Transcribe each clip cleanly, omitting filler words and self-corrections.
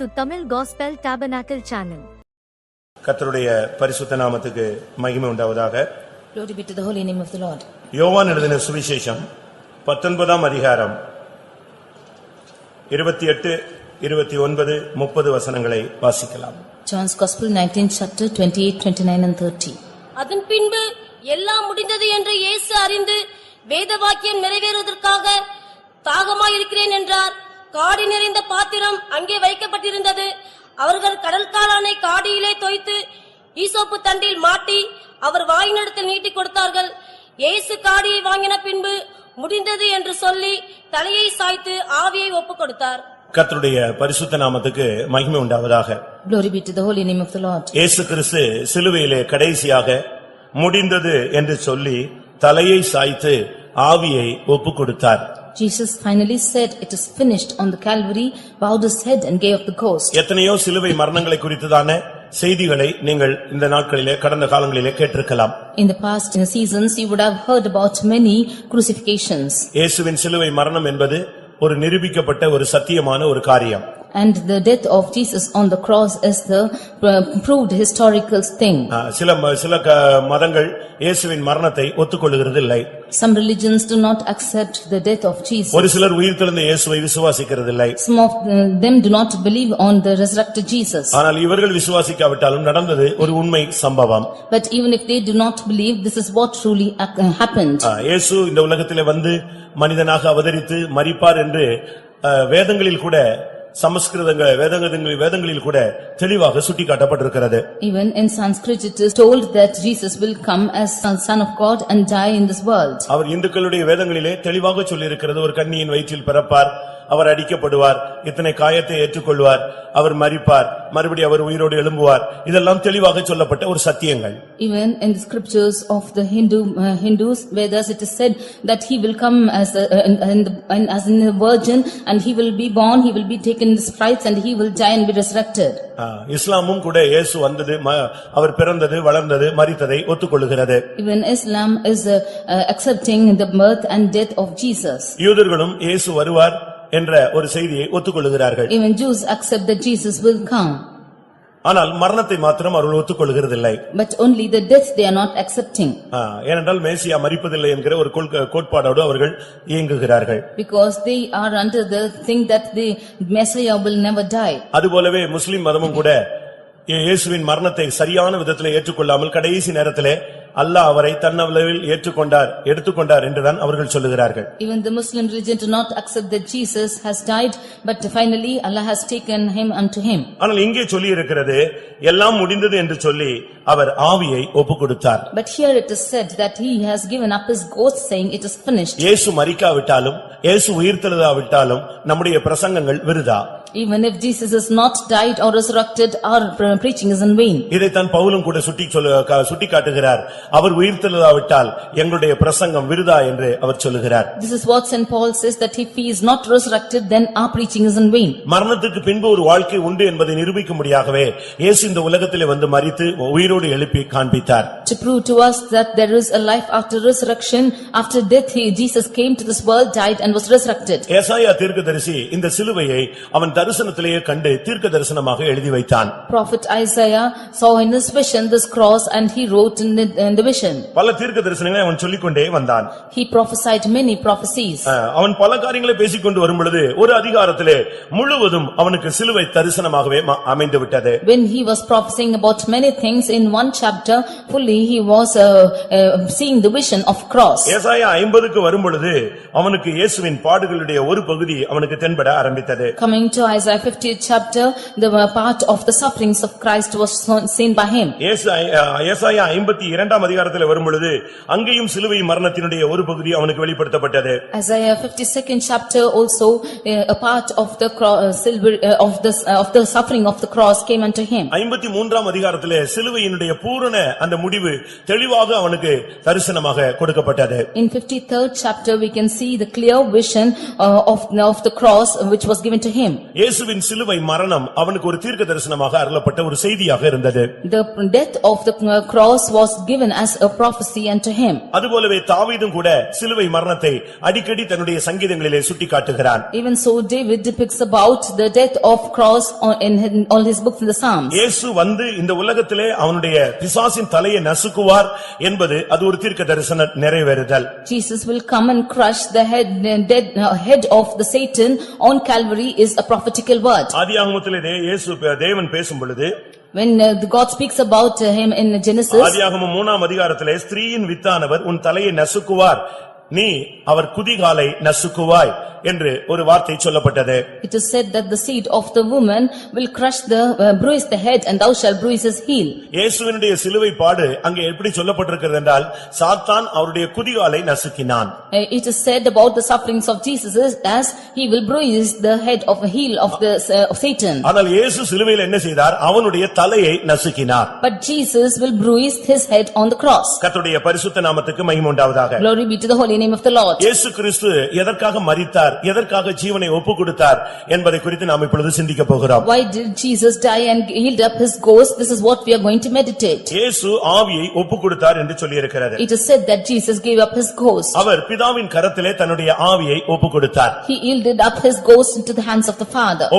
to Tamil Gospel Tabernacle channel. கர்த்தருடைய பரிசுத்த நாமத்துக்கு மகிமை உண்டாவதாக. Glory be to the holy name of the Lord. யோவான் எழுதின சுவிசேஷம் 19ஆம் அதிகாரம் 28, 29, 30 வசனங்களை வாசிக்கலாம். John's Gospel 19th chapter 28, 29 and 30. அதன் பின்பு எல்லாம் முடிந்தது என்று இயேசு அறிந்து வேத வாக்கியம் நிறைவேறுவதற்காக தாகமாயிருக்கிறேன் என்றார். காடி நிறைந்த பாத்திரம் அங்கே வைக்கப்பட்டிருந்தது. அவர்கள் கடற்காளானை காடியிலே தோய்த்து ஈசோப்பு தண்டில் மாட்டி அவர் வாயினிடத்தில் நீட்டி கொடுத்தார்கள். இயேசு காடியை வாங்கின பின்பு முடிந்தது என்று சொல்லி தலையை சாய்த்து ஆவியை ஒப்புக் கொடுத்தார். கர்த்தருடைய பரிசுத்த நாமத்துக்கு மகிமை உண்டாவதாக. Glory be to the holy name of the Lord. இயேசு கிறிஸ்து சிலுவையிலே கடைசியாக முடிந்தது என்று சொல்லி தலையை சாய்த்து ஆவியை ஒப்புக் கொடுத்தார். Jesus finally said it is finished on the Calvary, bowed his head and gave up the ghost. எத்தனையோ சிலுவை மரணங்களை குறித்ததான செய்திகளை நீங்கள் இந்த நாட்களிலே கடந்த காலங்களிலே கேட்டிருக்கலாம். In the past seasons you would have heard about many crucifixions. இயேசுவின் சிலுவை மரணம் என்பது ஒரு நிரூபிக்கப்பட்ட ஒரு சத்தியமான ஒரு காரியம். And the death of Jesus on the cross is the proved historical thing. சில மதங்கள் இயேசுவின் மரணத்தை ஒத்துக்கொள்கிறது இல்லை. Some religions do not accept the death of Jesus. ஒரு சிலர் உயிர்த்தெழுந்த இயேசுவை விசுவாசிக்கிறது இல்லை. Some of them do not believe on the resurrected Jesus. ஆனால் இவர்கள் விசுவாசிக்காவிட்டாலும் நடந்தது ஒரு உண்மை சம்பவம். But even if they do not believe, this is what truly happened. இயேசு இந்த உலகத்திலே வந்து மனிதனாக அவதரித்து மரிப்பார் என்று வேதங்களில் கூட வேதங்களில் கூட தெளிவாக சுட்டிக்காட்டப்பட்டிருக்கிறது. Even in Sanskrit it is told that Jesus will come as son of God and die in this world. அவர் இந்துக்களுடைய வேதங்களிலே தெளிவாக சொல்லி இருக்கிறது. ஒரு கன்னியின் வயிற்றில் பிறப்பார், அவர் அடிக்கப்படுவார், இத்தனை காயத்தை ஏற்றுக்கொள்வார், அவர் மரிப்பார், மறுபடியும் அவர் உயிரோடு எழும்புவார். இதெல்லாம் தெளிவாக சொல்லப்பட்ட ஒரு சத்தியங்கள். Even in the scriptures of the Hindus Vedas it is said that he will come as a virgin and he will be born, he will be taken in the sprites and he will die and be resurrected. இஸ்லாமும் கூட இயேசு வந்தது, அவர் பிறந்தது, வளர்ந்தது, மரித்ததை ஒத்துக்கொள்கிறது. Even Islam is accepting the birth and death of Jesus. யூதர்களும் இயேசு வருவார் என்ற ஒரு செய்தியை ஒத்துக்கொள்கிறார்கள். Even Jews accept that Jesus will come. ஆனால் மரணத்தை மாத்திரம் அவர்கள் ஒத்துக்கொள்கிறதில்லை. But only the death they are not accepting. ஏனென்றால் மேசியா மரிப்பதில்லை என்கிற ஒரு கோட்பாடோடு அவர்கள் இயங்குகிறார்கள். Because they are under the thing that the Messiah will never die. அதுபோலவே முஸ்லிம் மதமும் கூட இயேசுவின் மரணத்தை சரியான விதத்தில் ஏற்றுக்கொள்ளாமல் கடைசி நேரத்திலே அல்லாஹ் அவரை தன்னளவில் எடுத்துக்கொண்டார் என்றுதான் அவர்கள் சொல்லுகிறார்கள். Even the Muslim religion do not accept that Jesus has died, but finally Allah has taken him unto him. ஆனால் இங்கே சொல்லி இருக்கிறது எல்லாம் முடிந்தது என்று சொல்லி அவர் ஆவியை ஒப்புக் கொடுத்தார். But here it is said that he has given up his ghost, saying it is finished. இயேசு மரிக்காவிட்டாலும் இயேசு உயிர்த்தெழுதாவிட்டாலும் நம்முடைய பிரசங்கங்கள் விருதா. Even if Jesus is not died or resurrected, our preaching is in vain. இதைத்தான் பவுலும் கூட சுட்டி காட்டுகிறார். அவர் உயிர்த்தெழுதாவிட்டால் எங்களுடைய பிரசங்கம் விருதா என்று அவர் சொல்லுகிறார். This is what Saint Paul says, that if he is not resurrected, then our preaching is in vain. மரணத்துக்கு பின்பு ஒரு வாழ்க்கை உண்டு என்பதை நிரூபிக்கும்படியாகவே இயேசு இந்த உலகத்திலே வந்து மரித்து உயிரோடு எழுப்பி காண்பித்தார். To prove to us that there is a life after resurrection, after death Jesus came to this world, died and was resurrected. ஏசாயா தீர்க்கதரிசி இந்த சிலுவையை அவன் தரிசனத்திலேயே கண்டு தீர்க்க தரிசனமாக எழுதி வைத்தான். Prophet Isaiah saw in his vision this cross and he wrote in the vision. பல தீர்க்க தரிசனங்களை அவன் சொல்லிக்கொண்டே வந்தான். He prophesied many prophecies. அவன் பல காரியங்களை பேசிக்கொண்டு வரும்பொழுது ஒரு அதிகாரத்திலே முழுவதும் அவனுக்கு சிலுவை தரிசனமாகவே அமைந்து விட்டது. When he was prophesying about many things, in one chapter fully he was seeing the vision of cross. ஏசாயா 50க்கு வரும்பொழுது அவனுக்கு இயேசுவின் பாடுகளுடைய ஒரு பகுதி அவனுக்கு தென்பட ஆரம்பித்தது. Coming to Isaiah 50th chapter, the part of the sufferings of Christ was seen by him. ஏசாயா 52ஆம் அதிகாரத்திலே வரும்பொழுது அங்கேயும் சிலுவை மரணத்தினுடைய ஒரு பகுதி அவனுக்கு வெளிப்படுத்தப்பட்டது. Isaiah 52nd chapter also a part of the of the suffering of the cross came unto him. 53ஆம் அதிகாரத்திலே சிலுவையினுடைய பூரண அந்த முடிவு தெளிவாக அவனுக்கு தரிசனமாக கொடுக்கப்பட்டது. In 53rd chapter we can see the clear vision of the cross which was given to him. இயேசுவின் சிலுவை மரணம் அவனுக்கு ஒரு தீர்க்க தரிசனமாக அருளப்பட்ட ஒரு செய்தியாக இருந்தது. The death of the cross was given given as a prophecy unto him. அதுபோலவே தாவீதும் கூட சிலுவை மரணத்தை அடிக்கடி தன்னுடைய சங்கீதங்களிலே சுட்டிக்காட்டுகிறான். Even so David depicts about the death of cross in all his books in the Psalms. இயேசு வந்து இந்த உலகத்திலே அவனுடைய பிசாசின் தலையை நசுக்குவார் என்பது அது ஒரு தீர்க்க தரிசன நிறைவேறுதல். Jesus will come and crush the head of the Satan on Calvary is a prophetical word. ஆதியாகமத்திலே இயேசு தேவன் பேசும் பொழுது when God speaks about him in Genesis, ஆதியாகமம் 3ஆம் அதிகாரத்திலே ஸ்திரீயின் வித்தானவர் உன் தலையை நசுக்குவார் நீ அவர் குதிகாலை நசுக்குவாய் என்று ஒரு வார்த்தை சொல்லப்பட்டது. It is said that the seed of the woman will crush bruise the head and thou shalt bruise his heel. இயேசுவினுடைய சிலுவை பாடு அங்கே எப்படி சொல்லப்பட்டிருக்கிறது என்றால் சாத்தான் அவருடைய குதிகாலை நசுக்கினான். It is said about the sufferings of Jesus as he will bruise the head of the heel of Satan. ஆனால் இயேசு சிலுவையில் என்ன செய்தார்? அவனுடைய தலையை நசுக்கினார். But Jesus will bruise his head on the cross. கர்த்தருடைய பரிசுத்த நாமத்துக்கு மகிமை உண்டாவதாக. Glory be to the holy name of the Lord. இயேசு கிறிஸ்து எதற்காக மரித்தார், எதற்காக ஜீவனை ஒப்புக்கொடுத்தார் என்பதை குறித்து நாம் இப்பொழுது சிந்திக்க போகிறோம். Why did Jesus die and yield up his ghost? This is what we are going to meditate. இயேசு ஆவியை ஒப்புக்கொடுத்தார் என்று சொல்லி இருக்கிறது. It is said that Jesus gave up his ghost. அவர் பிதாவின் கரத்திலே தன்னுடைய ஆவியை ஒப்புக்கொடுத்தார். He yielded up his ghost into the hands of the Father.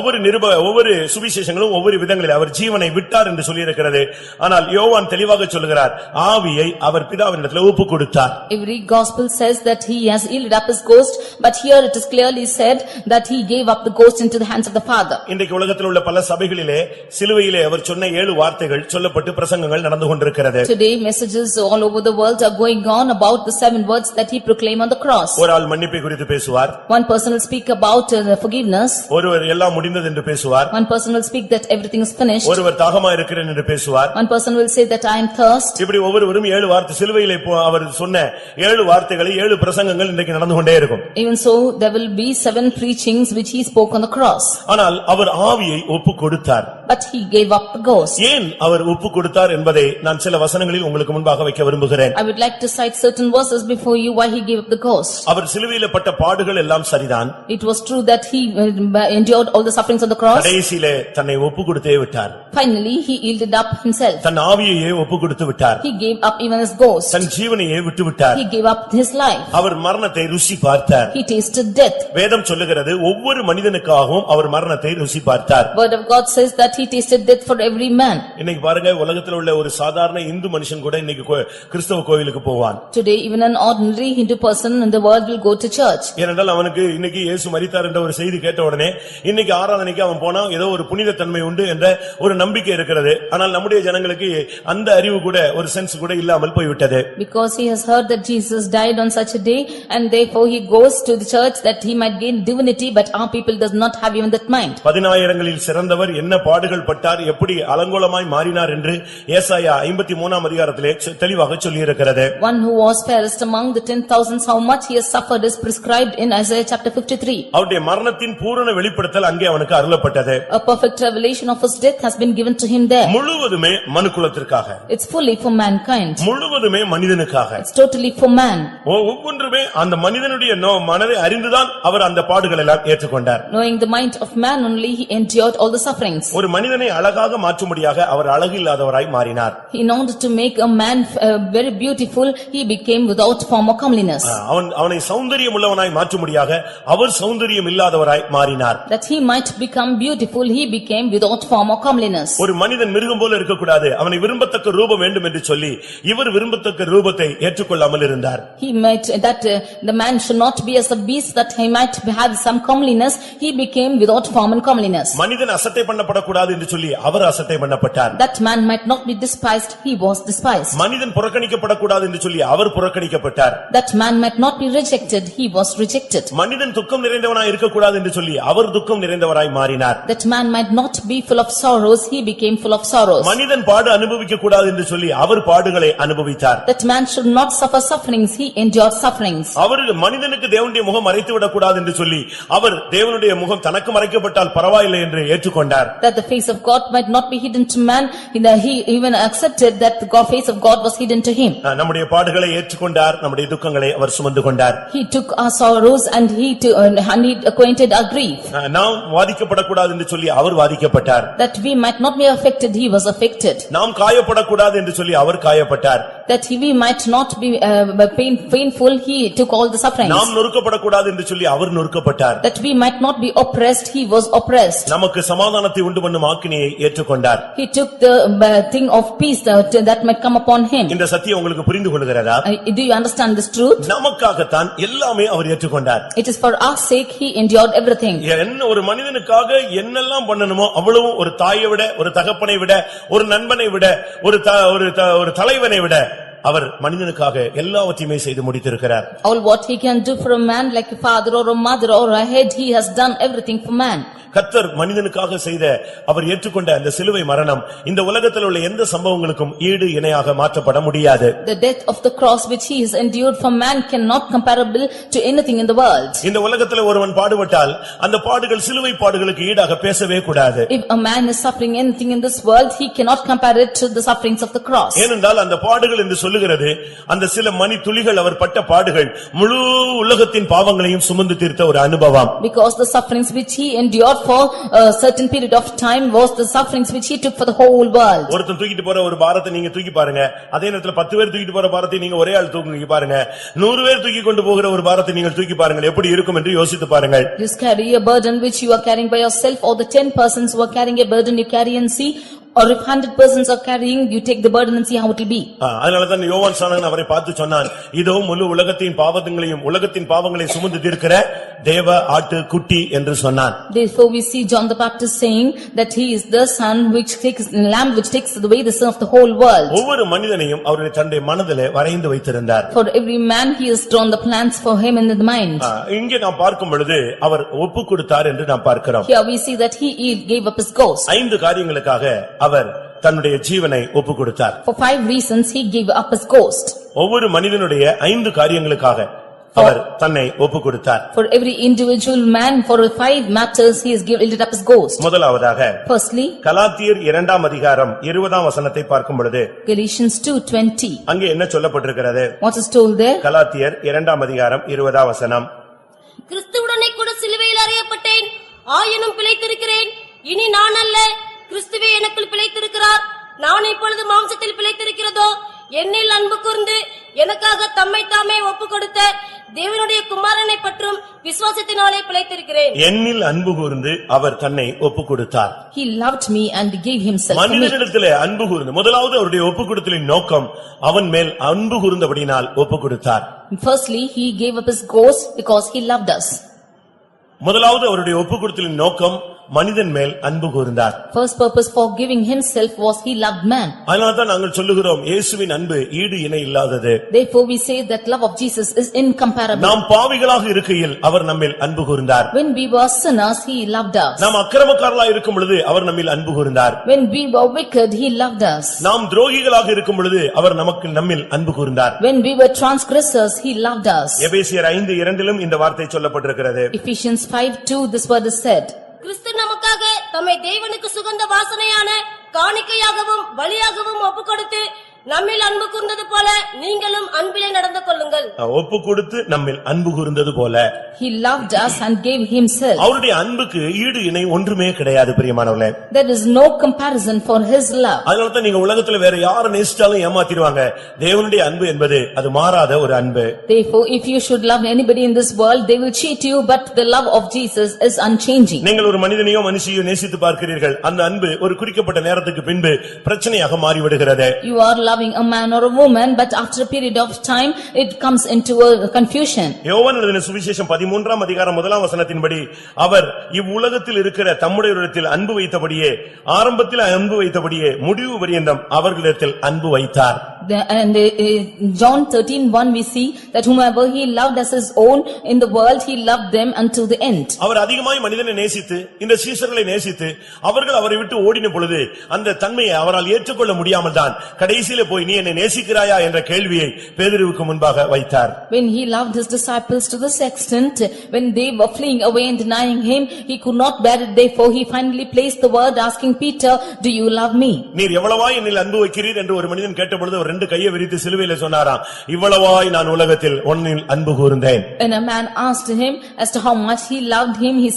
ஒவ்வொரு சுவிசேஷங்களும் ஒவ்வொரு விதங்களில் அவர் ஜீவனை விட்டார் என்று சொல்லி இருக்கிறது. ஆனால் யோவான் தெளிவாக சொல்கிறார் ஆவியை அவர் பிதாவினிடத்தில் ஒப்புக்கொடுத்தார். Every gospel says that he has yielded up his ghost, but here it is clearly said that he gave up the ghost into the hands of the Father. இன்றைக்கு உலகத்தில் உள்ள பல சபைகளிலே சிலுவையிலே அவர் சொன்ன 7 வார்த்தைகள் சொல்லப்பட்டு பிரசங்கங்கள் நடந்து கொண்டிருக்கிறது. Today messages all over the world are going on about the 7 words that he proclaimed on the cross. ஒரு ஆள் மன்னிப்பை குறித்து பேசுவார். One person will speak about forgiveness. ஒருவர் எல்லாம் முடிந்தது என்று பேசுவார். One person will speak that everything is finished. ஒருவர் தாகமா இருக்கிறேன் என்று பேசுவார். One person will say that I am thirst. இப்படி ஒவ்வொருவரும் 7 வார்த்தை சிலுவையிலே அவர் சொன்ன 7 வார்த்தைகளை 7 பிரசங்கங்கள் இன்றைக்கு நடந்து கொண்டே இருக்கும். Even so there will be 7 preachings which he spoke on the cross. ஆனால் அவர் ஆவியை ஒப்புக்கொடுத்தார். But he gave up the ghost. ஏன் அவர் ஒப்புக்கொடுத்தார் என்பதை நான் சில வசனங்களில் உங்களுக்கு முன்பாக வைக்க விரும்புகிறேன். I would like to cite certain verses before you why he gave up the ghost. அவர் சிலுவையிலே பட்ட பாடுகள் எல்லாம் சரிதான். It was true that he endured all the sufferings on the cross. கடைசியிலே தன்னை ஒப்புக்கொடுத்தே விட்டார். Finally he yielded up himself. தன் ஆவியையே ஒப்புக்கொடுத்து விட்டார். He gave up even his ghost. தன் ஜீவனையே விட்டு விட்டார். He gave up his life. அவர் மரணத்தை ருசி பார்த்தார். He tasted death. வேதம் சொல்லுகிறது ஒவ்வொரு மனிதனுக்காகவும் அவர் மரணத்தை ருசி பார்த்தார். Word of God says that he tasted death for every man. இன்னைக்கு பாருங்க உலகத்தில் உள்ள ஒரு சாதாரண இந்து மனுஷன் கூட இன்னைக்கு கிறிஸ்தவ கோயிலுக்கு போவான். Today even an ordinary Hindu person in the world will go to church. ஏனென்றால் அவனுக்கு இன்னைக்கு இயேசு மரித்தார் என்ற ஒரு செய்தி கேட்ட உடனே இன்னைக்கு ஆராதனைக்கு அவன் போனா ஏதோ ஒரு புனித தன்மை உண்டு என்ற ஒரு நம்பிக்கை இருக்கிறது. ஆனால் நம்முடைய ஜனங்களுக்கு அந்த அறிவு கூட ஒரு சென்ஸ் கூட இல்லாமல் போய்விட்டது. Because he has heard that Jesus died on such a day and therefore he goes to the church that he might gain divinity, but our people does not have even that mind. 10000ங்களில் சிறந்தவர் என்ன பாடுகள் பட்டார் எப்படி அலங்கோலமாய் மாறினார் என்று ஏசாயா 53ஆம் அதிகாரத்திலே தெளிவாக சொல்லி இருக்கிறது. One who was fairest among the 10,000s, how much he has suffered is prescribed in Isaiah chapter 53. அவருடைய மரணத்தின் பூரண வெளிப்படுத்தல் அங்கே அவனுக்கு அருளப்பட்டது. A perfect revelation of his death has been given to him there. முழுவதுமே மனுக்குலத்திற்காக. It's fully for mankind. முழுவதுமே மனிதனுக்காக. It's totally for man. ஒவ்வொன்றுமே அந்த மனிதனுடைய மனதை அறிந்துதான் அவர் அந்த பாடுகளை எல்லாம் ஏற்றுக்கொண்டார். Knowing the mind of man only he endured all the sufferings. ஒரு மனிதனை அழகாக மாற்றும்படியாக அவர் அழகில்லாதவராய் மாறினார். In order to make a man very beautiful, he became without form or comeliness. அவனை சௌந்தரியம் உள்ளவனாய் மாற்றும்படியாக அவர் சௌந்தரியம் இல்லாதவராய் மாறினார். That he might become beautiful, he became without form or comeliness. ஒரு மனிதன் மிருகம் போல இருக்கக்கூடாது, அவனை விரும்பத்தக்க ரூபம் வேண்டும் என்று சொல்லி இவர் விரும்பத்தக்க ரூபத்தை ஏற்றுக்கொள்ளாமல் இருந்தார். He might that the man should not be as a beast, that he might have some comeliness, he became without form and comeliness. மனிதன் அசட்டை பண்ணப்படக்கூடாது என்று சொல்லி அவர் அசட்டை பண்ணப்பட்டார். That man might not be despised, he was despised. மனிதன் புறக்கணிக்கப்படக்கூடாது என்று சொல்லி அவர் புறக்கணிக்கப்பட்டார். That man might not be rejected, he was rejected. மனிதன் துக்கம் நிறைந்தவனாய் இருக்கக்கூடாது என்று சொல்லி அவர் துக்கம் நிறைந்தவராய் மாறினார். That man might not be full of sorrows, he became full of sorrows. மனிதன் பாடு அனுபவிக்க கூடாது என்று சொல்லி அவர் பாடுகளை அனுபவித்தார். That man should not suffer sufferings, he endured sufferings. அவர் மனிதனுக்கு தேவனுடைய முகம் மறைத்து விடக் கூடாது என்று சொல்லி அவர் தேவனுடைய முகம் தனக்கு மறைக்கப்பட்டால் பரவாயில்லை என்று ஏற்றுக்கொண்டார். That the face of God might not be hidden to man, he even accepted that the face of God was hidden to him. நம்முடைய பாடுகளை ஏற்றுக்கொண்டார், நம்முடைய துக்கங்களை அவர் சுமந்து கொண்டார். He took our sorrows and he acquainted our grief. நாம் வாதிக்கப்படக்கூடாது என்று சொல்லி அவர் வாதிக்கப்பட்டார். That we might not be affected, he was affected. நாம் காயப்படக்கூடாது என்று சொல்லி அவர் காயப்பட்டார். That we might not be painful, he took all the sufferings. நாம் நொறுக்கப்படக்கூடாது என்று சொல்லி அவர் நொறுக்கப்பட்டார். That we might not be oppressed, he was oppressed. நமக்கு சமாதானத்தை உண்டு பண்ணும் ஆக்கினையை ஏற்றுக்கொண்டார். He took the thing of peace that might come upon him. இந்த சத்தியம் உங்களுக்கு புரிந்து கொள்கிறதா? Do you understand this truth? நமக்காகத்தான் எல்லாமே அவர் ஏற்றுக்கொண்டார். It is for our sake he endured everything. என்ன ஒரு மனிதனுக்காக என்னெல்லாம் பண்ணணுமோ அவ்வளவும் ஒரு தாயை விட, ஒரு தகப்பனை விட, ஒரு நண்பனை விட, ஒரு தலைவனை விட அவர் மனிதனுக்காக எல்லாவற்றையுமே செய்து முடித்திருக்கிறார். All what he can do for a man, like a father or a mother or a head, he has done everything for man. கர்த்தர் மனிதனுக்காக செய்த அவர் ஏற்றுக்கொண்ட அந்த சிலுவை மரணம் இந்த உலகத்தில் உள்ள எந்த சம்பவங்களுக்கும் ஈடு இணையாக மாற்றப்பட முடியாது. The death of the cross which he has endured for man cannot comparable to anything in the world. இந்த உலகத்தில் ஒருவன் பாடுபட்டால் அந்த பாடுகள் சிலுவை பாடுகளுக்கு ஈடாக பேசவே கூடாது. If a man is suffering anything in this world, he cannot compare it to the sufferings of the cross. ஏனென்றால் அந்த பாடுகள் என்று சொல்லுகிறது அந்த சில மணி துளிகள் அவர் பட்ட பாடுகள் முழு உலகத்தின் பாவங்களையும் சுமந்து தீர்த்த ஒரு அனுபவம். Because the sufferings which he endured for a certain period of time was the sufferings which he took for the whole world. ஒருத்தன் தூக்கிட்டு போற ஒரு பாரத்தை நீங்க தூக்கி பாருங்க. அதே நேரத்துல 10 பேர் தூக்கிட்டு போற பாரத்தை நீங்க ஒரே ஆள் தூக்கி பாருங்க. 100 பேர் தூக்கி கொண்டு போகிற ஒரு பாரத்தை நீங்கள் தூக்கி பாருங்கள் எப்படி இருக்கும் என்று யோசித்து பாருங்கள். You carry a burden which you are carrying by yourself, or the 10 persons who are carrying a burden you carry and see, or if 100 persons are carrying, you take the burden and see how it will be. அதனாலதான் யோவான் ஸ்நானகன் அவரை பார்த்து சொன்னான், இதோ முழு உலகத்தின் பாவங்களையும் உலகத்தின் பாவங்களை சுமந்து தீர்க்கிற தேவ ஆட்டு குட்டி என்று சொன்னான். Therefore we see John the Baptist saying that he is the son which takes the lamb which takes away the sin of the whole world. ஒவ்வொரு மனிதனையும் அவருடைய தன்னுடைய மனதிலே வரைந்து வைத்திருந்தார். For every man he has drawn the plans for him in the mind. இங்கே நாம் பார்க்கும் பொழுது அவர் ஒப்பு கொடுத்தார் என்று நாம் பார்க்கிறோம். Here we see that he gave up his ghost. 5 காரியங்களுக்காக அவர் தன்னுடைய ஜீவனை ஒப்பு கொடுத்தார். For 5 reasons he gave up his ghost. ஒவ்வொரு மனிதனுடைய 5 காரியங்களுக்காக அவர் தன்னை ஒப்பு கொடுத்தார். For every individual man, for 5 matters he has given up his ghost. முதலாவதாக Firstly, கலாத்தியர் 2ஆம் அதிகாரம் 20ஆம் வசனத்தை பார்க்கும் பொழுது Galatians 2:20. அங்கே என்ன சொல்லப்பட்டிருக்கிறது? What is told there? கலாத்தியர் 2ஆம் அதிகாரம் 20ஆம் வசனம். கிறிஸ்துவுடனே கூட சிலுவையில் அறையப்பட்டேன், ஆயினும் பிழைத்திருக்கிறேன். இனி நான் அல்ல, கிறிஸ்துவே எனக்குள் பிழைத்திருக்கிறார். நான் இப்பொழுது மாம்சத்தில் பிழைத்திருக்கிறதோ, என்னில் அன்பு கூர்ந்து எனக்காக தம்மை தாமே ஒப்புக்கொடுத்த தேவனுடைய குமாரனை பற்றும் விசுவாசத்தினாலே பிழைத்திருக்கிறேன். என்னில் அன்பு கூர்ந்து அவர் தன்னை ஒப்பு கொடுத்தார். He loved me and gave himself to me. மனிதனிடத்திலே அன்பு கூர்ந்து முதலாவது அவருடைய ஒப்பு கொடுத்தலின் நோக்கம் அவன் மேல் அன்பு கூர்ந்தபடினால் ஒப்பு கொடுத்தார். Firstly, he gave up his ghost because he loved us. முதலாவது அவருடைய ஒப்பு கொடுத்தலின் நோக்கம் மனிதன் மேல் அன்பு கூர்ந்தார். First purpose for giving himself was he loved man. அதனால்தான் நாங்கள் சொல்லுகிறோம் இயேசுவின் அன்பு ஈடு இணை இல்லாதது. Therefore we say that love of Jesus is incomparable. நாம் பாவிகளாக இருக்கையில் அவர் நம்மில் அன்பு கூர்ந்தார். When we were sinners, he loved us. நாம் அக்கிரமக்காரர்களாக இருக்கும் பொழுது அவர் நம்மில் அன்பு கூர்ந்தார். When we were wicked, he loved us. நாம் துரோகிகளாக இருக்கும் பொழுது அவர் நம்மில் அன்பு கூர்ந்தார். When we were transgressors, he loved us. எபேசியர் 5:2 இந்த வார்த்தை சொல்லப்பட்டிருக்கிறது. Ephesians 5:2 this word is said. கிறிஸ்து நமக்காக தம்மை தேவனுக்கு சுகந்த வாசனையான காணிக்கையாகவும் பலியாகவும் ஒப்புக்கொடுத்து நம்மில் அன்பு கூர்ந்தது போல நீங்களும் அன்பிலே நடந்து கொள்ளுங்கள். ஒப்பு கொடுத்து நம்மில் அன்பு கூர்ந்தது போல He loved us and gave himself. அவருடைய அன்புக்கு ஈடு இணை ஒன்றுமே கிடையாது பிரியமானவர்களே. There is no comparison for his love. அதனால தான் நீங்க உலகத்துல வேற யாரை நேசிச்சாலும் ஏமாத்திடுவாங்க. தேவனுடைய அன்பு என்பது அது மாறாத ஒரு அன்பு. Therefore, if you should love anybody in this world, they will cheat you, but the love of Jesus is unchanging. நீங்கள் ஒரு மனிதனையோ மனுஷியோ நேசித்து பார்க்கிறீர்கள். அந்த அன்பு ஒரு குறிக்கப்பட்ட நேரத்துக்கு பின்பு பிரச்சனையாக மாறிவிடுகிறது. You are loving a man or a woman, but after a period of time, it comes into a confusion. யோவான் எழுதின சுவிசேஷம் 13ஆம் அதிகாரம் 1ஆம் வசனத்தின்படி அவர் இவ்வுலகத்தில் இருக்கிற தம்முடையவரிடத்தில் அன்பு வைத்தபடியே ஆரம்பத்தில் அன்பு வைத்தபடியே முடிவு பரியந்தம் அவர்களிடத்தில் அன்பு வைத்தார். And John 13:1 we see that whomever he loved as his own in the world, he loved them until the end. அவர் அதிகமாய் மனிதனை நேசித்து இந்த சீஷர்களை நேசித்து அவர்கள் அவரை விட்டு ஓடின பொழுது அந்த தன்மையை அவரால் ஏற்றுக்கொள்ள முடியாமல் தான் கடைசியிலே போய் நீ என்னை நேசிக்கிறாயா என்ற கேள்வியை பேதுருவுக்கு முன்பாக வைத்தார். When he loved his disciples to this extent, when they were fleeing away and denying him, he could not bear it. Therefore he finally placed the word asking Peter, do you love me? நீர் எவ்வளவாய் என்னில் அன்பு வைக்கிறீர் என்று ஒரு மனிதன் கேட்டபொழுது அவர் ரெண்டு கையை விரித்து சிலுவையிலே சொன்னாராம், இவ்வளவாய் நான் உலகத்தில் உன்னில் அன்பு கூர்ந்தேன். When a man asked him as to how much he loved him, he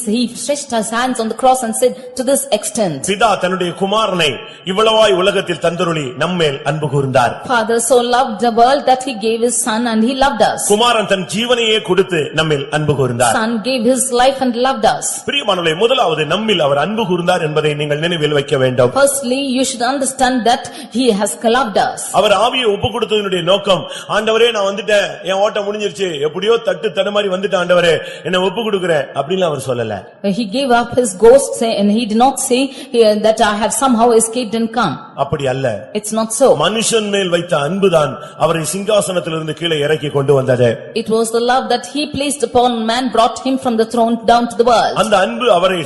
stretched his hands on the cross and said, to this extent. பிதா தன்னுடைய குமாரனை இவ்வளவாய் உலகத்தில் தந்தருளி நம்மேல் அன்பு கூர்ந்தார். Father so loved the world that he gave his son and he loved us. குமாரன் தன் ஜீவனையே கொடுத்து நம்மேல் அன்பு கூர்ந்தார். Son gave his life and loved us. பிரியமானவர்களே, முதலாவது நம்மில் அவர் அன்பு கூர்ந்தார் என்பதை நீங்கள் நினைவில் வைக்க வேண்டும். Firstly, you should understand that he has loved us. அவர் ஆவியை ஒப்பு கொடுத்ததனுடைய நோக்கம், ஆண்டவரே நான் வந்துட்டேன், என் ஓட்டம் முடிஞ்சிருச்சு, எப்படியோ தட்டு தடுமாறி வந்துட்டேன் ஆண்டவரே, என்னை ஒப்பு கொடுக்கிறேன் அப்படினு அவர் சொல்லல. He gave up his ghost and he did not say that I have somehow escaped and come. அப்படி அல்ல. It's not so. மனுஷன் மேல் வைத்த அன்புதான் அவரை சிங்காசனத்திலிருந்து கீழே இறக்கி கொண்டு வந்தது. It was the love that he placed upon man, brought him from the throne down to the world. அந்த அன்பு அவரை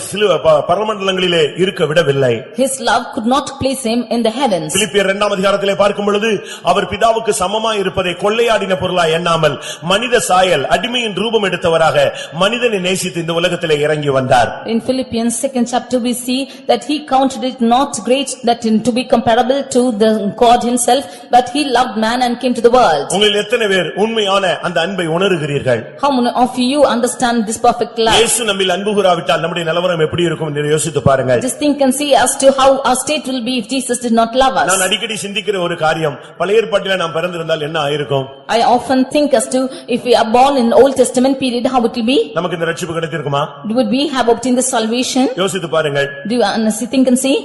பரமண்டலங்களிலே இருக்க விடவில்லை. His love could not place him in the heavens. பிலிப்பியர் 2ஆம் அதிகாரத்திலே பார்க்கும் பொழுது, அவர் பிதாவுக்கு சமமாய் இருப்பதை கொள்ளையாடின பொருளாய் எண்ணாமல் மனித சாயல் அடிமையின் ரூபம் எடுத்தவராக மனிதனை நேசித்து இந்த உலகத்திலே இறங்கி வந்தார். In Philippians 2nd chapter we see that he counted it not great that to be comparable to the God himself, but he loved man and came to the world. உங்களில் எத்தனை பேர் உண்மையான அந்த அன்பை உணர்கிறீர்கள்? How many of you understand this perfect love? இயேசு நம்மில் அன்பு கூராவிட்டால் நம்முடைய நிலவரம் எப்படி இருக்கும் என்று யோசித்து பாருங்கள். Just think and see as to how our state will be if Jesus did not love us. நான் அடிக்கடி சிந்திக்கிற ஒரு காரியம், பழைய ஏற்பாட்டிலே நாம் பிறந்திருந்தால் என்ன ஆயிருக்கும்? I often think as to if we are born in Old Testament period, how it will be? நமக்கு இந்த ரட்சிப்பு கிடைத்திருக்குமா? Would we have obtained the salvation? யோசித்து பாருங்கள். Do you honestly think and see?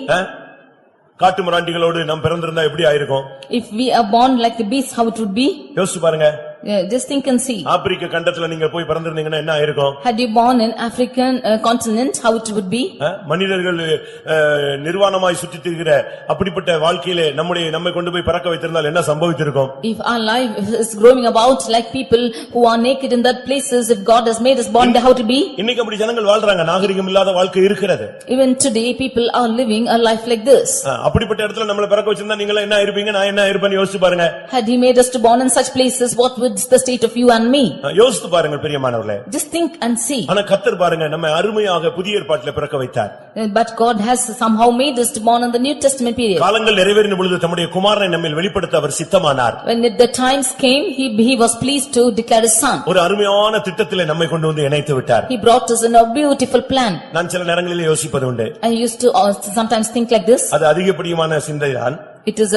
காட்டு மிராண்டிகளோடு நாம் பிறந்திருந்தா எப்படி ஆயிருக்கும்? If we are born like the beasts, how it would be? யோசித்து பாருங்க. Just think and see. ஆப்பிரிக்க கண்டத்துல நீங்க போய் பிறந்திருந்தீங்கன்னா என்ன ஆயிருக்கும்? Had you born in African continent, how it would be? மனிதர்கள் நிர்வாணமாய் சுற்றித் திரிகிற அப்படிப்பட்ட வாழ்க்கையிலே நம்மை கொண்டு போய் பிறக்க வைத்திருந்தால் என்ன சம்பவித்திருக்கும்? If our life is growing about like people who are naked in that places, if God has made us born, how to be? இன்னைக்கு அப்படி ஜனங்கள் வாழ்றாங்க, நாகரிகம் இல்லாத வாழ்க்கை இருக்கிறது. Even today people are living a life like this. அப்படிப்பட்ட இடத்துல நம்மள பிறக்க வச்சிருந்தா நீங்க என்ன இருப்பீங்க, நான் என்ன இருப்பேன்னு யோசிச்சு பாருங்க. Had he made us to born in such places, what would the state of you and me? யோசித்து பாருங்க பிரியமானவர்களே. Just think and see. ஆனா கர்த்தர் பாருங்க நம்மை அருமையாக புதிய ஏற்பாட்டிலே பிறக்க வைத்தார். But God has somehow made us to born in the New Testament period. காலங்கள் நிறைவேறின பொழுது தம்முடைய குமாரனை நம்மில் வெளிப்படுத்த அவர் சித்தமானார். When the times came, he was pleased to declare his son. ஒரு அருமையான திட்டத்திலே நம்மை கொண்டு வந்து இணைத்து விட்டார். He brought us in a beautiful plan. நான் சில நேரங்களிலே யோசிப்பது உண்டு. I used to sometimes think like this. அது அதிகப்படியான சிந்தைதான். It is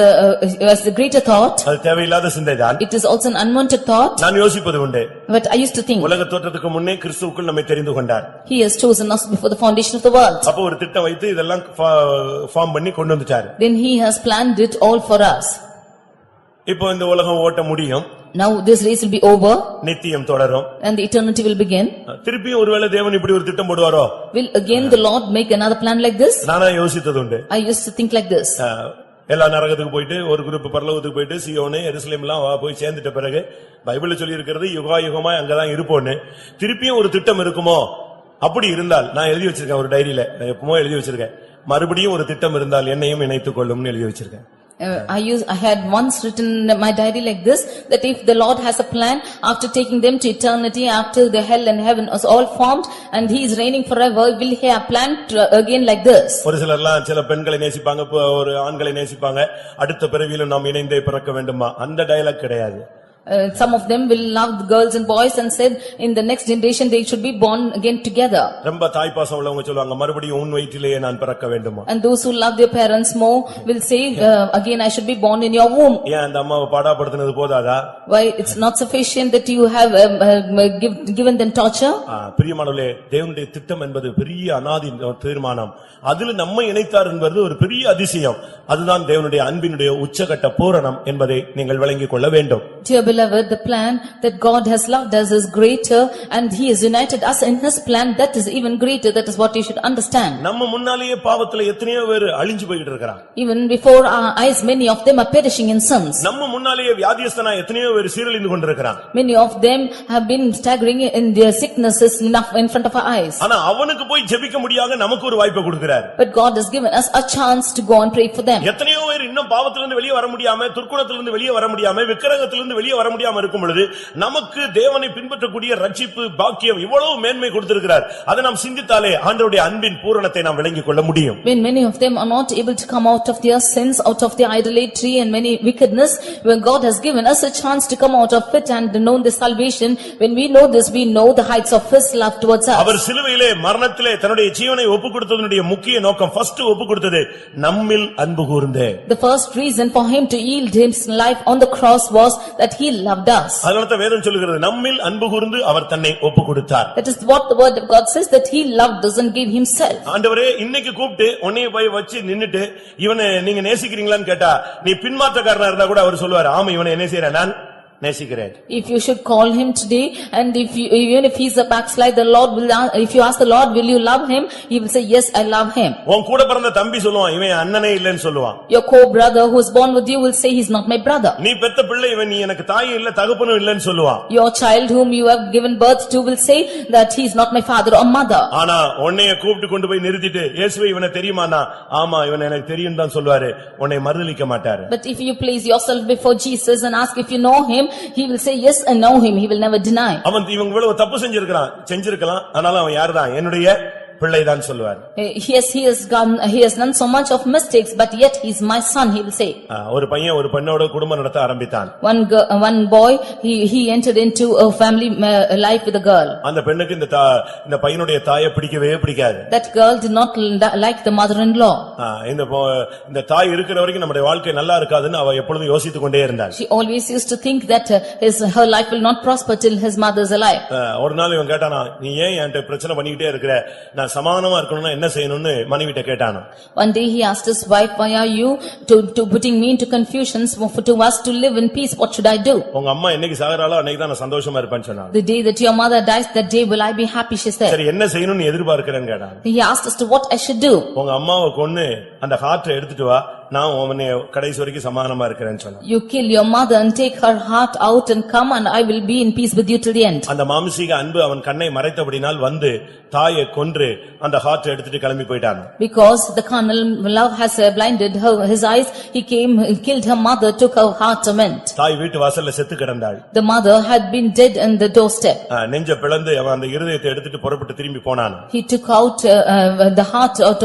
a greater thought. அது தேவையில்லாத சிந்தைதான். It is also an unwanted thought. நான் யோசிப்பது உண்டு. But I used to think. உலக தோற்றத்துக்கு முன்னே கிறிஸ்துவுக்குள் நம்மை தெரிந்து கொண்டார். He has chosen us before the foundation of the world. அப்ப ஒரு திட்டம் வைத்து இதெல்லாம் ஃபார்ம் பண்ணி கொண்டு வந்துட்டார். Then he has planned it all for us. இப்போ இந்த உலகம் ஓட்ட முடியும். Now this race will be over. நித்தியம் தொடரும். And the eternity will begin. திருப்பி ஒருவேளை தேவன் இப்படி ஒரு திட்டம் போடுவாரோ? Will again the Lord make another plan like this? நானா யோசித்தது உண்டு. I used to think like this. எல்லா நரகத்துக்கு போயிட்டு ஒரு குரூப் பரலோகத்துக்கு போயிட்டு சீயோனு எருசலேம் எல்லாம் போய் சேர்ந்துட்ட பிறகு பைபிள்ல சொல்லி இருக்கிறது யுகா யுகமாய் அங்கதான் இருப்போன்னு. திருப்பியும் ஒரு திட்டம் இருக்குமோ? அப்படி இருந்தால் நான் எழுதி வச்சிருக்கேன் ஒரு டைரியில, எப்பவும் எழுதி வச்சிருக்கேன், மறுபடியும் ஒரு திட்டம் இருந்தால் என்னையும் இணைத்துக் கொள்ளும்னு எழுதி வச்சிருக்கேன். I had once written my diary like this, that if the Lord has a plan after taking them to eternity, after the hell and heaven is all formed and he is reigning forever, will he have planned again like this? ஒரு சிலர்லாம் சில பெண்களை நேசிப்பாங்க, ஒரு ஆண்களை நேசிப்பாங்க, அடுத்த பிறவியிலும் நாம் இணைந்தே பிறக்க வேண்டுமா? அந்த டயலாக் கிடையாது. Some of them will love the girls and boys and said in the next generation they should be born again together. ரொம்ப தாய்ப்பாசம் உள்ளவங்க சொல்வாங்க, மறுபடியும் உன் வயிற்றிலேயே நான் பிறக்க வேண்டுமா? And those who love their parents more will say again I should be born in your womb. ஏன் அந்த அம்மாவை பாடாப்படுத்தினது போதாதா? Why it's not sufficient that you have given them torture? பிரியமானவர்களே, தேவனுடைய திட்டம் என்பது பெரிய அநாதி தீர்மானம். அதில் நம்மை இணைத்தார் என்பது ஒரு பெரிய அதிசயம். அதுதான் தேவனுடைய அன்பினுடைய உச்சகட்ட பூரணம் என்பதை நீங்கள் விளங்கிக் கொள்ள வேண்டும். Dear beloved, the plan that God has loved us is greater and he has united us in his plan that is even greater. That is what you should understand. நம்ம முன்னாலேயே பாவத்துல எத்தனையோ பேர் அழிஞ்சு போயிட்டு இருக்காங்க. Even before our eyes many of them are perishing in sins. நம்ம முன்னாலேயே வியாதியஸ்தனா எத்தனையோ பேர் சீரழிந்து கொண்டிருக்காங்க. Many of them have been staggering in their sicknesses in front of our eyes. ஆனா அவனுக்கு போய் ஜெபிக்க முடியாத நமக்கு ஒரு வாய்ப்பை கொடுக்கிறார். But God has given us a chance to go and pray for them. எத்தனையோ பேர் இன்னும் பாவத்திலிருந்து வெளியே வர முடியாம, துர்க்குணத்திலிருந்து வெளியே வர முடியாம, விக்கிரகத்திலிருந்து வெளியே வர வர முடியாம இருக்கும் பொழுது நமக்கு தேவனை பின்பற்றக்கூடிய ரட்சிப்பு பாக்கியம் இவ்வளவு மேன்மை கொடுத்திருக்கிறார். அதை நாம் சிந்தித்தாலே ஆண்டவருடைய அன்பின் பூரணத்தை நாம் விளங்கிக் கொள்ள முடியும். When many of them are not able to come out of their sins, out of their idolatry and many wickedness, when God has given us a chance to come out of it and know the salvation, when we know this, we know the heights of His love towards us. அவர் சிலுவையிலே மரணத்திலே தன்னுடைய ஜீவனை ஒப்புக்கொடுத்ததனுடைய முக்கிய நோக்கம் first ஒப்புக்கொடுத்தது நம்மில் அன்பு கூர்ந்தே. The first reason for Him to yield His life on the cross was that He loved us. அதனால வேதம் சொல்லுகிறது நம்மில் அன்பு கூர்ந்து அவர் தன்னை ஒப்புக்கொடுத்தார். That is what the word of God says, that He loved us and gave Himself. ஆண்டவரே இன்னைக்கு கூப்பிட்டு உன்னைய போய் வச்சு நின்னுட்டு இவனை நீங்க நேசிக்கிறீங்களான்னு கேட்டா நீ பின்மாற்றக்காரனா இருந்தா கூட அவர் சொல்லுவார் ஆமா இவனை என்ன செய்யறேன் நான் நேசிக்கிறேன். If you should call him today and even if he's a backslider, the Lord will if you ask the Lord will you love him, he will say yes I love him. உன் கூட பிறந்த தம்பி சொல்லுவான் இவன் அண்ணனே இல்லன்னு சொல்லுவான். Your co-brother who is born with you will say he's not my brother. நீ பெத்த பிள்ளை இவன் நீ எனக்கு தாயும் இல்ல தகப்பனும் இல்லன்னு சொல்லுவான். Your child whom you have given birth to will say that he is not my father or mother. ஆனா உன்னைய கூப்பிட்டு கொண்டு போய் நிறுத்திட்டு இயேசுவே இவனை தெரியுமானா ஆமா இவன் எனக்கு தெரியும் தான் சொல்வாரு. உன்னை மறுதலிக்க மாட்டாரு. But if you place yourself before Jesus and ask if you know him, he will say yes I know him, he will never deny. அவன் இவங்க இவ்வளவு தப்பு செஞ்சிருக்கலாம் ஆனாலும் அவன் யாருதான் என்னுடைய பிள்ளைதான் சொல்வார். Yes, he has done so much of mistakes, but yet he is my son, he will say. ஒரு பையன் ஒரு பெண்ணோட குடும்பம் நடத்த ஆரம்பித்தான். One boy he entered into a family life with a girl. அந்த பெண்ணுக்கு இந்த பையனுடைய தாயை பிடிக்கவே பிடிக்காது. That girl did not like the mother-in-law. இந்த தாய் இருக்கிற வரைக்கும் நம்முடைய வாழ்க்கை நல்லா இருக்காதுன்னு அவ எப்பொழுதும் யோசித்துக் கொண்டே இருந்தாள். She always used to think that her life will not prosper till his mother is alive. ஒரு நாள் இவன் கேட்டானா நீ ஏன் என்கிட்ட பிரச்சனை பண்ணிக்கிட்டே இருக்கிற சமாதானமா இருக்கணும்னா என்ன செய்யணும்னு மனைவிட்ட கேட்டானா. One day he asked his wife, why are you to putting me into confusions to us to live in peace, what should I do? உங்க அம்மா என்னைக்கு சாகறாளோ அன்னைக்கு தான் நான் சந்தோஷமா இருப்பேன்னு சொன்னாங்க. The day that your mother dies, that day will I be happy, she said. சரி என்ன செய்யணும்னு எதிர்பார்க்கறேன்னு கேட்டான். He asked us to what I should do. உங்க அம்மாவை கொன்னு அந்த ஹார்ட் எடுத்துட்டு வா நான் உன்னை கடைசி வரைக்கும் சமாதானமா இருக்கிறேன்னு சொன்னான். You kill your mother and take her heart out and come and I will be in peace with you till the end. அந்த மாம்சீக அன்பு அவன் கண்ணை மறைத்தபடினால் வந்து தாயை கொன்று அந்த ஹார்ட் எடுத்துட்டு கிளம்பி போய்ட்டான். Because the carnal love has blinded his eyes, he came, killed her mother, took her heart and went. தாய் வீட்டு வாசல்ல செத்து கிடந்தாள். The mother had been dead in the doorstep. நெஞ்ச பிளந்து அவன் அந்த இருதயத்தை எடுத்துட்டு புறப்பட்டு திரும்பி போனான். He took out the heart out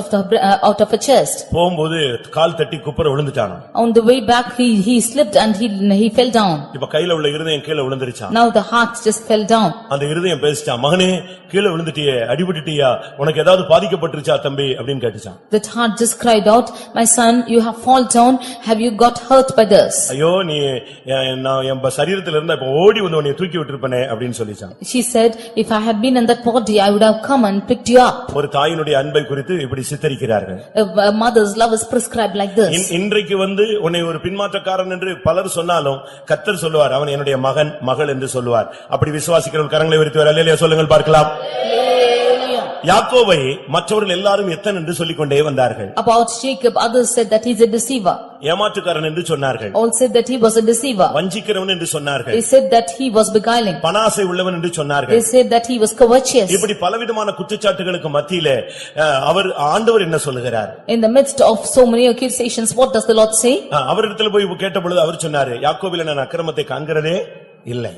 of her chest. போகும்போது கால் தட்டி குப்புற விழுந்துட்டான். On the way back he slipped and he fell down. இப்ப கையில உள்ள இருதயம் கீழ விழுந்துருச்சான். Now the heart just fell down. அந்த இருதயம் பேசிட்டான் மகனே கீழ விழுந்துட்டியே அடிபட்டுட்டியா உனக்கு ஏதாவது பாதிக்கப்பட்டிருச்சா தம்பி அப்படினு கேட்டுச்சான். That heart just cried out, my son you have fallen down, have you got hurt by this? ஐயோ நீ நான் என் சரீரத்துல இருந்தா இப்ப ஓடி வந்து உன்னை தூக்கி விட்டுருப்பனே அப்படினு சொல்லிச்சான். She said, if I had been in that body I would have come and picked you up. ஒரு தாயினுடைய அன்பை குறித்து இப்படி சித்தரிக்கிறார்கள். A mother's love is prescribed like this. இன்றைக்கு வந்து உன்னை ஒரு பின்மாற்றக்காரன் என்று பலர் சொன்னாலும் கர்த்தர் சொல்லுவார் அவன் என்னுடைய மகன் மகள் என்று சொல்லுவார். அப்படி விசுவாசிக்கிறவர்கள் கரங்களை உயர்த்தி அல்லேலூயா சொல்லுங்கள் பார்க்கலாம். யாக்கோபை மற்றவர்கள் எல்லாரும் எத்தன் என்று சொல்லிக்கொண்டே வந்தார்கள். About Jacob others said that he is a deceiver. ஏமாற்றுக்காரன் என்று சொன்னார்கள். All said that he was a deceiver. வஞ்சிக்கிறவன் என்று சொன்னார்கள். They said that he was beguiling. பணாசை உள்ளவன் என்று சொன்னார்கள். They said that he was covetous. இப்படி பலவிதமான குற்றச்சாட்டுகளுக்கு மத்தியிலே அவர் ஆண்டவர் என்ன சொல்லுகிறார்? In the midst of so many accusations, what does the Lord say? அவரிடத்துல போய் கேட்டபொழுது அவர் சொன்னாரு யாக்கோபிலே நான் அக்கிரமத்தை காண்கிறதே இல்லை.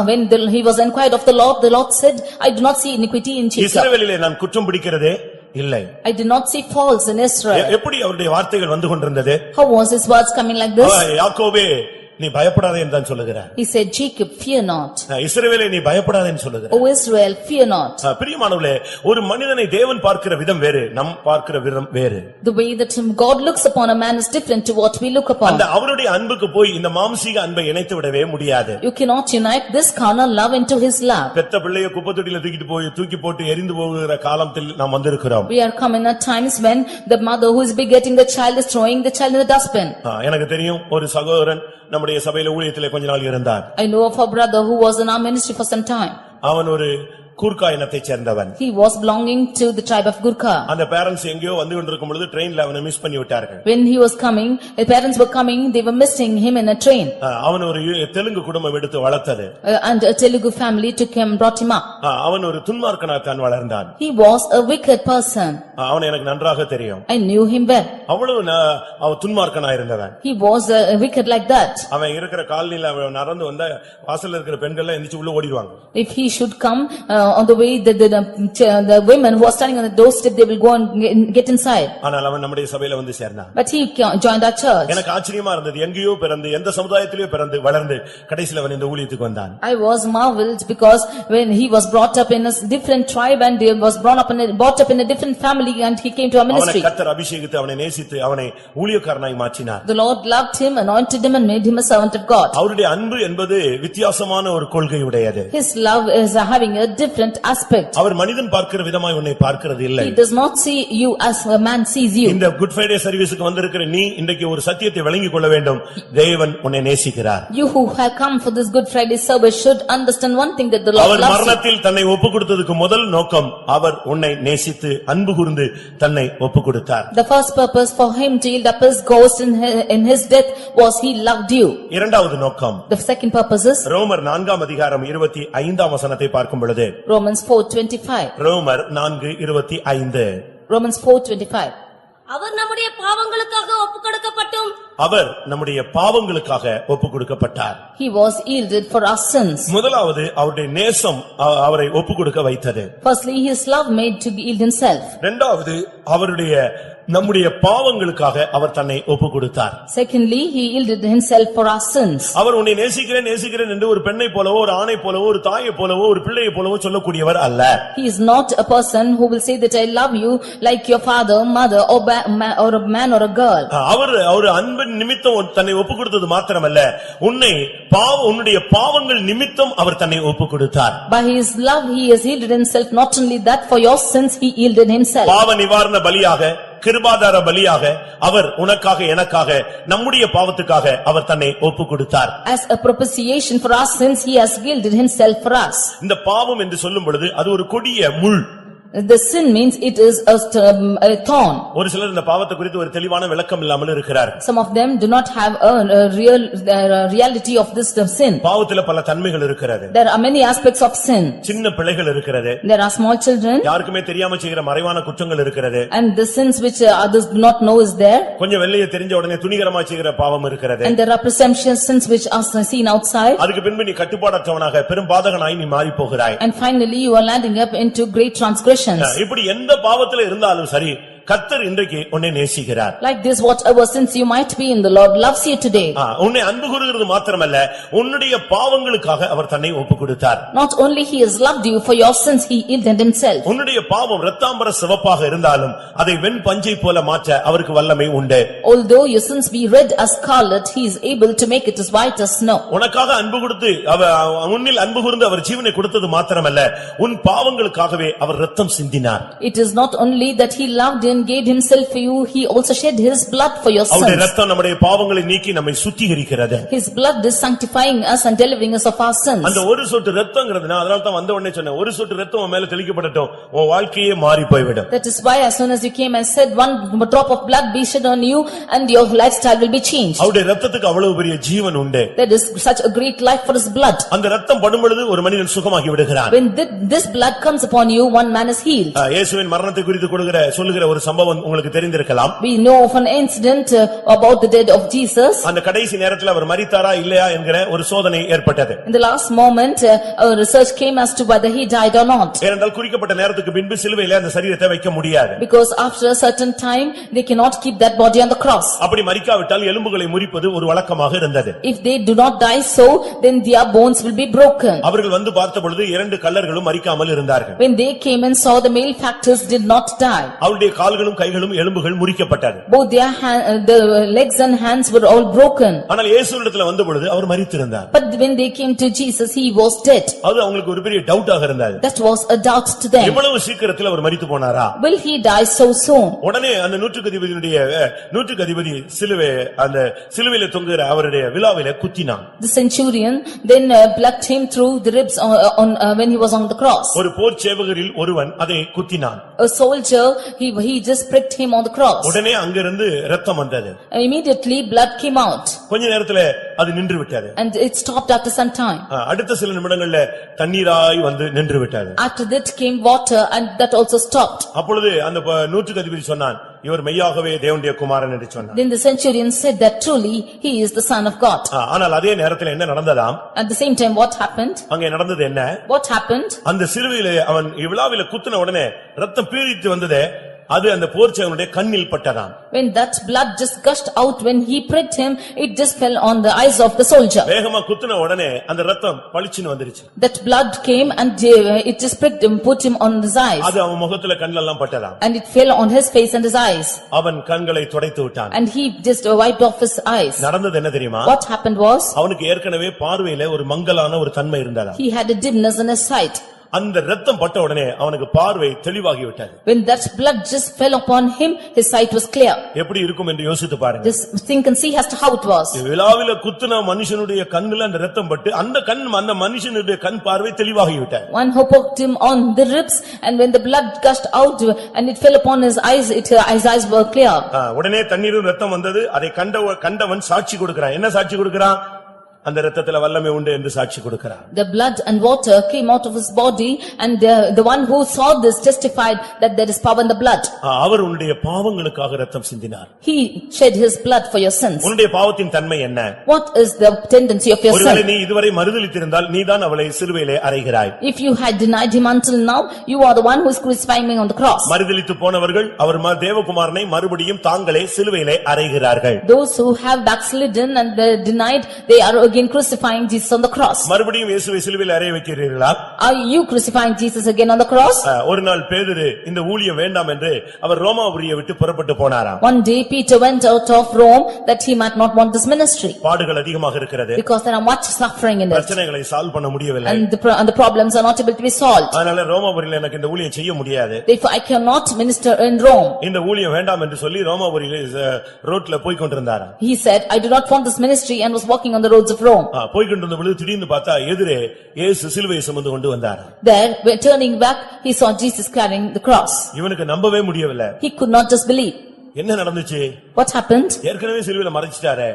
When he was inquired of the Lord said, I do not see iniquity in Jacob. இஸ்ரவேலிலே நான் குற்றம் பிடிக்கிறதே இல்லை. I did not see faults in Israel. எப்படி அவருடைய வார்த்தைகள் வந்து கொண்டிருந்தது? How was his words coming like this? யாக்கோபே நீ பயப்படாதே என்று தான் சொல்லுகிறார். He said, Jacob, fear not. இஸ்ரவேலே நீ பயப்படாதே என்று சொல்லுகிறார். O Israel, fear not. பிரியமானவர்களே ஒரு மனிதனை தேவன் பார்க்கிற விதம் வேறு நம் பார்க்கிற விதம் வேறு. The way that God looks upon a man is different to what we look upon. அந்த அவருடைய அன்புக்கு போய் இந்த மாம்சீக அன்பை இணைத்து விடவே முடியாது. You cannot unite this carnal love into his love. பெத்த பிள்ளையை குப்பைத்தொட்டியில தூக்கி போட்டு எரிந்து போகிற காலத்தில் நாம் வந்திருக்கிறோம். We are coming at times when the mother who is begetting the child is throwing the child in the dustbin. எனக்கு தெரியும் ஒரு சகோதரன் நம்முடைய சபையில ஊழியத்திலே கொஞ்ச நாள் இருந்தார். I know of a brother who was in our ministry for some time. அவன் ஒரு கூர்கா இனத்தைச் சேர்ந்தவன். He was belonging to the tribe of Gurkha. அந்த பேரண்ட்ஸ் எங்கேயோ வந்து கொண்டிருக்கும் பொழுது ட்ரெயின்ல அவனை மிஸ் பண்ணி விட்டார்கள். When he was coming, the parents were coming, they were missing him in a train. அவன் ஒரு தெலுங்கு குடும்பம் எடுத்து வளர்த்தது. And a Telugu family took him, brought him up. அவன் ஒரு துன்மார்க்கனாத்தான் வளர்ந்தான். He was a wicked person. அவனை எனக்கு நன்றாக தெரியும். I knew him well. அவ்வளவு அவன் துன்மார்க்கனா இருந்தவன். He was wicked like that. அவன் இருக்கிற காலனில அவன் நடந்து வந்த வாசல்ல இருக்கிற பெண்கள் எல்லாம் எந்திரிச்சு உள்ள ஓடிடுவாங்க. If he should come on the way, the women who are standing on the doorstep, they will go and get inside. ஆனால் அவன் நம்முடைய சபையில வந்து சேர்ந்தான். But he joined our church. எனக்கு ஆச்சரியமா இருந்தது. எங்கேயோ பிறந்து எந்த சமுதாயத்திலேயோ பிறந்து வளர்ந்து கடைசில அவன் இந்த ஊழியத்துக்கு வந்தான். I was marveled because when he was brought up in a different tribe and he was brought up in a different family and he came to our ministry. அவனை கர்த்தர் அபிஷேகித்து அவனை நேசித்து அவனை ஊழியக்காரனாய் மாற்றினார். The Lord loved him, anointed him and made him a servant of God. அவருடைய அன்பு என்பது வித்தியாசமான ஒரு கொள்கை உடையது. His love is having a different aspect. அவர் மனிதன் பார்க்கிற விதமாய் உன்னை பார்க்கிறது இல்லை. He does not see you as a man sees you. இந்த குட் ஃப்ரைடே சர்வீஸ்க்கு வந்திருக்கிற நீ இன்றைக்கு ஒரு சத்தியத்தை விளங்கிக் கொள்ள வேண்டும். தேவன் உன்னை நேசிக்கிறார். You who have come for this Good Friday service should understand one thing, that the Lord our loves you. மரணத்தில் தன்னை ஒப்புக்கொடுத்ததுக்கு முதல் நோக்கம் அவர் உன்னை நேசித்து அன்பு கூர்ந்து தன்னை ஒப்புக்கொடுத்தார். The first purpose for him to yield up his ghost in his death was he loved you. இரண்டாவது நோக்கம், The second purpose is ரோமர் 4 அதிகாரம் 25 வசனத்தை பார்க்கும் பொழுது, Romans 4:25. ரோமர் 4:25, Romans 4:25. அவர் நம்முடைய பாவங்களுக்காக ஒப்புக்கொடுக்கப்பட்டும் அவர் நம்முடைய பாவங்களுக்காக ஒப்புக்கொடுக்கப்பட்டார். He was yielded for our sins. முதலாவது அவருடைய நேசம் அவரை ஒப்புக்கொடுக்க வைத்தது. Firstly, his love made to yield himself. இரண்டாவது அவருடைய நம்முடைய பாவங்களுக்காக அவர் தன்னை ஒப்புக்கொடுத்தார். Secondly, he yielded himself for our sins. அவர் உன்னை நேசிக்கிறேன் நேசிக்கிறேன் என்று ஒரு பெண்ணை போலவோ ஒரு ஆணை போலவோ ஒரு தாயை போலவோ ஒரு பிள்ளையை போலவோ சொல்லக்கூடியவர் அல்ல. He is not a person who will say that I love you like your father, mother or a man or a girl. அவர் அன்பின் நிமித்தம் தன்னை ஒப்புக்கொடுத்தது மாத்திரமல்ல, உன்னுடைய பாவங்கள் நிமித்தம் அவர் தன்னை ஒப்புக்கொடுத்தார். By his love he has yielded himself. Not only that, for your sins he yielded himself. பாவ நிவாரண பலியாக, கிருபாதார பலியாக அவர் உனக்காக எனக்காக நம்முடைய பாவத்துக்காக அவர் தன்னை ஒப்புக்கொடுத்தார். As a propitiation for our sins, he has yielded himself for us. இந்த பாவம் என்று சொல்லும் பொழுது அது ஒரு கொடிய முள். The sin means it is a thorn. ஒரு சிலர் இந்த பாவத்தை குறித்து ஒரு தெளிவான விளக்கம் இல்லாமல் இருக்கிறார். Some of them do not have a reality of this sin. பாவத்துல பல தன்மைகள் இருக்கிறது. There are many aspects of sin. சின்ன பிள்ளைகள் இருக்கிறது. There are small children. யாருக்குமே தெரியாம செய்கிற மறைவான குற்றங்கள் இருக்கிறது. And the sins which others do not know is there. கொஞ்சம் வெள்ளைய தெரிஞ்ச உடனே துணிகரமா செய்கிற பாவம் இருக்கிறது. And there are presumptuous sins which are seen outside. அதுக்கு பின்பு நீ கட்டுப்பாடற்றவனாக பெரும் பாதகனாய் நீ மாறி போகிறாய். And finally you are landing up into great transgressions. இப்படி எந்த பாவத்துல இருந்தாலும் சரி, கர்த்தர் இன்றைக்கு உன்னை நேசிக்கிறார். Like this, whatever sins you might be in, the Lord loves you today. உன்னை அன்பு கூறுகிறது மாத்திரமல்ல, உன்னுடைய பாவங்களுக்காக அவர் தன்னை ஒப்புக்கொடுத்தார். Not only he has loved you for your sins, he yielded himself. உன்னுடைய பாவம் இரத்தாம்பர சிவப்பாக இருந்தாலும் அதை வெண் பஞ்சை போல மாற்ற அவருக்கு வல்லமை உண்டு. Although your sins be red as scarlet, he is able to make it as white as snow. உனக்காக அன்பு கொடுத்து உன்னில் அன்பு கூர்ந்து அவர் ஜீவனை கொடுத்தது மாத்திரமல்ல, உன் பாவங்களுக்காகவே அவர் இரத்தம் சிந்தினார். It is not only that he loved and gave himself for you, he also shed his blood for your அவருடைய sins. இரத்தம் நம்முடைய பாவங்களை நீக்கி நம்மை சுத்திகரிக்கிறது. His blood is sanctifying us and delivering us of our sins. அந்த ஒரு சொட்டு இரத்தம்ங்கிறது நான் அதனால தான் வந்த உடனே சொன்னேன், ஒரு சொட்டு இரத்தம் உன் மேல தெளிக்கப்படட்டும், உன் வாழ்க்கையே மாறி போய்விடும். That is why as soon as you came I said, one drop of blood be shed on you and your lifestyle will be changed. அவருடைய இரத்தத்துக்கு அவ்வளவு பெரிய ஜீவன் உண்டு. There is such a great life for his blood. அந்த இரத்தம் படும் பொழுது ஒரு மனிதன் சுகமாகி விடுகிறான். When this blood comes upon you, one man is healed. இயேசுவின் மரணத்தை குறித்து சொல்லுகிற ஒரு சம்பவம் உங்களுக்கு தெரிந்திருக்கலாம். We know of an incident about the death of Jesus. அந்த கடைசி நேரத்தில் அவர் மரித்தாரா இல்லையா என்கிற ஒரு சோதனை ஏற்பட்டது. In the last moment, a research came as to whether he died or not. ஏனென்றால் குறிக்கப்பட்ட நேரத்துக்கு பின்பு சிலுவையிலே அந்த சரீரத்தை வைக்க முடியாது. Because after a certain time, they cannot keep that body on the cross. அப்படி மரிக்காவிட்டால் எலும்புகளை முறிப்பது ஒரு வழக்கமாக இருந்தது. If they do not die so, then their bones will be broken. அவர்கள் வந்து பார்த்த பொழுது இரண்டு கல்லர்களும் மரிக்காமல் இருந்தார்கள். When they came and saw, the malefactors did not die. அவருடைய கால் கால்களும் கைகளும் எலும்புகள் முறிக்கப்பட்டது. Both their the legs and hands were all broken. ஆனால் இயேசுவிடத்தில் வந்த பொழுது அவர் மரித்திருந்தார். But when they came to Jesus, he was dead. அது அவங்களுக்கு ஒரு பெரிய டவுட்டாக இருந்தது. That was a doubt to them. இவ்வளவு சீக்கிரத்தில் அவர் மரித்து போனாரா? Will he die so soon? உடனே அந்த நூற்றுக்கு அதிபதி அந்த சிலுவையிலே தொங்குகிற அவருடைய விலாவிலே குத்தினான். The centurion then plucked him through the ribs when he was on the cross. ஒரு போர் சேவகரில் ஒருவன் அதை குத்தினான். A soldier, he just pricked him on the cross. உடனே அங்கிருந்து இரத்தம் வந்தது. Immediately blood came out. கொஞ்ச நேரத்துல அது நின்று விட்டது. And it stopped after some time. அடுத்த சில நிமிடங்கள்ல தண்ணீராய் வந்து நின்று விட்டது. After that came water and that also stopped. அப்பொழுது அந்த நூற்றுக்கு அதிபதி சொன்னான், இவர் மெய்யாகவே தேவனுடைய குமாரன் என்று சொன்னான். Then the centurion said that truly he is the son of God. ஆனால் அதே நேரத்தில் என்ன நடந்ததாம்? At the same time what happened? அங்கே நடந்தது என்ன? What happened? அந்த சிலுவையிலே அவன் விலாவிலே குத்தின உடனே ரத்தம் பீரிட்டு வந்ததே, அது அந்த போர்ச்சேவனுடைய கண்ணில் பட்டதாம். When that blood just gushed out when he pricked him, it just fell on the eyes of the soldier. வேகமா குத்தின உடனே அந்த ரத்தம் பளிச்சுன்னு வந்துருச்சு. That blood came and it just pricked him, put him on his eyes. அது அவன் முகத்துல கண்ணெல்லாம் எல்லாம் பட்டதாம். And it fell on his face and his eyes. அவன் கண்களை துடைத்து விட்டான். And he just wiped off his eyes. நடந்தது என்ன தெரியுமா? What happened was, அவனுக்கு ஏற்கனவே பார்வையில ஒரு மங்கலான ஒரு தன்மை இருந்ததா. he had a dimness in his sight. அந்த ரத்தம் பட்ட உடனே அவனுக்கு பார்வை தெளிவாகி விட்டது. When that blood just fell upon him, his sight was clear. எப்படி இருக்கும் என்று யோசித்து பாருங்க. Just think and see as to how it was. விலாவில குத்துன மனுஷனுடைய கண்ணுல அந்த ரத்தம் பட்டு அந்த மனுஷனுடைய கண் பார்வை தெளிவாகி விட்டது. One who poked him on the ribs and when the blood gushed out and it fell upon his eyes, his eyes were clear. உடனே தண்ணீரும் ரத்தம் வந்தது. அதை கண்டவன் சாட்சி கொடுக்கிறான். என்ன சாட்சி கொடுக்கிறான்? அந்த இரத்தத்துல வல்லமை உண்டு என்று சாட்சி கொடுக்கிறார். The blood and water came out of his body and the one who saw this testified that there is power in the blood. அவர் உன்னுடைய பாவங்களுக்காக இரத்தம் சிந்தினார். He shed his blood for your sins. உன்னுடைய பாவத்தின் தன்மை என்ன? What is the tendency of your sin? ஒருவேளை நீ இதுவரை மறுதலித்திருந்தால் நீதான் அவளை சிலுவையிலே அறைகிறாய். If you had denied him until now, you are the one who is crucifying him on the cross. மறுதலித்து போனவர்கள் அவர் தேவகுமாரனை மறுபடியும் தாங்களே சிலுவையிலே அறைகிறார்கள். Those who have backslidden and denied, they are again crucifying Jesus on the cross. மறுபடியும் இயேசுவை சிலுவையில் அறைய வைக்கிறீர்களா? Are you crucifying Jesus again on the cross? ஒரு நாள் பேதுரு இந்த ஊழியம் வேண்டாம் என்று அவர் ரோமாபுரியை விட்டு புறப்பட்டு போனாராம். One day Peter went out of Rome that he might not want this ministry. பாடுகள் அதிகமாக இருக்கிறது. Because there are much suffering in it. பிரச்சனைகளை சால்வ் பண்ண முடியவில்லை. And the problems are not able to be solved. அதனால ரோமாபுரியில எனக்கு இந்த ஊழியம் செய்ய முடியாது. Therefore I cannot minister in Rome. இந்த ஊழியம் வேண்டாம் என்று சொல்லி ரோமாபுரியில ரோட்ல போய் கொண்டிருந்தாராம். He said, I do not want this ministry and was walking on the roads of Rome. போய் கொண்டிருந்த பொழுது திடீர்னு பார்த்தா எதிரே இயேசு சிலுவையை சுமந்து கொண்டு வந்தார். There, turning back, he saw Jesus carrying the cross. இவனுக்கு நம்பவே முடியவில்லை. He could not just believe. என்ன நடந்துச்சு? What happened? ஏற்கனவே சிலுவையில மரிச்சிட்டாரே.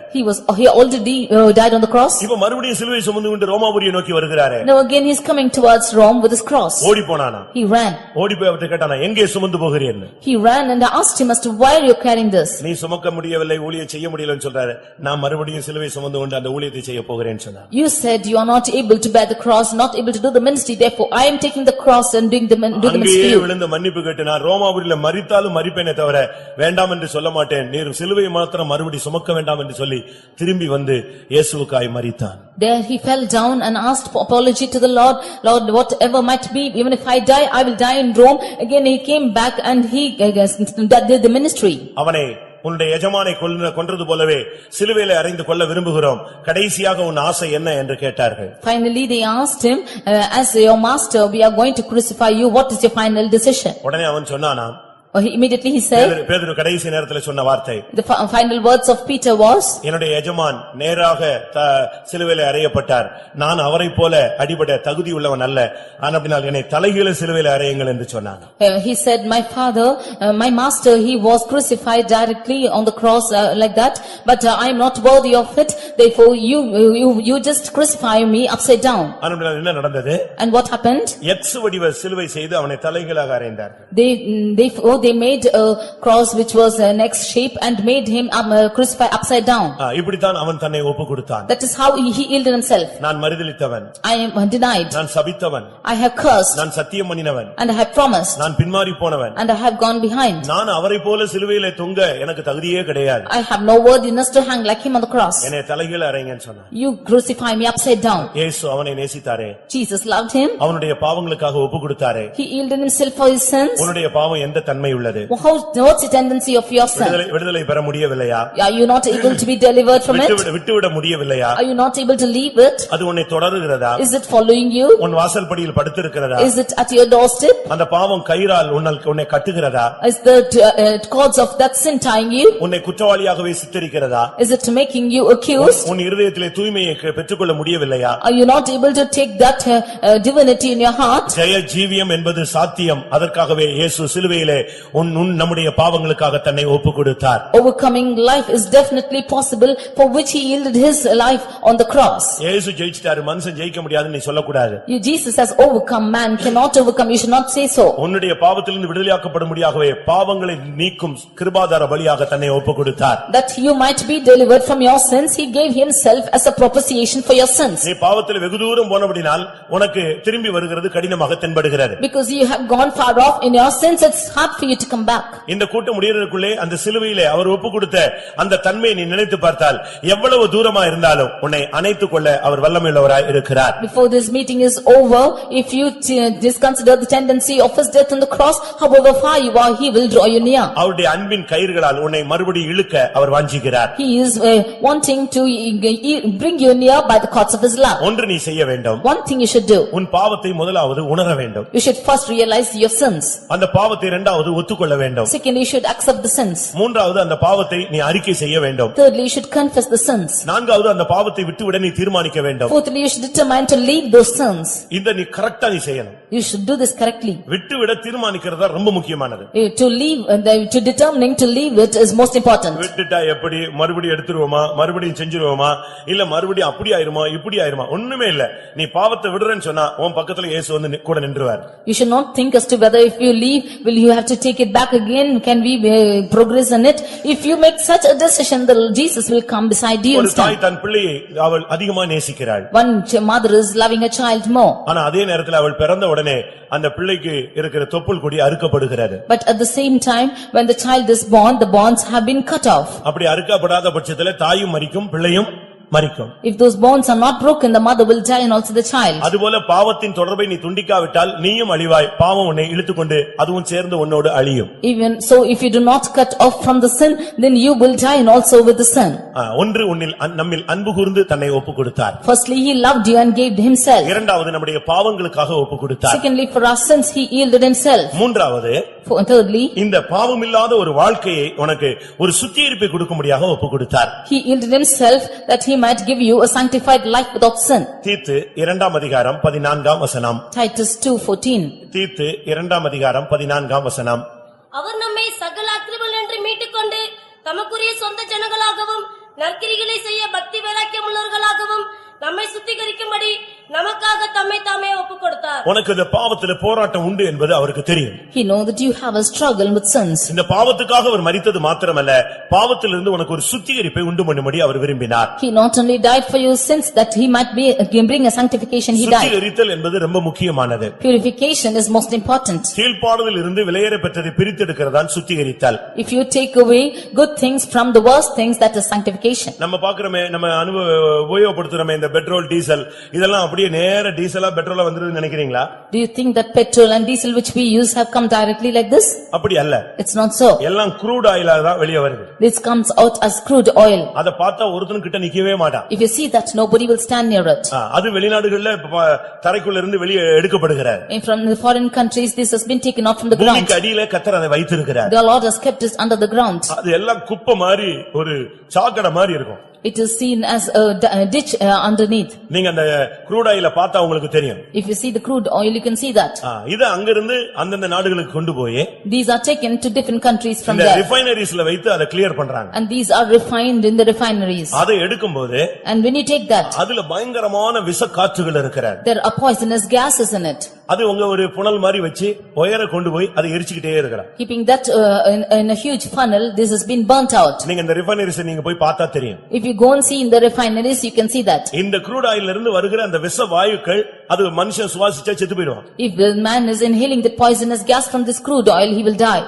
He already died on the cross. இப்போ மறுபடியும் சிலுவையை சுமந்து கொண்டு ரோமாபுரியை நோக்கி வருகிறாரே. Now again he is coming towards Rome with his cross. ஓடி போனானா? He ran. ஓடி போய் அவர்ட்ட கேட்டானா, எங்கே சுமந்து போகிறீர்னு? He ran and asked him as to why you are carrying this. நீ சுமக்க முடியவில்லை, ஊழியம் செய்ய முடியலன்னு சொல்றாரு. நான் மறுபடியும் சிலுவையை சுமந்து கொண்டு அந்த ஊழியத்தை செய்ய போகிறேன்னு சொன்னார். You said you are not able to bear the cross, not able to do the ministry, therefore I am taking the cross and doing the ministry. அங்கேயே விழுந்து மன்னிப்பு கேட்டு நான் ரோமாபுரியில மரித்தாலும் மரிப்பேனே தவிர வேண்டாம் என்று சொல்ல மாட்டேன். நீர் சிலுவையை மாத்திரம் மறுபடி சுமக்க வேண்டாம் என்று சொல்லி திரும்பி வந்து இயேசுவுக்காய் மரித்தான். There he fell down and asked for apology to the Lord. Lord, whatever might be, even if I die, I will die in Rome. Again he came back and he did the ministry. அவனை உன்னுடைய எஜமானை கொன்றது போலவே சிலுவையிலே அறைந்து கொள்ள விரும்புகிறோம். கடைசியாக உன் ஆசை என்ன என்று கேட்டார்கள். Finally they asked him, as your master, we are going to crucify you. What is your final decision? உடனே அவன் சொன்னானாம். Immediately he said, பேதுரு கடைசி நேரத்தில் சொன்ன வார்த்தை, the final words of Peter was, என்னுடைய எஜமான் நேராக சிலுவையிலே அறையப்பட்டார். நான் அவரைப் போல அடிபட தகுதி உள்ளவன் அல்ல. ஆனபடியால் என்னை தலைகீழ சிலுவையிலே அறையுங்கள் என்று சொன்னான். He said, my father, my master, he was crucified directly on the cross like that, but I am not worthy of it. Therefore you just crucify me upside down. ஆனபடியால் என்ன நடந்தது? And what happened? எக்ஸ் வடிவ சிலுவை செய்து அவனை தலைகீழாக அறைந்தார்கள். They made a cross which was an X shape and made him crucified upside down. இப்படித்தான் அவன் தன்னை ஒப்புக்கொடுத்தான். That is how he yielded himself. நான் மறுதலித்தவன், I am denied, நான் சபித்தவன், I have cursed, நான் சத்தியம் பண்ணினவன், and I have promised, நான் பின்மாறி போனவன், and I have gone behind. நான் அவரைப் போல சிலுவையிலே தொங்க எனக்கு தகுதியே கிடையாது. I have no worthiness to hang like him on the cross. என்னை தலைகீழ அறைங்கன்னு சொன்னான். You crucify me upside down. இயேசு அவனை நேசித்தாரே. Jesus loved him. அவனுடைய பாவங்களுக்காக ஒப்புக்கொடுத்தாரே. He yielded himself for his sins. உன்னுடைய பாவம் எந்த தன்மை தன்மை உள்ளது? What's the tendency of your son? விடுதலை பெற முடியவில்லையா? Are you not able to be delivered from it? விட்டுவிட முடியவில்லையா? Are you not able to leave it? அது உன்னை தொடருகிறதா? Is it following you? உன் வாசல் படியில் படுத்திருக்கிறதா? Is it at your doorstep? அந்த பாவம் கயிறால் உன்னை கட்டுகிறதா? Is the cords of that sin tying you? உன்னை குற்றவாளியாகவே சித்தரிக்கிறதா? Is it making you accused? உன் இருதயத்திலே தூய்மையை பெற்றுக்கொள்ள முடியவில்லையா? Are you not able to take that divinity in your heart? ஜெய ஜீவியம் என்பது சாத்தியம். அதற்காகவே இயேசு சிலுவையிலே நம்முடைய பாவங்களுக்காக தன்னை ஒப்புக்கொடுத்தார். Overcoming life is definitely possible, for which he yielded his life on the cross. இயேசு ஜெயிச்சிட்டாரு, மனுஷன் ஜெயிக்க முடியாதுன்னு நீ சொல்லக்கூடாது. Jesus has overcome, man cannot overcome, you should not say so. உன்னுடைய பாவத்திலிருந்து விடுதலையாக்கப்படும்படியாகவே பாவங்களை நீக்கும் கிருபாதார பலியாக தன்னை ஒப்புக்கொடுத்தார். That you might be delivered from your sins, he gave himself as a propitiation for your sins. நீ பாவத்தில் வெகு தூரம் போனபடினால் உனக்கு திரும்பி வருகிறது கடினமாக தென்படுகிறது. Because you have gone far off in your sins, it's hard for you to come back. இந்த கூட்டம் முடியறதுக்குள்ளே அந்த சிலுவையிலே அவர் ஒப்புக்கொடுத்த அந்த தன்மையை நீ நினைத்து பார்த்தால் எவ்வளவு தூரமா இருந்தாலும் உன்னை அணைத்துக் கொள்ள அவர் வல்லமையுள்ளவராய் இருக்கிறார். Before this meeting is over, if you disconsider the tendency of his death on the cross, however far you are, he will draw you near. அவருடைய அன்பின் கயிறுகளால் உன்னை மறுபடியும் இழுக்க அவர் வாஞ்சிக்கிறார். He is wanting to bring you near by the cords of his love. ஒன்று நீ செய்ய வேண்டும். One thing you should do. உன் பாவத்தை முதலாவது உணர வேண்டும். You should first realize your sins. அந்த பாவத்தை இரண்டாவது ஒத்துக்கொள்ள வேண்டும். Secondly, you should accept the sins. மூன்றாவது அந்த பாவத்தை நீ அறிக்கை செய்ய வேண்டும். Thirdly, you should confess the sins. நான்காவது அந்த பாவத்தை விட்டுவிட நீ தீர்மானிக்க வேண்டும். Fourthly, you should determine to leave those sins. இந்த நீ கரெக்ட்டா நீ செய்யணும். You should do this correctly. விட்டுவிட தீர்மானிக்கிறது ரொம்ப முக்கியமானது. To leave, to determining to leave it is most important. விட்டுட்டா எப்படி மறுபடியும் எடுத்துருவோமா, மறுபடியும் செஞ்சிருவோமா, இல்ல மறுபடியும் அப்படி ஆயிருமா இப்படி ஆயிருமா, ஒண்ணுமே இல்ல. நீ பாவத்தை விடுறேன்னு சொன்னா உன் பக்கத்துல இயேசு வந்து கூட நின்றுவார். You should not think as to whether if you leave, will you have to take it back again, can we progress in it? If you make such a decision, the Jesus will come beside you and ஒரு தாய் stand. தன் பிள்ளையை அவள் அதிகமா நேசிக்கிறாள். One mother is loving a child more. ஆனா அதே நேரத்துல அவள் பிறந்த உடனே அந்த பிள்ளைக்கு இருக்கிற தொப்புள் கொடி அறுக்கப்படுகிறது. But at the same time, when the child is born, the bonds have been cut off. அப்படி அறுக்கப்படாத பட்சத்துல தாயும் மரிக்கும் பிள்ளையும் மரிக்கும். If those bonds are not broken, the mother will die and also the child. அதுபோல பாவத்தின் தொடர்பை நீ துண்டிக்காவிட்டால் நீயும் அழிவாய். பாவம் உன்னை இழுத்துக்கொண்டு அதுவும் சேர்ந்து உன்னோடு அழியும். Even so, if you do not cut off from the sin, then you will die and also with the sin. ஒன்று நம்மில் அன்பு கூர்ந்து தன்னை ஒப்புக்கொடுத்தார். Firstly, he loved you and gave himself. இரண்டாவது நம்முடைய பாவங்களுக்காக ஒப்புக்கொடுத்தார். Secondly, for our sins, he yielded himself. மூன்றாவது, thirdly, இந்த பாவமில்லாத ஒரு வாழ்க்கையை உனக்கு ஒரு சுத்திகரிப்பை கொடுக்கும்படியாக ஒப்புக்கொடுத்தார். he yielded himself that he might give you a sanctified life without sin. தீத்து 2 அதிகாரம் 14 வசனம். Titus 2:14. தீத்து 2 அதிகாரம் 14 வசனம். அவர் நம்மை சகல அக்கிரமங்கள் என்று மீட்டுக்கொண்டு தமக்குரிய சொந்த ஜனங்களாகவும் நற்கிரிகளை செய்ய பக்தி வைராக்கியம் உள்ளவர்களாகவும் நம்மை சுத்திகரிக்கும்படி நமக்காக தம்மை தாமே ஒப்புக்கொடுத்தார். உனக்கு இந்த பாவத்திலே போராட்டம் உண்டு என்பது அவருக்கு தெரியும். He know that you have a struggle with sins. இந்த பாவத்துக்காக அவர் மரித்தது மாத்திரமல்ல, பாவத்திலிருந்து உனக்கு ஒரு சுத்திகரிப்பை உண்டு பண்ணும்படி அவர் விரும்பினார். He not only died for your sins that he might bring a sanctification, he died. சுத்திகரித்தல் என்பது ரொம்ப முக்கியமானது. Purification is most important. கீழ்ப்பாடுதலில் இருந்து விலையேற பெற்றதை பிரித்தெடுக்கிறதான் சுத்திகரித்தல். If you take away good things from the worst things, that is sanctification. நம்ம பார்க்கிறோமே, நம்ம உபயோகப்படுத்துறோமே இந்த petrol diesel, இதெல்லாம் அப்படியே நேரா டீசலா பெட்ரோலா வந்துருதுன்னு நினைக்கிறீங்களா? Do you think that petrol and diesel which we use have come directly like this? அப்படி அல்ல. It's not so. எல்லாம் க்ரூட் ஆயிலா தான் வெளிய வருது. This comes out as crude oil. அத பார்த்தா ஒருத்தன் கிட்ட நிக்கவே மாட்டான். If you see that, nobody will stand near it. அது வெளிநாடுகள்ல தரைக்குள்ள இருந்து வெளியே எடுக்கப்படுகிறது. From the foreign countries, this has been taken out from the ground. பூமிக்கு அடியில கர்த்தர் அதை வைத்திருக்கிறார். The Lord has kept it under the ground. அது எல்லாம் குப்பை மாதிரி ஒரு சாக்கடை மாதிரி இருக்கும். It is seen as a ditch underneath. நீங்க அந்த க்ரூட் ஆயில பார்த்தா உங்களுக்கு தெரியும். If you see the crude oil, you can see that. இது அங்க இருந்து அந்தந்த நாடுகளுக்கு கொண்டு போய் These are taken to different countries from இந்த there. ரிஃபைனரிஸ்ல வைத்து அதை கிளியர் பண்றாங்க. And these are refined in the refineries. அதை எடுக்கும்போது And when you take that, அதுல பயங்கரமான விஷ காற்றுகள் இருக்கிறது. there are poisonous gases in it. அது உங்க ஒரு புனல் மாதிரி வச்சு ஒயரை கொண்டு போய் அதை எரிச்சுக்கிட்டே இருக்கிறாங்க. Keeping that in a huge funnel, this has been burnt out. நீங்க இந்த ரிஃபைனரிஸ் நீங்க போய் பார்த்தா தெரியும். If you go and see in the refineries, you can see that. இந்த க்ரூட் ஆயில்ல இருந்து வருகிற அந்த விஷ வாயுக்கள் அது மனுஷன் சுவாசிச்சா செத்து போயிடுவான். If the man is inhaling the poisonous gas from this crude oil, he will die.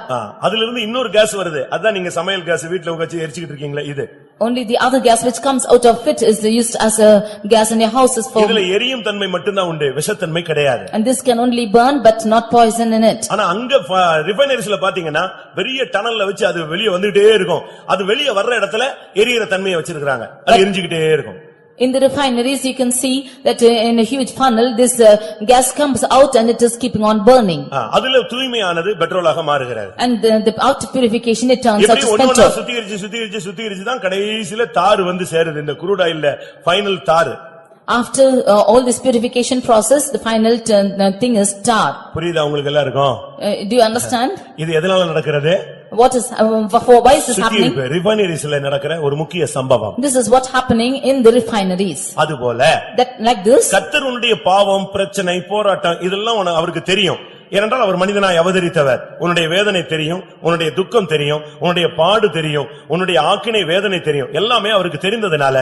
அதுல இருந்து இன்னொரு கேஸ் வருது. அதான் நீங்க சமையல் கேஸ் வீட்ல வச்சு எரிச்சிட்டு இருக்கீங்களா இது. Only the other gas which comes out of it is used as a gas in your houses for. இதுல எரியும் தன்மை மட்டும்தான் உண்டு, விஷத்தன்மை கிடையாது. And this can only burn but not poison in it. ஆனா அங்க ரிஃபைனரிஸ்ல பாத்தீங்கன்னா பெரிய டனல்ல வச்சு அது வெளிய வந்துட்டே இருக்கும். அது வெளிய வர்ற இடத்துல எரியிற தன்மையை வச்சிருக்காங்க. அது எரிஞ்சிட்டே இருக்கும். In the refineries you can see that in a huge funnel this gas comes out and it is keeping on burning. அதுல தூய்மையானது பெட்ரோலாக மாறுகிறது. And the out purification it turns out to petrol. சுத்திகரிச்சு தான் கடைசில தார் வந்து சேருது. இந்த crude oil ஃபைனல் தார். After all this purification process, the final thing is tar. புரியுதா உங்களுக்கு எல்லாருக்கும்? Do you understand? இது எதனால நடக்கிறது? What is, why is this happening? ரிஃபைனரிஸ்ல நடக்கிற ஒரு முக்கிய சம்பவம். This is what happening in the refineries. அதுபோல That like this. கர்த்தருடைய பாவம், பிரச்சனை, போராட்டம் இதெல்லாம் அவருக்கு தெரியும். ஏனென்றால் அவர் மனிதனாய் அவதரித்தவர். உன்னுடைய வேதனை தெரியும், உன்னுடைய துக்கம் தெரியும், உன்னுடைய பாடு தெரியும், உன்னுடைய ஆக்கினை வேதனை தெரியும். எல்லாமே அவருக்கு தெரிந்ததனால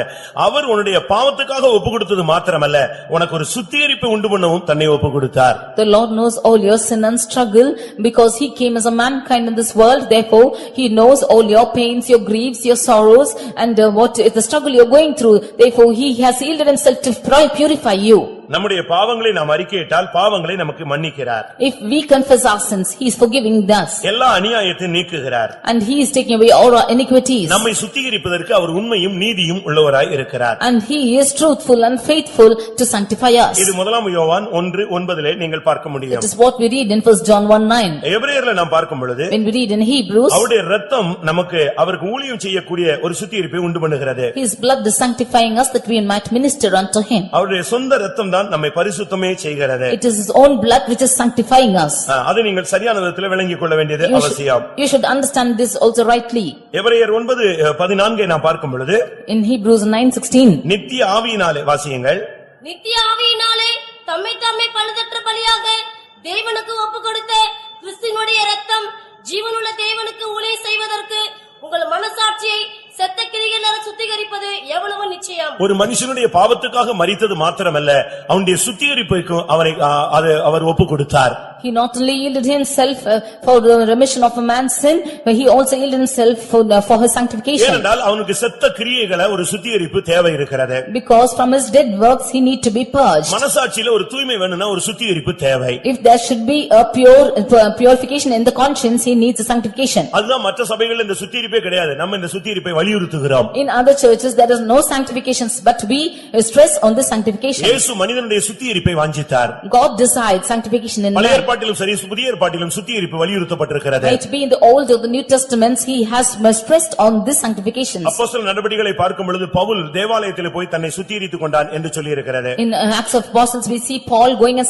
அவர் உன்னுடைய பாவத்துக்காக ஒப்பு கொடுத்தது மாத்திரமல்ல, உனக்கு ஒரு சுத்திகரிப்பை உண்டு பண்ணவும் தன்னை ஒப்பு கொடுத்தார். The Lord knows all your sin and struggle because he came as a mankind in this world. Therefore he knows all your pains, your griefs, your sorrows and what is the struggle you are going through. Therefore he has yielded himself to purify you. நம்முடைய பாவங்களை நாம் அறிக்கையிட்டால் பாவங்களை நமக்கு மன்னிக்கிறார். If we confess our sins, he is forgiving us. எல்லா அநியாயத்தையும் நீக்குகிறார். And he is taking away all our iniquities. நம்மை சுத்திகரிப்பதற்கு அவர் உண்மையும் நீதியும் உள்ளவராய் இருக்கிறார். And he is truthful and faithful to sanctify us. இது முதலாம் யோவான் 1:9 நீங்கள் பார்க்க முடியும். It is what we read in 1 John 1:9. எபிரேயர்ல நாம் பார்க்கும் பொழுது When we read in Hebrews, அவருடைய இரத்தம் நமக்கு அவருக்கு ஊழியம் செய்யக்கூடிய ஒரு சுத்திகரிப்பை உண்டு பண்ணுகிறது. his blood is sanctifying us that we might minister unto him. அவருடைய சொந்த இரத்தம் தான் நம்மை பரிசுத்தமே செய்கிறது. It is his own blood which is sanctifying us. அது நீங்கள் சரியான விதத்தில் விளங்கிக் கொள்ள வேண்டியது அவசியம். You should understand this also rightly. எபிரேயர் 9:14 நாம் பார்க்கும் பொழுது In Hebrews 9:16, நித்திய ஆவியினாலே வாசியுங்கள். நித்திய ஆவியினாலே தம்மை பழுதற்ற பலியாக தேவனுக்கு ஒப்புக்கொடுத்த கிறிஸ்துவினுடைய இரத்தம் ஜீவனுள்ள தேவனுக்கு ஊழியம் செய்வதற்கு உங்கள் மனசாட்சியை செத்த கிரியைகளால் சுத்திகரிப்பது எவ்வளவு நிச்சயம். ஒரு மனுஷனுடைய பாவத்துக்காக மரித்தது மாத்திரமல்ல, அவனுடைய சுத்திகரிப்புக்கும் அவர் ஒப்புக் கொடுத்தார். he not only yielded himself for the remission of a man's sin, but he also yielded himself for his sanctification. ஏனென்றால் அவனுக்கு செத்த கிரியைகளை ஒரு சுத்திகரிப்பு தேவை இருக்கிறது. Because from his dead works he need to be purged. மனசாட்சியில ஒரு தூய்மை வேணும்னா ஒரு சுத்திகரிப்பு தேவை. If there should be a purification in the conscience, he needs a sanctification. அதுதான் மற்ற சபைகளில் இந்த சுத்திகரிப்பே கிடையாது. நம்ம இந்த சுத்திகரிப்பை வலியுறுத்துகிறோம். In other churches there is no sanctifications, but we stress on this sanctification. இயேசு மனிதனுடைய சுத்திகரிப்பை வாஞ்சித்தார். God desired sanctification in man. பழைய ஏற்பாட்டிலும் சரி புதிய ஏற்பாட்டிலும் சுத்திகரிப்பு வலியுறுத்தப்பட்டிருக்கிறது. Might be in the Old or the New Testaments, he has stressed on this sanctification. அப்போஸ்தலர் நடபடிகளை பார்க்கும் பொழுது பவுல் தேவாலயத்தில் போய் தன்னை சுத்திகரித்துக் கொண்டான் என்று சொல்லி இருக்கிறது. In Acts of Apostles we see Paul going and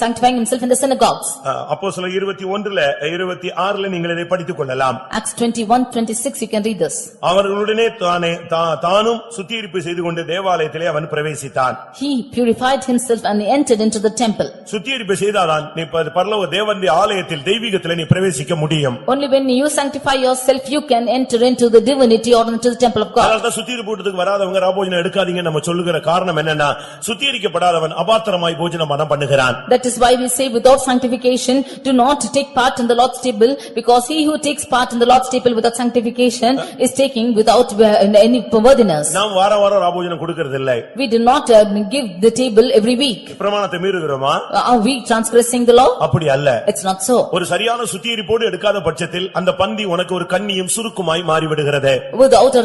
sanctifying himself in the synagogues. அப்போஸ்தலர் 21:26 நீங்கள் இதை படித்துக் கொள்ளலாம். Acts 21:26 you can read this. அவர்களுடனே தானும் சுத்திகரிப்பு செய்து கொண்டு தேவாலயத்திலே அவன் பிரவேசித்தான். He purified himself and he entered into the temple. சுத்திகரிப்பு செய்தாதான் நீ பரலோக தேவனுடைய ஆலயத்தில் தெய்வீகத்திலே நீ பிரவேசிக்க முடியும். Only when you sanctify yourself you can enter into the divinity or into the temple of God. அதனால சுத்திகரிப்பு கூட்டத்துக்கு வராதவங்க ராபோஜனம் எடுக்காதீங்க நம்ம சொல்லுகிற காரணம் என்னன்னா சுத்திகரிக்கப்படாதவன் அபாத்திரமாய் போஜனம் பண்ணுகிறான். That is why we say without sanctification do not take part in the Lord's table, because he who takes part in the Lord's table without sanctification is taking without any worthiness. நாம் வாரம் ராபோஜனம் கொடுக்கிறது இல்லை. We do not give the table every week. பிரமாணத்தை மீறுகிறோமா? Are we transgressing the law? அப்படி அல்ல. It's not so. ஒரு சரியான சுத்திகரிப்போடு எடுக்காத பட்சத்தில் அந்த பந்தி உனக்கு ஒரு கண்ணியும் சுருக்குமாய் மாறிவிடுகிறது. Without a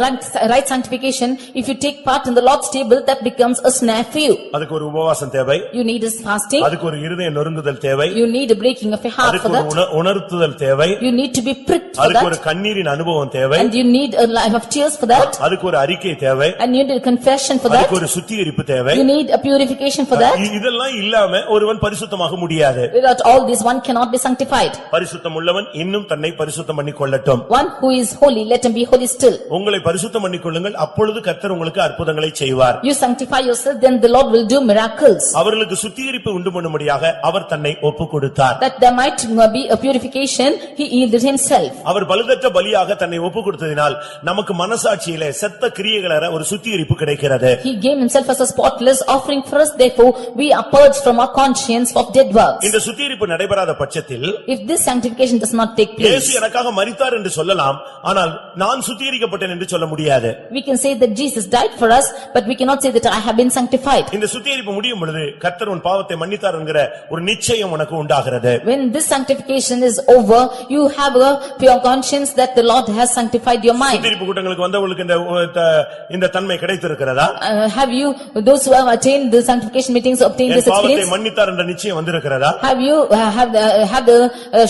right sanctification, if you take part in the Lord's table, that becomes a snare for you. அதுக்கு ஒரு உபவாசம் தேவை. You need a fasting. அதுக்கு ஒரு இருதய நொறுங்குதல் தேவை. You need a breaking of a heart for that. அதுக்கு ஒரு உணர்த்துதல் தேவை. You need to be pricked for அதுக்கு that. ஒரு கண்ணீரின் அனுபவம் தேவை. And you need a life of tears for that. அதுக்கு ஒரு அறிக்கை தேவை. And you need a confession for that. அதுக்கு ஒரு சுத்திகரிப்பு தேவை. You need a purification for that. இதெல்லாம் இல்லாம ஒருவன் பரிசுத்தமாக முடியாது. Without all this one cannot be sanctified. பரிசுத்தம் உள்ளவன் இன்னும் தன்னை பரிசுத்தம் பண்ணிக்கொள்ளட்டும். One who is holy, let him be holy still. உங்களை பரிசுத்தம் பண்ணிக்கொள்ளுங்கள், அப்பொழுது கர்த்தர் உங்களுக்கு அற்புதங்களை செய்வார். You sanctify yourself, then the Lord will do miracles. அவர்களுக்கு சுத்திகரிப்பு உண்டு பண்ணும்படியாக அவர் தன்னை ஒப்புக் கொடுத்தார். That there might be a purification, he yielded himself. அவர் பழுதற்ற பலியாக தன்னை ஒப்புக் கொடுத்ததினால் நமக்கு மனசாட்சியிலே செத்த கிரியைகளற ஒரு சுத்திகரிப்பு கிடைக்கிறது. He gave himself as a spotless offering for us, therefore we are purged from our conscience of dead works. இந்த சுத்திகரிப்பு சுத்திகரிப்பு நடைபெறாத பட்சத்தில் If this sanctification does not take place, இயேசு எனக்காக மரித்தார் என்று சொல்லலாம், ஆனால் நான் சுத்திகரிக்கப்பட்டேன் என்று சொல்ல முடியாது. we can say that Jesus died for us, but we cannot say that I have been sanctified. இந்த சுத்திகரிப்பு முடியும் பொழுது கர்த்தர் உன் பாவத்தை மன்னித்தார் என்கிற ஒரு நிச்சயம் உனக்கு உண்டாகிறது. When this sanctification is over, you have a pure conscience that the Lord has sanctified your mind. சுத்திகரிப்பு கூட்டங்களுக்கு வந்தவங்களுக்கு இந்த தன்மை கிடைத்திருக்கிறதா? Have you, those who have attained the sanctification meetings, obtained this என் பாவத்தை experience? மன்னித்தார் என்ற நிச்சயம் வந்திருக்கிறதா? Have you have the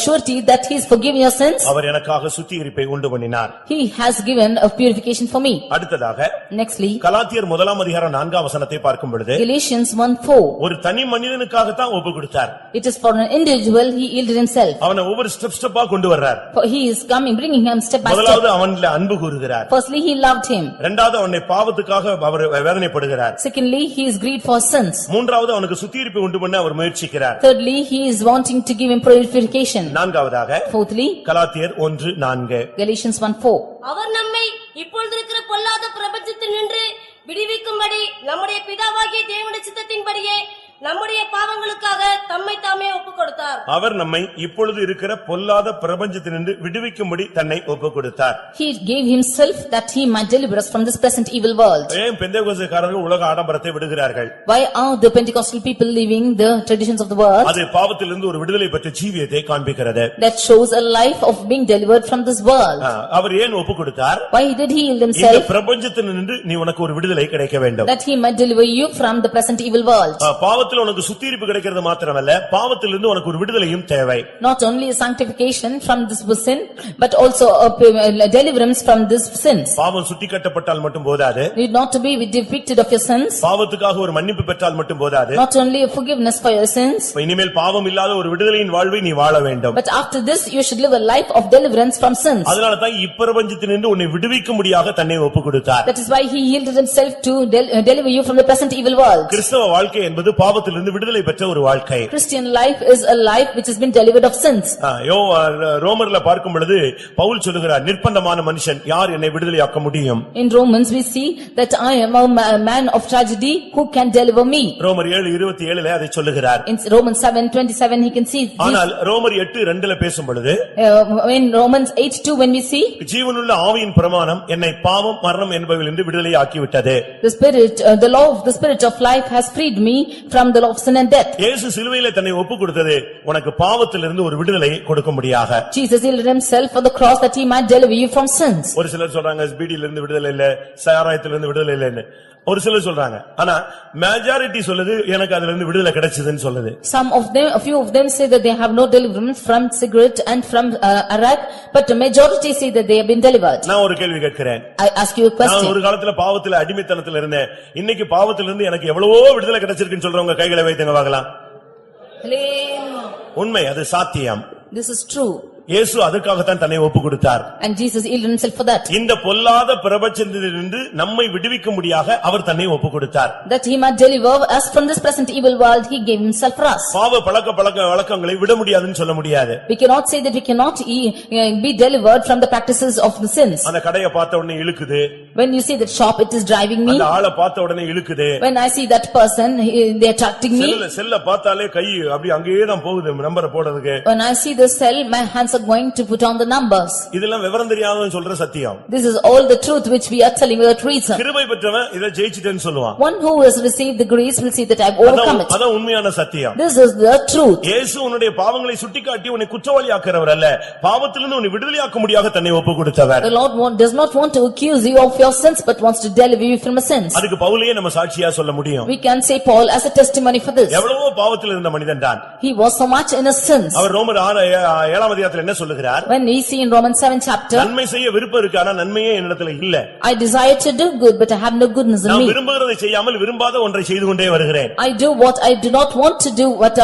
surety that he is forgiving your sins? அவர் எனக்காக சுத்திகரிப்பை உண்டு பண்ணினார். He has given a purification for me. அடுத்ததாக Nextly, கலாத்தியர் 1:4 4 வசனத்தை பார்க்கும் பொழுது Galatians 1:4. ஒரு தனி மனிதனுக்காக தான் ஒப்பு கொடுத்தார். It is for an individual, he yielded himself. அவனை ஒவ்வொரு ஸ்டெப்பா கொண்டு வர்றார். For he is coming, bringing him step by step. முதலாவது அவன்ல அன்பு கூறுகிறார். Firstly, he loved him. இரண்டாவது அவனை பாவத்துக்காக அவர் வேதனைப்படுகிறார். Secondly, he is grieved for sins. மூன்றாவது அவனுக்கு சுத்திகரிப்பு உண்டு பண்ண அவர் முயற்சிக்கிறார். Thirdly, he is wanting to give him purification. நான்காவதாக Fourthly, கலாத்தியர் 1:4 Galatians 1:4. அவர் நம்மை இப்பொழுதிருக்கிற பொல்லாத பிரபஞ்சத்தினின்று விடுவிக்கும்படி நம்முடைய பிதாவாகிய தேவனுடைய சித்தத்தின்படியே நம்முடைய பாவங்களுக்காக தம்மை தாமே ஒப்புக்கொடுத்தார். அவர் நம்மை இப்பொழுது இருக்கிற பொல்லாத பிரபஞ்சத்தினின்று விடுவிக்கும்படி தன்னை ஒப்புக்கொடுத்தார். He gave himself that he might deliver us from this present evil world. ஏன் பெந்தேகோஸ்தேக்காரர்கள் உலக ஆடம்பரத்தை விடுகிறார்கள்? Why are the Pentecostal people leaving the traditions of the world? அது பாவத்திலிருந்து ஒரு விடுதலை பெற்ற ஜீவியத்தை காண்பிக்கிறது. That shows a life of being delivered from this world. அவர் ஏன் ஒப்புக்கொடுத்தார்? Why did he yield இந்த himself? பிரபஞ்சத்தினின்று நீ உனக்கு ஒரு விடுதலை கிடைக்க வேண்டும். That he might deliver you from the present evil world. பாவத்தில் உனக்கு சுத்திகரிப்பு கிடைக்கிறது மாத்திரமல்ல, பாவத்திலிருந்து உனக்கு ஒரு விடுதலையும் தேவை. Not only a sanctification from this sin, but also a deliverance from this sins. பாவம் சுட்டிக்கட்டப்பட்டால் மட்டும் போதாது. Need not to be depicted of your sins. பாவத்துக்காக ஒரு மன்னிப்பு பெற்றால் மட்டும் போதாது. Not only a forgiveness for your sins. இனிமேல் பாவம் இல்லாத ஒரு விடுதலையின் வாழ்வை நீ வாழ வேண்டும். But after this you should live a life of deliverance from sins. அதனால தான் இப்பிரபஞ்சத்தினின்று உன்னை விடுவிக்கும்படியாக தன்னை ஒப்புக்கொடுத்தார். That is why he yielded himself to deliver you from the present evil world. கிறிஸ்தவ வாழ்க்கை என்பது பாவத்திலிருந்து விடுதலை பெற்ற ஒரு வாழ்க்கை. Christian life is a life which has been delivered of sins. ரோமர்ல பார்க்கும் பொழுது பவுல் சொல்லுகிறார், நிர்பந்தமான மனுஷன் யார் என்னை விடுதலையாக்க முடியும்? In Romans we see that I am a man of tragedy, who can deliver me? ரோமர் 7:27 அதை சொல்லுகிறார். In Romans 7:27 he can see this. ஆனால் ரோமர் 8:2 பேசும் பொழுது In Romans 8:2 when we see ஜீவனுள்ள ஆவியின் பிரமாணம் என்னை பாவம் மரணம் என்பதிலிருந்து விடுதலையாக்கி விட்டது. the spirit of life has freed me from the law of sin and death. இயேசு சிலுவையிலே தன்னை ஒப்புக்கொடுத்தது உனக்கு பாவத்திலிருந்து ஒரு விடுதலை கொடுக்கும்படியாக. Jesus yielded himself for the cross that he might deliver you from sins. ஒரு சிலர் சொல்றாங்க பீடியிலிருந்து விடுதலை இல்ல, சாராயத்திலிருந்து விடுதலை இல்லன்னு. ஒரு சிலர் சொல்றாங்க. ஆனா மெஜாரிட்டி சொல்லுது எனக்கு அதிலிருந்து இருந்து விடுதலை கிடைச்சதுன்னு சொல்லுது. A few of them say that they have no deliverance from cigarette and from arak, but the majority say that they have been delivered. நான் ஒரு கேள்வி கேட்கிறேன். I ask you a question. நான் ஒரு காலத்துல பாவத்துல அடிமைத்தனத்துல இருந்தேன். இன்னைக்கு பாவத்திலிருந்து எனக்கு எவ்வளவோ விடுதலை கிடைச்சிருக்குன்னு சொல்றவங்க கைகளை வைத்துங்க பார்க்கலாம். உண்மை, அது சாத்தியம். This is true. இயேசு அதற்காகத்தான் தன்னை ஒப்புக்கொடுத்தார். And Jesus yielded himself for that. இந்த பொல்லாத பிரபஞ்சத்திலிருந்து நம்மை விடுவிக்கும்படியாக அவர் தன்னை ஒப்புக்கொடுத்தார். That he might deliver us from this present evil world, he gave himself for us. பாவ பழக்க வழக்கங்களை விட முடியாதுன்னு சொல்ல முடியாது. We cannot say that we cannot be delivered from the practices of the sins. அந்த கடையை பார்த்த உடனே இழுக்குது. When you see that shop, it is driving me. அந்த ஆளை பார்த்த உடனே இழுக்குது. When I see that person, they are attracting me. செல்ல பார்த்தாலே கை அப்படி அங்கேயே தான் போகுது நம்பரை போடுறதுக்கு. When I see the cell, my hands are going to put on the numbers. இதெல்லாம் விவரம் தெரியாதவன் சொல்ற சத்தியம். This is all the truth which we are telling without reason. கிருபை பெற்றவன் இத ஜெயிச்சிட்டேன்னு சொல்லுவான். One who has received the grace will see that I have overcome it. அதான் உண்மையான சத்தியம். This is the truth. இயேசு உன்னுடைய பாவங்களை சுட்டிக்காட்டி உன்னை குற்றவாளியாக்குறவர் அல்ல, பாவத்திலிருந்து உன்னை விடுதலையாக்கும்படியாக தன்னை ஒப்புக்கொடுத்தவர். The Lord does not want to accuse you of your sins, but wants to deliver you from your sins. அதுக்கு பவுலையே நம்ம சாட்சியா சொல்ல முடியும். We can say Paul as a testimony for this. எவ்வளவோ பாவத்தில் இருந்த மனிதன் தான். He was so much in his sins. அவர் ரோமர் 7 அதிகாரத்தில் என்ன சொல்லுகிறார்? When we see in Romans 7 chapter, நன்மை செய்ய விருப்பம் இருக்கு, ஆனா நன்மையே என்னிடத்துல இல்ல. I desire to do good, but I have no goodness in நான் me. விரும்புகிறதை செய்யாமல் விரும்பாத ஒன்றை செய்து கொண்டே வருகிறேன். I do what I do not want to do, what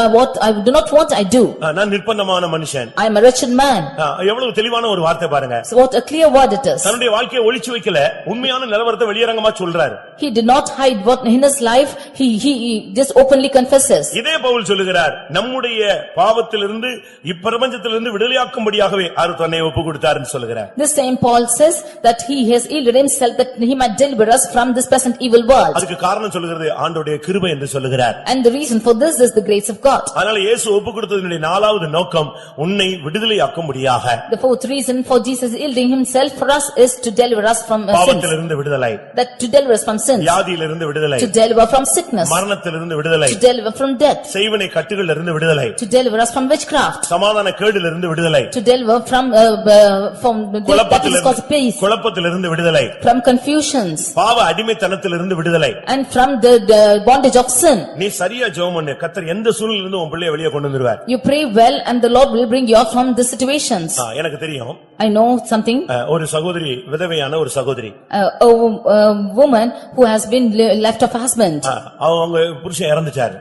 I do not want I do. நான் நிர்பந்தமான மனுஷன். I am a wretched man. எவ்வளவு தெளிவான ஒரு வார்த்தை பாருங்க. So what a clear word it is. தன்னுடைய வாழ்க்கையை ஒளிச்சு வைக்கல, உண்மையான நிலவரத்தை வெளியரங்கமா சொல்றாரு. He did not hide what in his life, he just openly confesses. இதே பவுல் சொல்லுகிறார், நம்முடைய பாவத்திலிருந்து இப்பிரபஞ்சத்திலிருந்து விடுதலையாக்கும்படியாகவே அவர் தன்னை ஒப்புக் கொடுத்தார்னு சொல்லுகிறார். The same Paul says that he has yielded himself that he might deliver us from this present evil world. அதுக்கு காரணம் சொல்லுகிறது ஆண்டவருடைய கிருபை என்று சொல்லுகிறார். And the reason for this is the grace of God. அதனால இயேசு ஒப்புக் கொடுத்ததினுடைய நாலாவது நோக்கம் உன்னை விடுதலையாக்கும்படியாக. The fourth reason for Jesus yielding himself for us is to deliver us from sins. பாவத்திலிருந்து விடுதலை. That to deliver us from sins. வியாதியிலிருந்து விடுதலை. To deliver from sickness. மரணத்திலிருந்து விடுதலை. To deliver from death. செய்வினை கட்டுகளிலிருந்து விடுதலை. To deliver us from witchcraft. சமாதான கேடிலிருந்து விடுதலை. To deliver from that is called peace. குழப்பத்திலிருந்து விடுதலை. From confusions. பாவ அடிமைத்தனத்திலிருந்து விடுதலை. And from the bondage of sin. நீ சரியா ஜெபம் பண்ணு, கர்த்தர் எந்த சூழ்நிலையிலிருந்து உன் பிள்ளையை வெளியே கொண்டு வந்துருவார். You pray well and the Lord will bring you out from the situations. எனக்கு தெரியும். I know something. ஒரு சகோதரி, விதவையான ஒரு சகோதரி. A woman who has been left of her husband. அவங்க புருஷன் இறந்துட்டார்.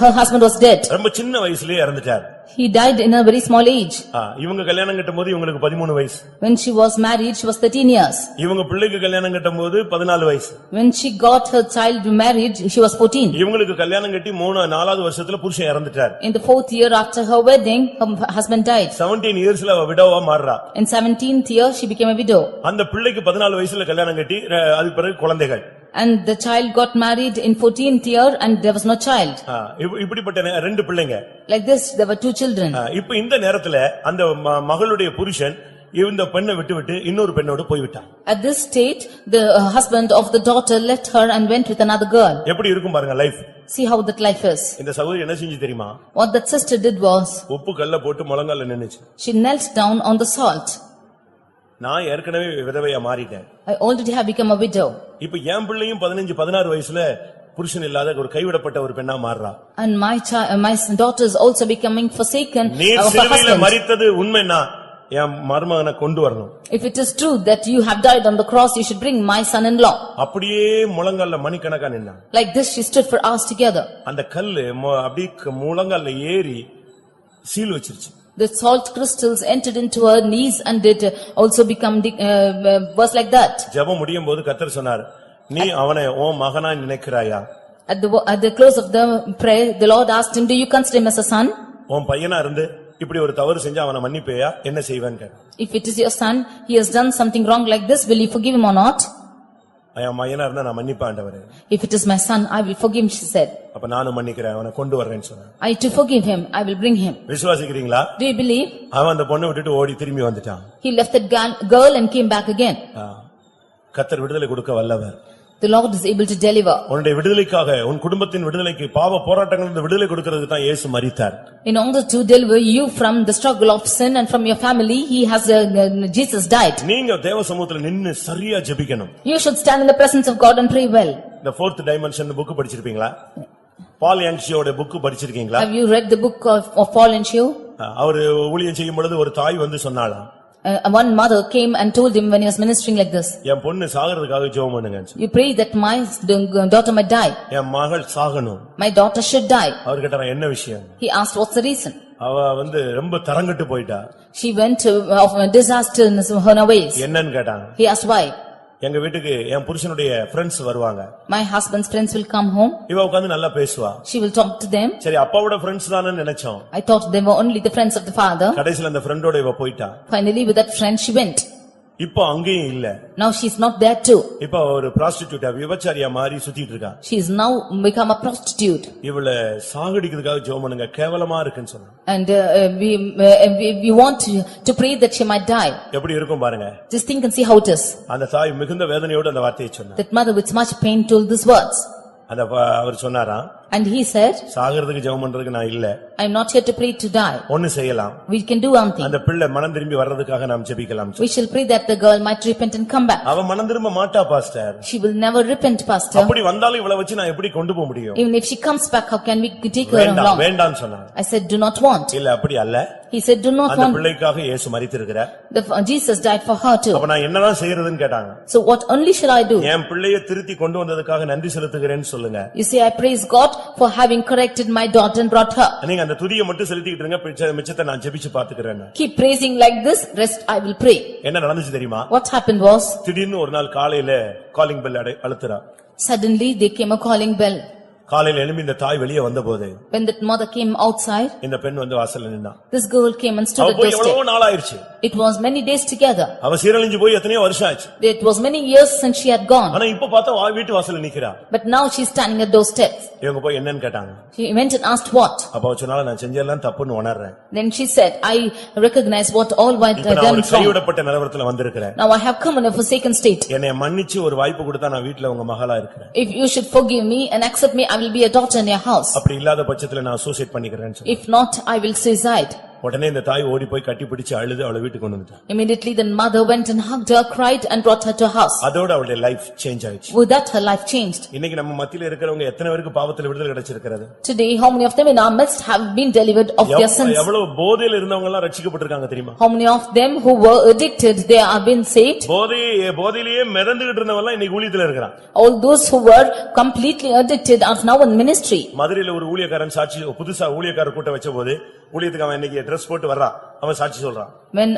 Her husband was dead. ரொம்ப சின்ன வயசுலயே இறந்துட்டார். He died in a very small age. இவங்க கல்யாணம் கட்டும்போது இவங்களுக்கு 13 வயசு. When she was married, she was 13 years. இவங்க பிள்ளைக்கு கல்யாணம் கட்டும்போது 14 வயசு. When she got her child married, she was 14. இவங்களுக்கு கல்யாணம் கட்டி 4வது வருஷத்துல புருஷன் இறந்துட்டார். In the 4th year after her wedding, her husband died. 17 yearsல அவ விடோவா மாறறா. In 17th year, she became a widow. அந்த பிள்ளைக்கு 14 வயசுல கல்யாணம் கட்டி அதுக்கு பிறகு குழந்தைகள். And the child got married in 14th year and there was no child. இப்படிப்பட்ட ரெண்டு பிள்ளைங்க. Like this, there were 2 children. இப்ப இந்த நேரத்துல அந்த மகளுடைய புருஷன் இந்த பெண்ணை விட்டு இன்னொரு பெண்ணோடு போய்விட்டான். At this state, the husband of the daughter left her and went with another girl. எப்படி இருக்கும் பாருங்க life. See how that life is. இந்த சகோதரி என்ன செஞ்சு தெரியுமா? What that sister did was, உப்பு கல்ல போட்டு முழங்கால்ல நின்னுச்சு. she knelt down on the salt. நான் ஏற்கனவே விதவையா மாறிட்டேன். I already have become a widow. இப்ப என் பிள்ளையும் 15-16 வயசுல புருஷன் இல்லாத ஒரு கைவிடப்பட்ட ஒரு பெண்ணா மாறறா. And my daughter is also becoming forsaken of her husband. நீ சிலுவையில மரித்தது உண்மைனா என் மருமகனை கொண்டு வரணும். If it is true that you have died on the cross, you should bring my son-in-law. அப்படியே முழங்கால்ல மணிக்கணக்கா நின்னா. Like this she stood for hours together. அந்த கல்லு அப்படியே முழங்கால்ல ஏறி சீல் வச்சிருச்சு. The salt crystals entered into her knees and it also become was like that. ஜெபம் முடியும் போது கர்த்தர் சொன்னார், நீ அவனை உன் மகனா நினைக்கிறாயா? At the close of the prayer, the Lord asked him, do you consider him as a son? உன் பையனா இருந்து இப்படி ஒரு தவறு செஞ்சா அவனை மன்னிப்பேயா? என்ன செய்வேன்னு கேட்டார். If it is your son, he has done something wrong like this, will you forgive him or not? என் மகனா இருந்தா நான் மன்னிப்பேன் ஆண்டவரே. If it is my son, I will forgive him, she said. அப்ப நானும் மன்னிக்கிறேன், அவனை கொண்டு வரேன்னு சொன்னார். I to forgive him, I will bring him. விசுவாசிக்கிறீங்களா? Do you believe? அவன் அந்த பொண்ணை விட்டுட்டு ஓடி திரும்பி வந்துட்டான். He left that girl and came back again. கர்த்தர் விடுதலை கொடுக்க வல்லவர். The Lord is able to deliver. உன்னுடைய விடுதலைக்காக, உன் குடும்பத்தின் விடுதலைக்கு, பாவ போராட்டங்களிலிருந்து விடுதலை கொடுக்கிறதுக்கு தான் இயேசு மரித்தார். In order to deliver you from the struggle of sin and from your family, Jesus died. நீங்க தேவ சமூகத்துல நின்னு சரியா ஜெபிக்கணும். You should stand in the presence of God and pray well. The fourth dimension book படிச்சிருப்பீங்களா? Ball யாங்ஷியோட book படிச்சிருக்கீங்களா? Have you read the book of Paul and Hugh? அவர் ஊழியம் செய்யும் பொழுது ஒரு தாய் வந்து சொன்னாளா, one mother came and told him when he was ministering like this, என் பொண்ணு சாகிறதுக்காக ஜெபம் பண்ணுங்க. you pray that my daughter might die. என் மகள் சாகணும். My daughter should die. அவர் கேட்டாரா என்ன விஷயம்? He asked what's the reason. அவ வந்து ரொம்ப தரங்கட்டு போயிட்டா. She went of disaster in her ways. என்னன்னு கேட்டாங்க. He asked why. எங்க வீட்டுக்கு என் புருஷனுடைய ஃப்ரெண்ட்ஸ் வருவாங்க. My husband's friends will come home. இவ உட்கார்ந்து நல்லா பேசுவா. She will talk to them. சரி அப்பாவோட ஃப்ரெண்ட்ஸ் தானே நினைச்சோம். I thought they were only the friends of the father. கடைசில அந்த ஃப்ரெண்டோட இவ போயிட்டா. Finally with that friend she went. இப்போ அங்கேயும் இல்ல. Now she is not there too. இப்போ ஒரு prostitute விபச்சாரியா மாறி சுத்திட்டு இருக்கா. She is now become a prostitute. இவள சாகடிக்கிறதுக்காக ஜெபம் பண்ணுங்க, கேவலமா இருக்குன்னு சொன்னா. And we want to pray that she might die. எப்படி இருக்கும் பாருங்க. Just think and see how it is. அந்த தாய் மிகுந்த வேதனையோடு அந்த வார்த்தையை சொன்னார். That mother with much pain told these words. அந்த அவர் சொன்னாரா, And he said, சாகிறதுக்கு ஜெபம் பண்றதுக்கு நான் இல்ல. I am not here to pray to die. ஒன்னு செய்யலாம். We can do one thing. அந்த பிள்ளை மனம் திரும்பி வர்றதுக்காக நாம் ஜெபிக்கலாம். We shall pray that the girl might repent and come back. அவ மனம் திரும்ப மாட்டா pastor. She will never repent, pastor. அப்படி வந்தாலும் இவளை வச்சு நான் எப்படி கொண்டு போக முடியும்? Even if she comes back, how can we take her along? வேண்டாம் சொன்னார். I said, do not want. இல்ல அப்படி அல்ல. He said, do not அந்த want. பிள்ளைக்காக இயேசு மரித்திருக்கிறார். Jesus died for her too. அப்ப நான் என்னதான் செய்யறதுன்னு கேட்டாங்க. So what only shall I do? என் பிள்ளையை திருத்தி கொண்டு வந்ததுக்காக நன்றி செலுத்துகிறேன்னு சொல்லுங்க. You say, I praise God for having corrected my daughter and brought her. நீங்க அந்த துதியை மட்டும் செலுத்திட்டு இருங்க, மிச்சத்தை நான் ஜெபிச்சு பாத்துக்கிறேன். Keep praising like this, rest I will pray. என்ன நடந்துச்சு தெரியுமா? What happened was, திடீர்னு ஒரு நாள் காலையில காலிங் பெல் அழுத்துறா. suddenly there came a calling bell. காலையில எழும்பி இந்த தாய் வெளியே வந்தபோது When that mother came outside, இந்த பெண் வந்து வாசல்ல நின்னா. this girl came and stood அவ at போய் the எவ்வளவு doorstep. நாள் ஆயிருச்சு. It was many days together. அவ சீரழிஞ்சு போய் எத்தனையோ வருஷம் ஆச்சு. It was many years since she had gone. ஆனா இப்ப பார்த்தா வீட்டு வாசல்ல நிக்கிறா. But now she is standing at doorsteps. இவங்க போய் என்னன்னு கேட்டாங்க. She went and asked what? அப்ப அவ சொன்னால நான் செஞ்சதெல்லாம் தப்புன்னு உணர்றேன். Then she said, I recognize what all what I நான் done ஒரு wrong. கைவிடப்பட்ட நிலவரத்துல வந்திருக்கிறேன். Now I have come in a forsaken state. என்னை மன்னிச்சு ஒரு வாய்ப்பு கொடுத்தா நான் வீட்ல உங்க மகளா இருக்கிறேன். If you should forgive me and accept me, I will be a daughter in your house. அப்படி இல்லாத பட்சத்துல நான் சூசைட் பண்ணிக்கிறேன்னு சொன்னேன். If not, I will suicide. உடனே இந்த தாய் ஓடி போய் கட்டி பிடிச்சு அழுது அவளை வீட்டுக்கு கொண்டு வந்துட்டா. Immediately the mother went and hugged her, cried and brought her to her house. அதோட அவளுடைய லைஃப் சேஞ்ச் ஆயிடுச்சு. With that her life changed. இன்னைக்கு நம்ம மத்தியில இருக்கிறவங்க எத்தனை பேருக்கு பாவத்துல விடுதலை கிடைச்சிருக்கிறது? Today how many of them in our midst have been delivered of their sins? எவ்வளவு போதையில இருந்தவங்க எல்லாம் ரட்சிக்கப்பட்டிருக்காங்க தெரியுமா? How many of them who were addicted they have been saved? போதையிலேயே மிதந்துகிட்டு இருந்தவங்க எல்லாம் இன்னைக்கு ஊழியத்துல இருக்கிறான். All those who were completely addicted are now in ministry. மதுரையில ஒரு ஊழியக்காரன் சாட்சி புதுசா ஊழியக்காரர் கூட்ட வச்சபோது ஊழியத்துக்கு அவன் இன்னைக்கு ட்ரெஸ் போட்டு வர்றான். அவன் சாட்சி சொல்றான். When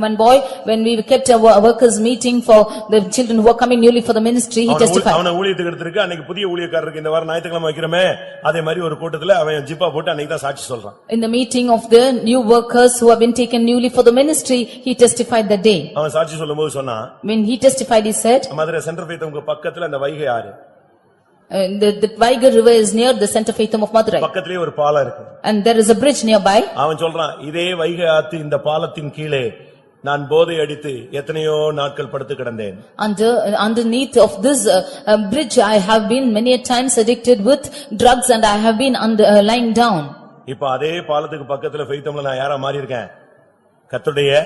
one boy, when we kept a workers meeting for the children who were coming newly for the ministry, he testified. அவன ஊழியத்துக்கு எடுத்துருக்கு. அன்னைக்கு புதிய ஊழியக்காரருக்கு இந்த வாரம் ஞாயிற்றுக்கிழமை வைக்கிறோமே, அதே மாதிரி ஒரு கூட்டத்துல அவன் ஜிப்பா போட்டு அன்னைக்கு தான் சாட்சி சொல்றான். In the meeting of the new workers who have been taken newly for the ministry, he testified that day. அவன் சாட்சி சொல்லும்போது சொன்னா, When he testified, he said, Madurai central ஃபெய்த்தம்க்கு பக்கத்துல அந்த வைகை ஆறு. The Vaigar river is near the center faithum of Madurai. பக்கத்துலயே ஒரு பாலம் இருக்கு. And there is a bridge nearby. அவன் சொல்றான், இதே வைகை ஆத்து இந்த பாலத்தின் கீழே நான் போதை அடித்து எத்தனையோ நாட்கள் படுத்து கிடந்தேன். Underneath of this bridge I have been many times addicted with drugs and I have been lying down. இப்ப அதே பாலத்துக்கு பக்கத்துல ஃபெய்த்தம்ல நான் யாரா மாறி இருக்கேன்? கர்த்தருடைய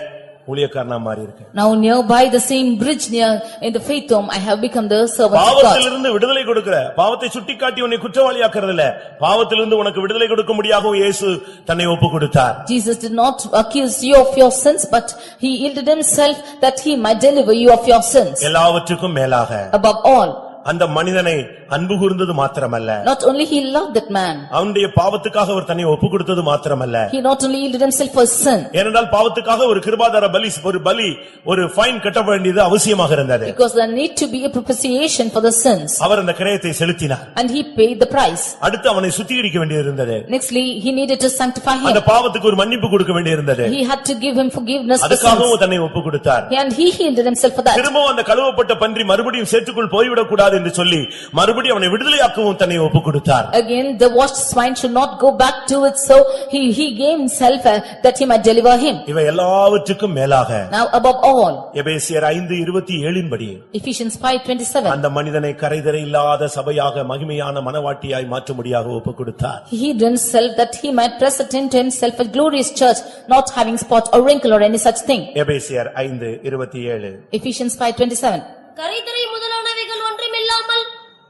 ஊழியக்காரனா மாறி இருக்கேன். Now nearby the same bridge near in the faith home I have become the servant of God. பாவத்திலிருந்து விடுதலை கொடுக்கிற, பாவத்தை சுட்டிக்காட்டி உன்னை குற்றவாளியாக்குறது இல்ல, பாவத்திலிருந்து உனக்கு விடுதலை கொடுக்கும்படியாக இயேசு தன்னை ஒப்பு கொடுத்தார். Jesus did not accuse you of your sins, but he yielded himself that he might deliver you of your sins. எல்லாவற்றுக்கும் மேலாக Above all, அந்த மனிதனை அன்பு கூர்ந்தது மாத்திரமல்ல, not only he loved that man, அவனுடைய பாவத்துக்காக அவர் தன்னை ஒப்பு கொடுத்தது மாத்திரமல்ல, he not only yielded himself for sin. ஏனென்றால் பாவத்துக்காக ஒரு கிருபாதார பலி, ஒரு ஃபைன் கட்ட வேண்டியது அவசியமாக இருந்தது. Because there need to be a propitiation for the sins. அவர் அந்த கிரயத்தை செலுத்தினார். And he paid the price. அடுத்து அவனை சுத்திகரிக்க வேண்டியிருந்தது. Nextly, he needed to sanctify him. அந்த பாவத்துக்கு ஒரு மன்னிப்பு கொடுக்க வேண்டியிருந்தது. He had to give him forgiveness for sins. அதுக்காகவும் தன்னை ஒப்பு கொடுத்தார். And he yielded himself for that. திரும்பவும் அந்த கழுவப்பட்ட பன்றி மறுபடியும் சேற்றுக்குள் போய்விடக் கூடாது என்று சொல்லி மறுபடியும் அவனை விடுதலையாக்கவும் தன்னை ஒப்பு கொடுத்தார். Again the washed swine should not go back to it, so he gave himself that he might deliver him. இவை எல்லாவற்றுக்கும் மேலாக, Now above all, எபேசியர் 5:27 படி, Ephesians 5:27, அந்த மனிதனை கரைதரை இல்லாத சபையாக மகிமையான மனவாட்டியாய் மாற்றும்படியாக ஒப்பு கொடுத்தார். he hid himself that he might present into himself a glorious church, not having spot or wrinkle or any such thing. எபேசியர் 5:27. Ephesians 5:27. கரைதரை முதலானவைகள் ஒன்றுமில்லாமல்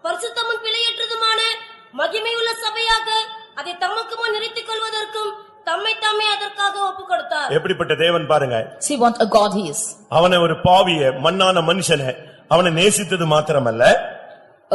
பரிசுத்தமும் பிழையற்றதுமான மகிமையுள்ள சபையாக அதை தமக்கு முன் நிறுத்திக் கொள்வதற்கும் தம்மை தாமே அதற்காக ஒப்புக் கொடுத்தார். எப்படிப்பட்ட தேவன் பாருங்க. See what a God he is. அவனை ஒரு பாவிய மண்ணான மனுஷனை அவனை நேசித்தது மாத்திரமல்ல,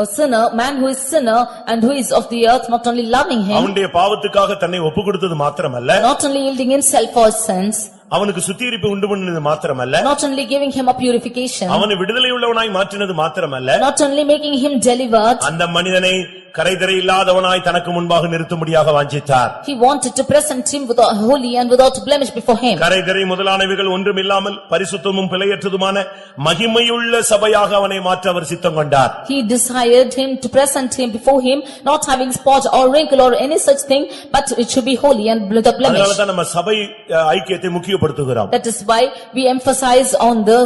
A sinner, man who is sinner and who is of the earth, not only loving him, அவனுடைய பாவத்துக்காக தன்னை ஒப்பு கொடுத்தது மாத்திரமல்ல, not only yielding himself for his sins, அவனுக்கு சுத்திகரிப்பு உண்டு பண்ணினது மாத்திரமல்ல, not only giving him a purification, அவனை விடுதலை உள்ளவனாய் மாற்றினது மாத்திரமல்ல, not only making him delivered, அந்த மனிதனை கரைதரை இல்லாதவனாய் தனக்கு முன்பாக நிறுத்தும்படியாக வாஞ்சித்தார். he wanted to present him without holy and without blemish before him. கரைதரை முதலானவைகள் ஒன்றுமில்லாமல் பரிசுத்தமும் பிழையற்றதுமான மகிமையுள்ள சபையாக அவனை மாற்ற அவர் சித்தம் கொண்டார். He desired him to present him before him, not having spot or wrinkle or any such thing, but it should be holy and without blemish. அதனாலதான் நம்ம சபை ஐக்கியத்தை முக்கியப்படுத்துகிறோம். That is why we emphasize on the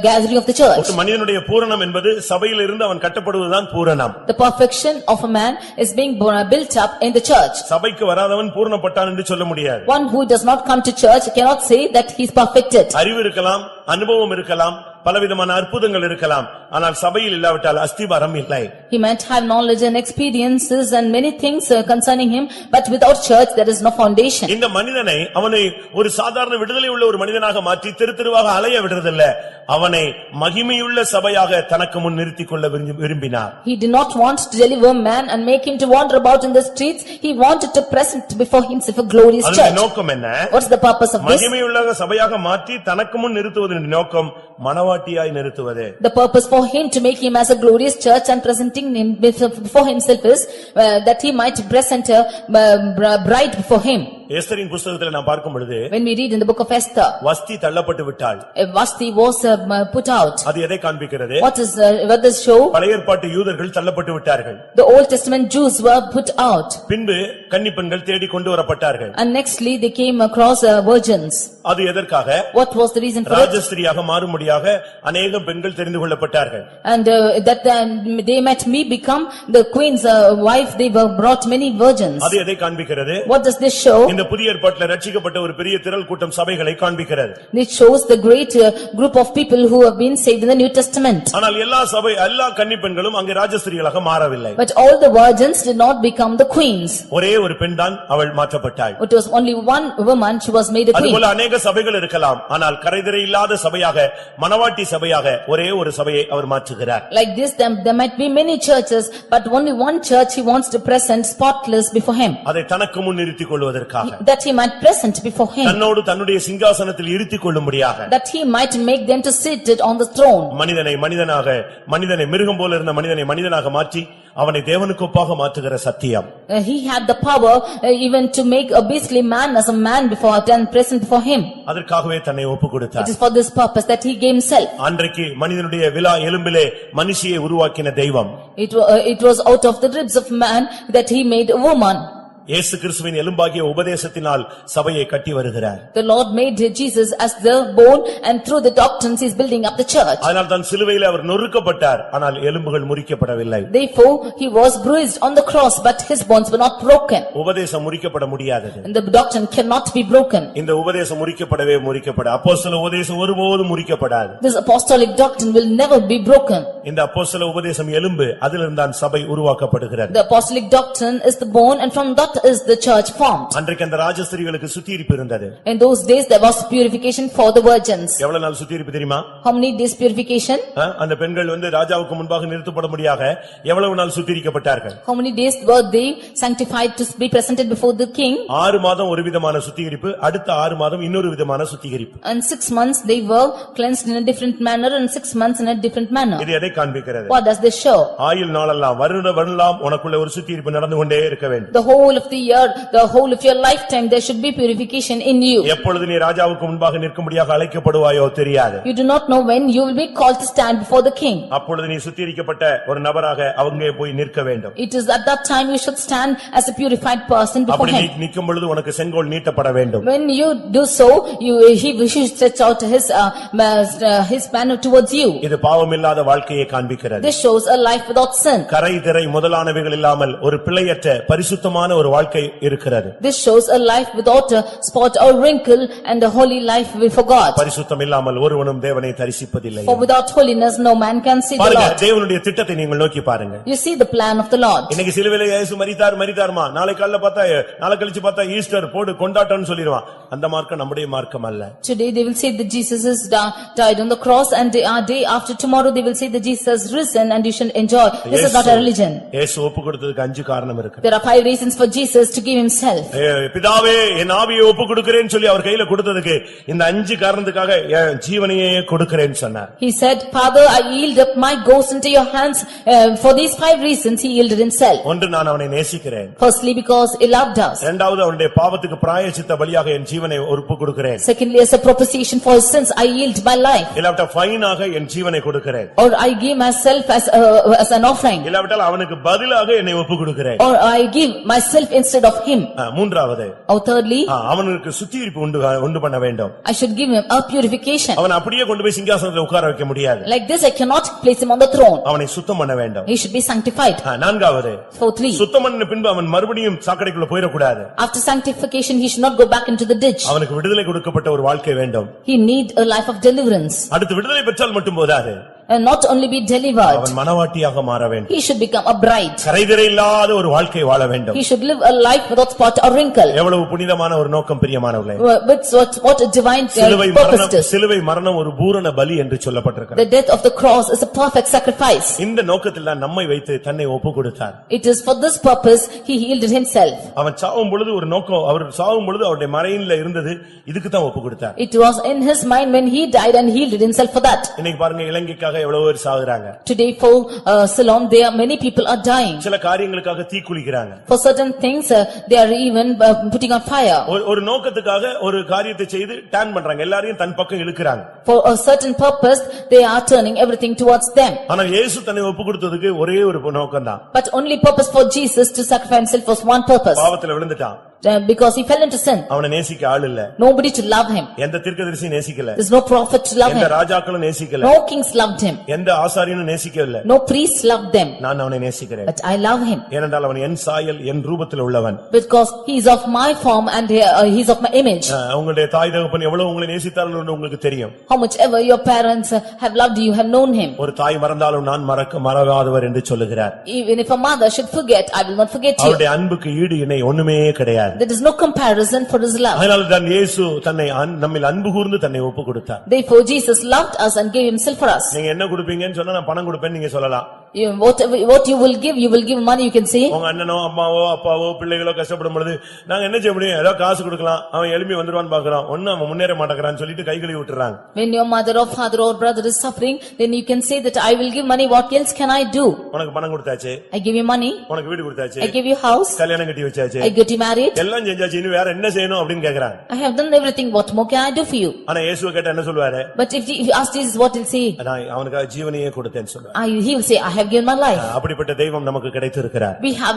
gathering of the church. ஒரு மனிதனுடைய பூரணம் என்பது சபையில் இருந்து அவன் கட்டப்படுவதுதான் பூரணம். The perfection of a man is being built up in the church. சபைக்கு வராதவன் பூரணப்பட்டான் என்று சொல்ல முடியாது. One who does not come to church cannot say that he is perfected. அறிவு இருக்கலாம், அனுபவம் இருக்கலாம், பலவிதமான அற்புதங்கள் இருக்கலாம், ஆனால் சபையில் இல்லாவிட்டால் அஸ்திபாரம் இல்லை. He might have knowledge and experiences and many things concerning him, but without church there is no foundation. இந்த மனிதனை அவனை ஒரு சாதாரண விடுதலை உள்ள ஒரு மனிதனாக மாற்றி தெரு தெருவாக அலைய விடுறதில்ல, அவனை மகிமையுள்ள சபையாக தனக்கு முன் நிறுத்திக் கொள்ள விரும்பினார். He did not want to deliver man and make him to wander about in the streets. He wanted to present before himself a glorious அதனுடைய church. நோக்கம் என்ன? What's the purpose of this? மகிமையுள்ள சபையாக மாற்றி தனக்கு முன் நிறுத்துவதன் நோக்கம் மணவாட்டியாய் நிறுத்துவது. The purpose for him to make him as a glorious church and presenting him before himself is that he might present a bride before him. எஸ்தரின் புத்தகத்தில் நாம் பார்க்கும் பொழுது, When we read in the book of Esther, வஸ்தி தள்ளப்பட்டு விட்டாள். Vashti was put out. அது எதை காண்பிக்கிறது? What does show? பழைய ஏற்பாட்டு யூதர்கள் தள்ளப்பட்டு விட்டார்கள். The Old Testament Jews were put out. பின்பு கன்னிப்பெண்கள் தேடி கொண்டு வரப்பட்டார்கள். And nextly they came across virgins. அது எதற்காக? What was the reason for it? ராஜஸ்திரியாக மாறும்படியாக அநேக பெண்கள் தெரிந்து கொள்ளப்பட்டார்கள். And that they might become the queen's wife, they were brought many virgins. அது எதை காண்பிக்கிறது? What does this show? இந்த புதிய ஏற்பாட்டில் ரட்சிக்கப்பட்ட ஒரு பெரிய திரள் கூட்டம் சபைகளை காண்பிக்கிறது. It shows the great group of people who have been saved in the New Testament. ஆனால் எல்லா கன்னிப்பெண்களும் அங்கே ராஜஸ்திரிகளாக மாறவில்லை. But all the virgins did not become the queens. ஒரே ஒரு பெண் தான் அவள் மாற்றப்பட்டாள். It was only one woman, she was made a queen. அதுபோல அநேக சபைகள் இருக்கலாம், ஆனால் கரைதிரை இல்லாத சபையாக மணவாட்டி சபையாக ஒரே ஒரு சபையை அவர் மாற்றுகிறார். Like this there might be many churches, but only one church he wants to present spotless before him. அதை தனக்கு முன் நிறுத்திக் கொள்வதற்காக, That he might present before him. தன்னோடு தன்னுடைய சிங்காசனத்தில் இருத்திக் கொள்ளும்படியாக, That he might make them to sit it on the throne. மனிதனை மிருகம் போல இருந்த மனிதனை மனிதனாக மாற்றி அவனை தேவனுக்கு ஒப்பாக மாற்றுகிற சத்தியம். He had the power even to make a beastly man as a man before and present before him. அதற்காகவே தன்னை ஒப்புக் It கொடுத்தார். is for this purpose that he gave himself. அன்றைக்கு மனிதனுடைய விலா எலும்பிலே மனுஷியை உருவாக்கின தெய்வம். It was out of the ribs of man that he made a woman. இயேசு கிறிஸ்துவின் எலும்பாகிய உபதேசத்தினால் சபையை கட்டி வருகிறார். The Lord made Jesus as the bone, and through the doctrines he is building up the church. அதனால் தான் சிலுவையிலே அவர் நொறுக்கப்பட்டார், ஆனால் எலும்புகள் முறிக்கப்படவில்லை. Therefore he was bruised on the cross, but his bones were not broken. உபதேசம் முறிக்கப்பட முடியாதது. And the doctrine cannot be broken. இந்த உபதேசம் முறிக்கப்படாது. அப்போஸ்தல உபதேசம் ஒருபோதும் முறிக்கப்படாது. This apostolic doctrine will never be broken. இந்த அப்போஸ்தல உபதேசம் எலும்பு, அதிலிருந்து தான் சபை உருவாக்கப்படுகிறது. The apostolic doctrine is the bone, and from that is the church formed. அன்றைக்கு அந்த ராஜஸ்திரிகளுக்கு சுத்திகரிப்பு இருந்தது. In those days there was purification for the virgins. எவ்வளவு நாள் சுத்திகரிப்பு தெரியுமா? How many days purification? அந்த பெண்கள் ராஜாவுக்கு முன்பாக நிறுத்தப்படும்படியாக எவ்வளவு நாள் சுத்திகரிக்கப்பட்டார்கள்? How many days were they sanctified to be presented before the king? 6 மாதம் ஒரு விதமான சுத்திகரிப்பு, அடுத்த 6 மாதம் இன்னொரு விதமான சுத்திகரிப்பு. And 6 months they were cleansed in a different manner, and 6 months in a different manner. இது எதை காண்பிக்கிறது? What does this show? ஆயுள் நாளெல்லாம் வருடமெல்லாம் உனக்குள்ள ஒரு சுத்திகரிப்பு நடந்து கொண்டே இருக்க வேண்டும். The whole of the year, the whole of your lifetime, there should be purification in you. எப்பொழுது நீ ராஜாவுக்கு முன்பாக நிற்கும்படியாக அழைக்கப்படுவாயோ தெரியாது. You do not know when you will be called to stand before the king. அப்பொழுது நீ சுத்திகரிக்கப்பட்ட ஒரு நபராக அங்கே போய் நிற்க வேண்டும். It is at that time you should stand as a purified person before அப்படி him. நிற்கும் பொழுது உனக்கு செங்கோல் நீட்டப்பட வேண்டும். When you do so, he should stretch out his banner towards you. இது பாவமில்லாத வாழ்க்கையை காண்பிக்கிறது. This shows a life without sin. கரை திரை முதலானவைகள் இல்லாமல் ஒரு பிழையற்ற பரிசுத்தமான ஒரு வாழ்க்கை இருக்கிறது. This shows a life without a spot or wrinkle, and a holy life before God. பரிசுத்தம் இல்லாமல் ஒருவனும் தேவனை தரிசிப்பதில்லை. For without holiness no man can see the பாருங்க, Lord. தேவனுடைய திட்டத்தை நீங்கள் நோக்கி பாருங்க. You see the plan of the Lord. இன்னைக்கு சிலுவையிலே இயேசு மரித்தார்மா, நாளை காலையில பார்த்தா நாளை கழிச்சு பார்த்தா ஈஸ்டர் போடு கொண்டாட்டம்னு சொல்லிடுவான். அந்த மார்க்கம் நம்முடைய மார்க்கம் அல்ல. Today they will say that Jesus is died on the cross, and day after tomorrow they will say that Jesus has risen and you should enjoy. This is not a religion. இயேசு ஒப்பு கொடுத்ததுக்கு 5 காரணம் இருக்கு. There are 5 reasons for Jesus to give himself. பிதாவே என் ஆவியை ஒப்பு கொடுக்கிறேன்னு சொல்லி அவர் கையில கொடுத்ததுக்கு இந்த 5 காரணத்துக்காக என் ஜீவனையே கொடுக்கிறேன்னு சொன்னார். He said, Father, I yield up my ghost into your hands. For these 5 reasons he yielded himself. ஒன்று, நான் அவனை நேசிக்கிறேன். Firstly, because he loved us. இரண்டாவது, அவனுடைய பாவத்துக்கு பிராயச்சித்த பலியாக என் ஜீவனை ஒப்பு கொடுக்கிறேன். Secondly, as a propitiation for his sins, I yield my life. இல்லாவிட்டால் ஃபைனாக என் ஜீவனை கொடுக்கிறேன். Or I give myself as an offering. இல்லாவிட்டால் அவனுக்கு பதிலாக என்னை ஒப்பு கொடுக்கிறேன். Or I give myself instead of him. மூன்றாவது, Or thirdly, அவனுக்கு சுத்திகரிப்பு உண்டு பண்ண வேண்டும். I should give him a purification. அவன் அப்படியே கொண்டு போய் சிங்காசனத்தில் உட்கார வைக்க முடியாது. Like this I cannot place him on the throne. அவனை சுத்தம் பண்ண வேண்டும். He should be sanctified. நான்காவது, Fourthly, சுத்தம் பண்ண பின்பு அவன் மறுபடியும் சாக்கடைக்குள்ள போயிடக்கூடாது. after sanctification he should not go back into the ditch. ditch. அவனுக்கு விடுதலை கொடுக்கப்பட்ட ஒரு வாழ்க்கை வேண்டும். He need a life of deliverance. அடுத்து விடுதலை பெற்றால் மட்டும் போதாது. And not only be delivered. அவன் மனவாட்டியாக மாற வேண்டும். He should become a bride. கரைதிரை இல்லாத ஒரு வாழ்க்கை வாழ வேண்டும். He should live a life without spot or wrinkle. எவ்வளவு புனிதமான ஒரு நோக்கம் பிரியமானவர்களே. What a divine purpose it is. சிலுவை மரணம் ஒரு பூரண பலி என்று சொல்லப்பட்டிருக்கிறது. The death of the cross is a perfect sacrifice. இந்த நோக்கத்தில் தான் நம்மை வைத்து தன்னை ஒப்புக்கொடுத்தார். It is for this purpose he yielded himself. அவன் சாவும் பொழுது ஒரு நோக்கம், அவர் சாவும் பொழுது அவருடைய மறையின்ல இருந்தது இதுக்கு தான் ஒப்புக்கொடுத்தார். It was in his mind when he died and yielded himself for that. இன்னைக்கு பாருங்க இலங்கைக்காக எவ்வளவு பேர் சாகுறாங்க. Today for Ceylon there are many people are dying. சில காரியங்களுக்காக தீக்குளிக்கறாங்க. For certain things they are even putting on fire. ஒரு நோக்கத்துக்காக ஒரு காரியத்தை செய்து டர்ன் பண்றாங்க. எல்லாரையும் தன் பக்கம் இழுக்கறாங்க. For a certain purpose they are turning everything towards them. ஆனா இயேசு தன்னை ஒப்புக்கொடுத்ததுக்கு ஒரே ஒரு நோக்கம்தான். But only purpose for Jesus to sacrifice himself was one purpose. பாவத்துல விழுந்துட்டான். Because he fell into sin. அவனை நேசிக்க ஆள் இல்ல. Nobody to love him. எந்த தீர்க்கதரிசியும் நேசிக்கல. There's no prophet to love him. எந்த ராஜாக்களும் நேசிக்கல. No kings loved him. எந்த ஆசாரியனும் நேசிக்கவில்லை. No priests loved them. நான் அவனை நேசிக்கிறேன். But I love him. ஏனென்றால் அவன் என் சாயல் என் ரூபத்தில் உள்ளவன். Because he is of my form and he is of my image. உங்களுடைய தாய் தகப்பன் எவ்வளவு உங்களை நேசித்தார்கள் என்று உங்களுக்கு தெரியும். How much ever your parents have loved you, have known him. ஒரு தாய் மறந்தாலும் நான் மறக்காதவர் என்று சொல்லுகிறார். Even if a mother should forget, I will not forget you. அவருடைய அன்புக்கு ஈடு இணை ஒண்ணுமே கிடையாது. There is no comparison for his love. அதனால தான் இயேசு தன்னை நம்மில் அன்பு கூர்ந்து தன்னை ஒப்புக்கொடுத்தார். Therefore Jesus loved us and gave himself for us. நீங்க என்ன கொடுப்பீங்கன்னு சொன்னா நான் பணம் கொடுப்பேன்னு நீங்க சொல்லலாம். What you will give money, you can say. உங்க அண்ணனோ அம்மாவோ அப்பாவோ பிள்ளைகளோ கஷ்டப்படும் பொழுது நாங்க என்ன செய்ய முடியும்? ஏதோ காசு கொடுக்கலாம், அவன் எழுப்பி வந்துருவான்னு பாக்குறான், ஒண்ணு அவன் முன்னேற மாட்டேங்கிறான்னு சொல்லிட்டு கை கழுவி விட்டுறாங்க. When your mother or father or brother is suffering, then you can say that I will give money, what else can I do? உனக்கு பணம் கொடுத்தாச்சு, I give you money, உனக்கு வீடு கொடுத்தாச்சு, I give you house, கல்யாணம் கட்டி வச்சாச்சு, I get you married, எல்லாம் செஞ்சாச்சு, இனி வேற என்ன செய்யணும் அப்படின்னு கேக்குறாங்க. I have done everything, what more can I do for you? ஆனா இயேசுவை கேட்டா என்ன சொல்வாரு? But if you ask Jesus, what he'll say? நான் அவனுக்கு ஜீவனையே கொடுத்தேன்னு சொல்லுவாரு. He will say, I have given my life. அப்படிப்பட்ட தெய்வம் நமக்கு கிடைத்திருக்கிறார். We have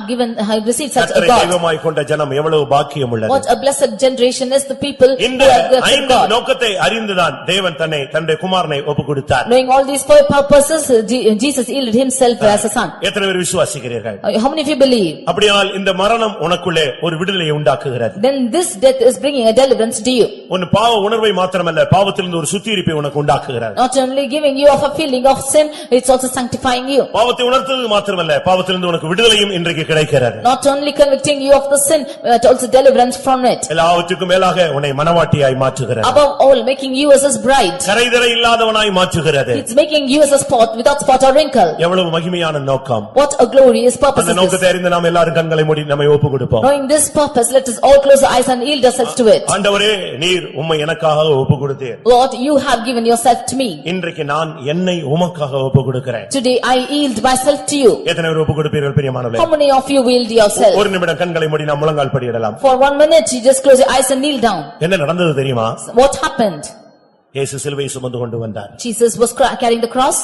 received such a God. தெய்வமாய் கொண்ட ஜனம் எவ்வளவு பாக்கியம் உள்ளது. What a blessed generation is the people who இந்த have the ஐந்து God. நோக்கத்தை அறிந்துதான் தேவன் தன்னுடைய குமாரனை ஒப்புக்கொடுத்தார். Knowing all these four purposes, Jesus yielded himself as a son. எத்தனை பேர் விசுவாசிக்கிறீர்கள்? How many of you believe? அப்படியானால் இந்த மரணம் உனக்குள்ளே ஒரு விடுதலையை உண்டாக்குகிறது. Then this death is bringing a deliverance to you. உன் பாவ உணர்வை மாத்திரமல்ல, பாவத்திலிருந்து ஒரு சுத்திகரிப்பை உனக்கு உண்டாக்குகிறது. Not only giving you of a feeling of sin, it's also sanctifying you. பாவத்தை உணர்த்துவது மாத்திரமல்ல, பாவத்திலிருந்து உனக்கு விடுதலையும் இன்றைக்கு கிடைக்கிறது. Not only convicting you of the sin, but also deliverance from it. எல்லாவற்றுக்கும் மேலாக உன்னை மனவாட்டியாய் மாற்றுகிறது. Above all, making you as his bride. கரைதிரை இல்லாதவனாய் மாற்றுகிறது. It's making you as a spot, without spot or wrinkle. எவ்வளவு மகிமையான நோக்கம். What a glorious purpose அந்த is நோக்கத்தை this. அறிந்து நாம் எல்லாரும் கண்களை மூடி நம்மை ஒப்புக்கொடுப்போம். Knowing this purpose, let us all close our eyes and yield ourselves to it. ஆண்டவரே, நீர் உம்மை எனக்காக ஒப்புக்கொடுத்தீர். Lord, you have given yourself to me. இன்றைக்கு நான் என்னை உமக்காக ஒப்புக்கொடுக்கிறேன். Today I yield myself to you. எத்தனை பேர் ஒப்புக்கொடுப்பீர்கள் பிரியமானவர்களே? How many of you yield yourself? ஒரு நிமிடம் கண்களை மூடி நாம் முழங்கால் படியிடலாம். For 1 minute, you just close your eyes and kneel down. என்ன நடந்தது தெரியுமா? What happened? இயேசு சிலுவையை சுமந்து கொண்டு வந்தார். Jesus was carrying the cross.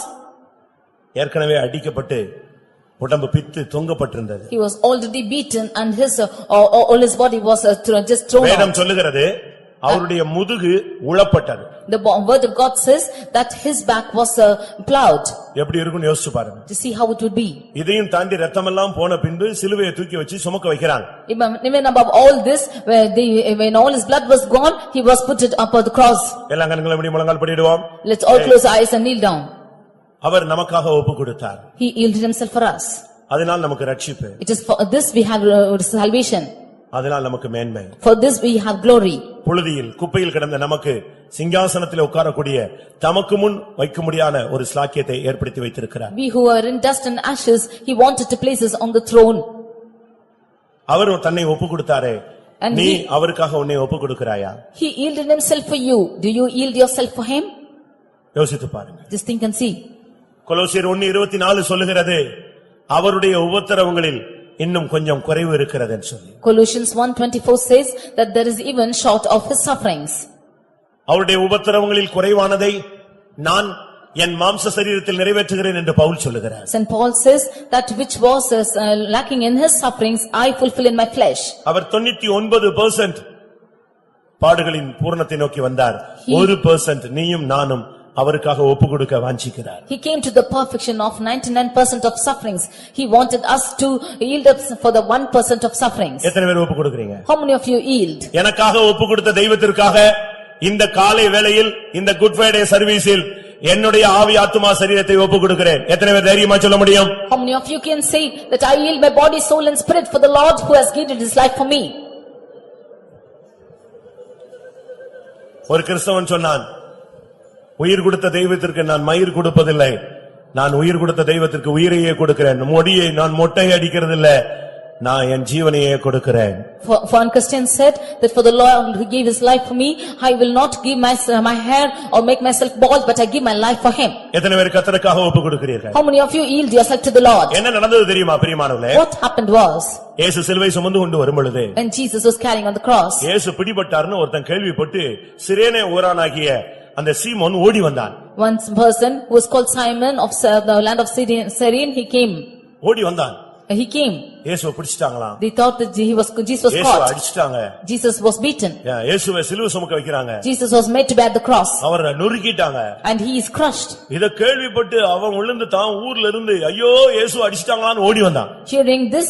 ஏற்கனவே அடிக்கப்பட்டு உடம்பு பித்து தொங்கப்பட்டிருந்தது. He was already beaten and all his body was just thrown வேதம் out. சொல்லுகிறது அவருடைய முதுகு உழப்பட்டது. The word of God says that his back was plowed. எப்படி இருக்கும்னு யோசிச்சு பாருங்க. To see how it would be. இதையும் தாண்டி ரத்தமெல்லாம் போன பின்பு சிலுவையை தூக்கி வச்சு சுமக்க வைக்கிறாங்க. Even above all this, when all his blood was gone, he was put it upon the cross. எல்லாம் கண்களை மூடி முழங்கால் படியிடுவோம். Let's all close our eyes and kneel down. அவர் நமக்காக ஒப்புக்கொடுத்தார். He yielded himself for us. அதனால் நமக்கு ரட்சிப்பு. It is for this we have salvation. அதனால் நமக்கு மேன்மை. For this we have glory. புழுதியில் குப்பையில் கிடந்த நமக்கு சிங்காசனத்தில் உட்காரக்கூடிய தமக்கு முன் வைக்க முடியாத ஒரு ஸ்லாக்கியத்தை ஏற்படுத்தி வைத்திருக்கிறார். We who are in dust and ashes, he wanted to place us on the throne. அவர் தன்னை ஒப்புக்கொடுத்தாரே, நீ அவருக்காக உன்னை ஒப்புக்கொடுக்கிறாயா? He yielded himself for you. Do you yield yourself for him? யோசித்து பாருங்க. Just think and see. கொலோசியர் 1:24 சொல்லுகிறது, அவருடைய உபத்திரவங்களில் இன்னும் கொஞ்சம் குறைவு இருக்கிறது என்று சொல்லி. Colossians 1:24 says that there is even short of his sufferings. அவருடைய உபத்திரவங்களில் குறைவானதை நான் என் மாம்ச சரீரத்தில் நிறைவேற்றுகிறேன் என்று பவுல் சொல்லுகிறார். St. Paul says that which was lacking in his sufferings, I fulfill in my flesh. அவர் 99% பாடுகளின் பூரணத்தை நோக்கி வந்தார். 1% நீயும் நானும் அவருக்காக ஒப்பு கொடுக்க வாஞ்சிக்கிறார். He came to the perfection of 99% of sufferings. He wanted us to yield up for the 1% of sufferings. எத்தனை பேர் ஒப்பு கொடுக்கிறீங்க? How many of you yield? எனக்காக ஒப்பு கொடுத்த தெய்வத்திற்காக இந்த காலை வேளையில் இந்த குட் ஃப்ரைடே சர்வீஸில் என்னுடைய ஆவி ஆத்துமா சரீரத்தை ஒப்பு கொடுக்கிறேன். எத்தனை பேர் தைரியமா சொல்ல முடியும்? How many of you can say that I yield my body, soul and spirit for the Lord who has given his life for me? ஒரு கிறிஸ்தவன் சொன்னான், உயிர் கொடுத்த தெய்வத்திற்கு நான் மயிர் கொடுப்பதில்லை, நான் உயிர் கொடுத்த தெய்வத்திற்கு உயிரையே கொடுக்கிறேன். மொடியை நான் மொட்டை அடிக்கிறதில்லை, நான் என் ஜீவனையே கொடுக்கிறேன். For one Christian said that for the Lord who gave his life for me, I will not give my hair or make myself bald, but I give my life for him. எத்தனை பேர் கர்த்தருக்காக ஒப்பு கொடுக்கிறீர்கள்? How many of you yield yourself to the Lord? என்ன நடந்தது தெரியுமா பிரியமானவர்களே? What happened was, இயேசு சிலுவை சுமந்து கொண்டு வரும்பொழுது when Jesus was carrying on the cross, இயேசு பிடிபட்டார்னு ஒருத்தன் கேள்விப்பட்டு சிரேனே ஊரானாகிய அந்த சீமோன் ஓடி வந்தான். one person who was called Simon of the land of Cyrene, he came. ஓடி வந்தான். He came. இயேசுவை பிடிச்சிட்டாங்களாம். They thought that Jesus was இயேசுவை caught. அடிச்சிட்டாங்க. Jesus was beaten. இயேசுவை சிலுவை சுமக்க வைக்கிறாங்க. Jesus was made to bear the cross. அவரை நொறுக்கிட்டாங்க. And he is crushed. இத கேள்விப்பட்டு அவன் விழுந்து தான் ஊர்ல இருந்து ஐயோ இயேசு அடிச்சிட்டாங்களான்னு ஓடி வந்தான். Hearing this,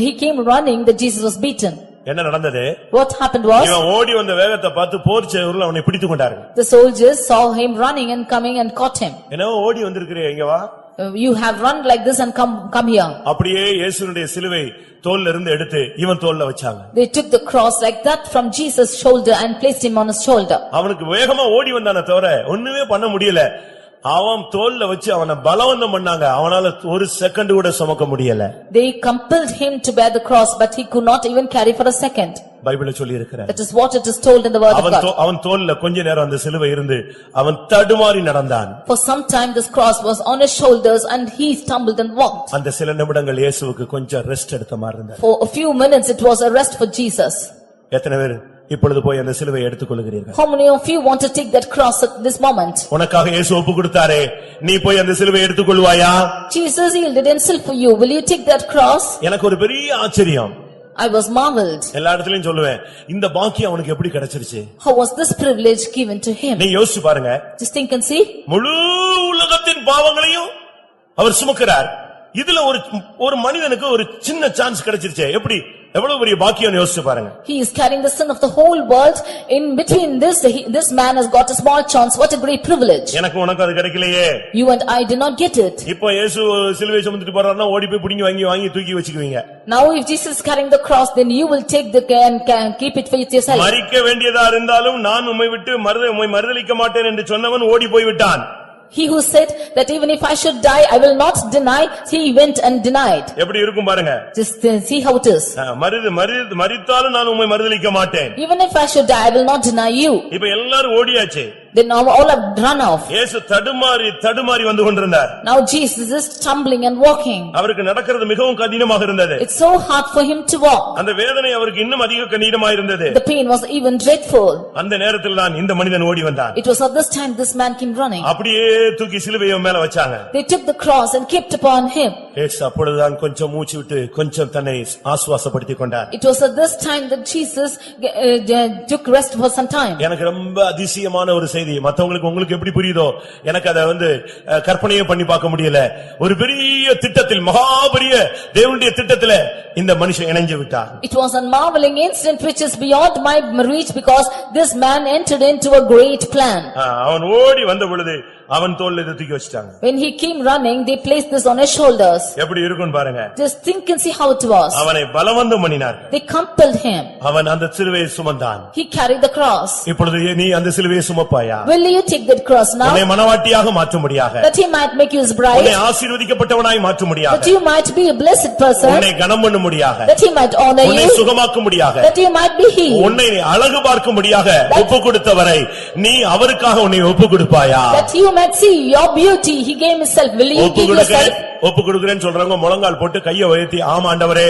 he came running that Jesus was beaten. என்ன நடந்தது? What happened was, இவன் ஓடி வந்த வேகத்தை பார்த்து போர் சேவகர்கள் அவனை பிடித்துக் கொண்டார்கள். the soldiers saw him running and coming and caught him. என்ன ஓடி வந்திருக்கிறே, இங்க வா. You have run like this and come here. அப்படியே இயேசுனுடைய சிலுவை தோல்ல இருந்து எடுத்து இவன் தோல்ல வச்சாங்க. They took the cross like that from Jesus' shoulder and placed him on his shoulder. அவனுக்கு வேகமா ஓடி வந்தானே தவிர ஒண்ணுமே பண்ண முடியல. அவன் தோல்ல வச்சு அவனை பலவந்தம் பண்ணாங்க. அவனால ஒரு செகண்ட் கூட சுமக்க முடியல. They compelled him to bear the cross, but he could not even carry for a second. பைபிள்ல சொல்லி இருக்கிறார். That is what it is told in the word of God. அவன் தோல்ல கொஞ்ச நேரம் அந்த சிலுவை இருந்து அவன் தடுமாறி நடந்தான். For some time this cross was on his shoulders and he stumbled and walked. அந்த சில நிமிடங்கள் இயேசுவுக்கு கொஞ்சம் ரெஸ்ட் எடுத்த மாதிரி இருந்தது. For a few minutes it was a rest for Jesus. எத்தனை பேர் இப்பொழுது போய் அந்த சிலுவை எடுத்துக்கொள்கிறீர்கள்? How many of you want to take that cross at this moment? உனக்காக இயேசு ஒப்பு கொடுத்தாரே, நீ போய் அந்த சிலுவை எடுத்துக்கொள்வாயா? Jesus yielded himself for you. Will you take that cross? எனக்கு ஒரு பெரிய ஆச்சரியம். I was marveled. எல்லா இடத்துலயும் சொல்லுவேன், இந்த பாக்கியம் அவனுக்கு எப்படி கிடைச்சிருச்சு? How was this privilege given to him? நீ யோசிச்சு பாருங்க. Just think and see. முழு உலகத்தின் பாவங்களையும் அவர் சுமக்கிறார். இதுல ஒரு மனிதனுக்கு ஒரு சின்ன சான்ஸ் கிடைச்சிருச்சே, எப்படி எவ்வளவு பெரிய பாக்கியம் யோசிச்சு பாருங்க. He is carrying the sin of the whole world. In between this man has got a small chance. What a great privilege. எனக்கு உனக்கு அது கிடைக்கலையே. You and I did not get it. இப்போ இயேசு சிலுவை சுமந்துட்டு போறாருன்னா ஓடி போய் புடிங்கி வாங்கி தூக்கி வச்சுக்குவீங்க. Now if Jesus is carrying the cross, then you will take the and keep it for yourself. மரிக்க வேண்டியதா இருந்தாலும் நான் உம்மை விட்டு மறுதலிக்க மாட்டேன் என்று சொன்னவன் ஓடி போய் விட்டான். He who said that even if I should die, I will not deny, he went and denied. எப்படி இருக்கும் பாருங்க. Just see how it is. மரித்தாலும் நான் உம்மை மறுதலிக்க மாட்டேன். Even if I should die, I will not deny you. இப்ப எல்லாரும் ஓடியாச்சு. Then now all have run off. இயேசு தடுமாறி வந்து கொண்டிருந்தார். Now Jesus is stumbling and walking. அவருக்கு நடக்கிறது மிகவும் கடினமாக இருந்தது. It's so hard for him to walk. அந்த வேதனை அவருக்கு இன்னும் அதிக கடினமாக இருந்தது. The pain was even dreadful. அந்த நேரத்தில் தான் இந்த மனிதன் ஓடி வந்தான். It was at this time this man came running. அப்படியே தூக்கி சிலுவையை மேல வச்சாங்க. They took the cross and kept upon him. இயேசு அப்பொழுதுதான் கொஞ்சம் மூச்சு விட்டு கொஞ்சம் தன்னை ஆசுவாசப்படுத்திக் கொண்டார். It was at this time that Jesus took rest for some time. எனக்கு ரொம்ப அதிசயமான ஒரு செய்தி. மத்தவங்களுக்கு உங்களுக்கு எப்படி புரியுதோ எனக்கு அதை கற்பனையே பண்ணி பார்க்க முடியல. ஒரு பெரிய திட்டத்தில் மகாபெரிய தேவனுடைய திட்டத்திலே இந்த மனுஷன் இணைஞ்சு விட்டார். It was a marveling incident which is beyond my reach because this man entered into a great plan. அவன் ஓடி வந்த பொழுது அவன் தோள்ல இதை தூக்கி வச்சிட்டாங்க. When he came running, they placed this on his shoulders. எப்படி இருக்கும் பாருங்க. Just think and see how it was. அவனை பலவந்தம் பண்ணினார். They compelled him. அவன் அந்த சிலுவையை சுமந்தான். He carried the cross. இப்பொழுது நீ அந்த சிலுவையை சுமப்பாயா? Will you take that cross now? உன்னை மனவாட்டியாக மாற்றும்படியாக. That he might make you his bride. உன்னை ஆசீர்வதிக்கப்பட்டவனாய் மாற்றும்படியாக. That you might be a blessed person. உன்னை கனம் பண்ணும்படியாக. That he might honor you. உன்னை சுகமாக்கும்படியாக. That you might be healed. உன்னை அழகு பார்க்கும்படியாக ஒப்பு கொடுத்தவரை நீ அவருக்காக உன்னை ஒப்பு கொடுப்பாயா? That you might see your beauty, he gave himself. Will you give yourself? ஒப்பு கொடுக்கிறேன்னு சொல்றவங்க முழங்கால் போட்டு கையை உயர்த்தி ஆமா ஆண்டவரே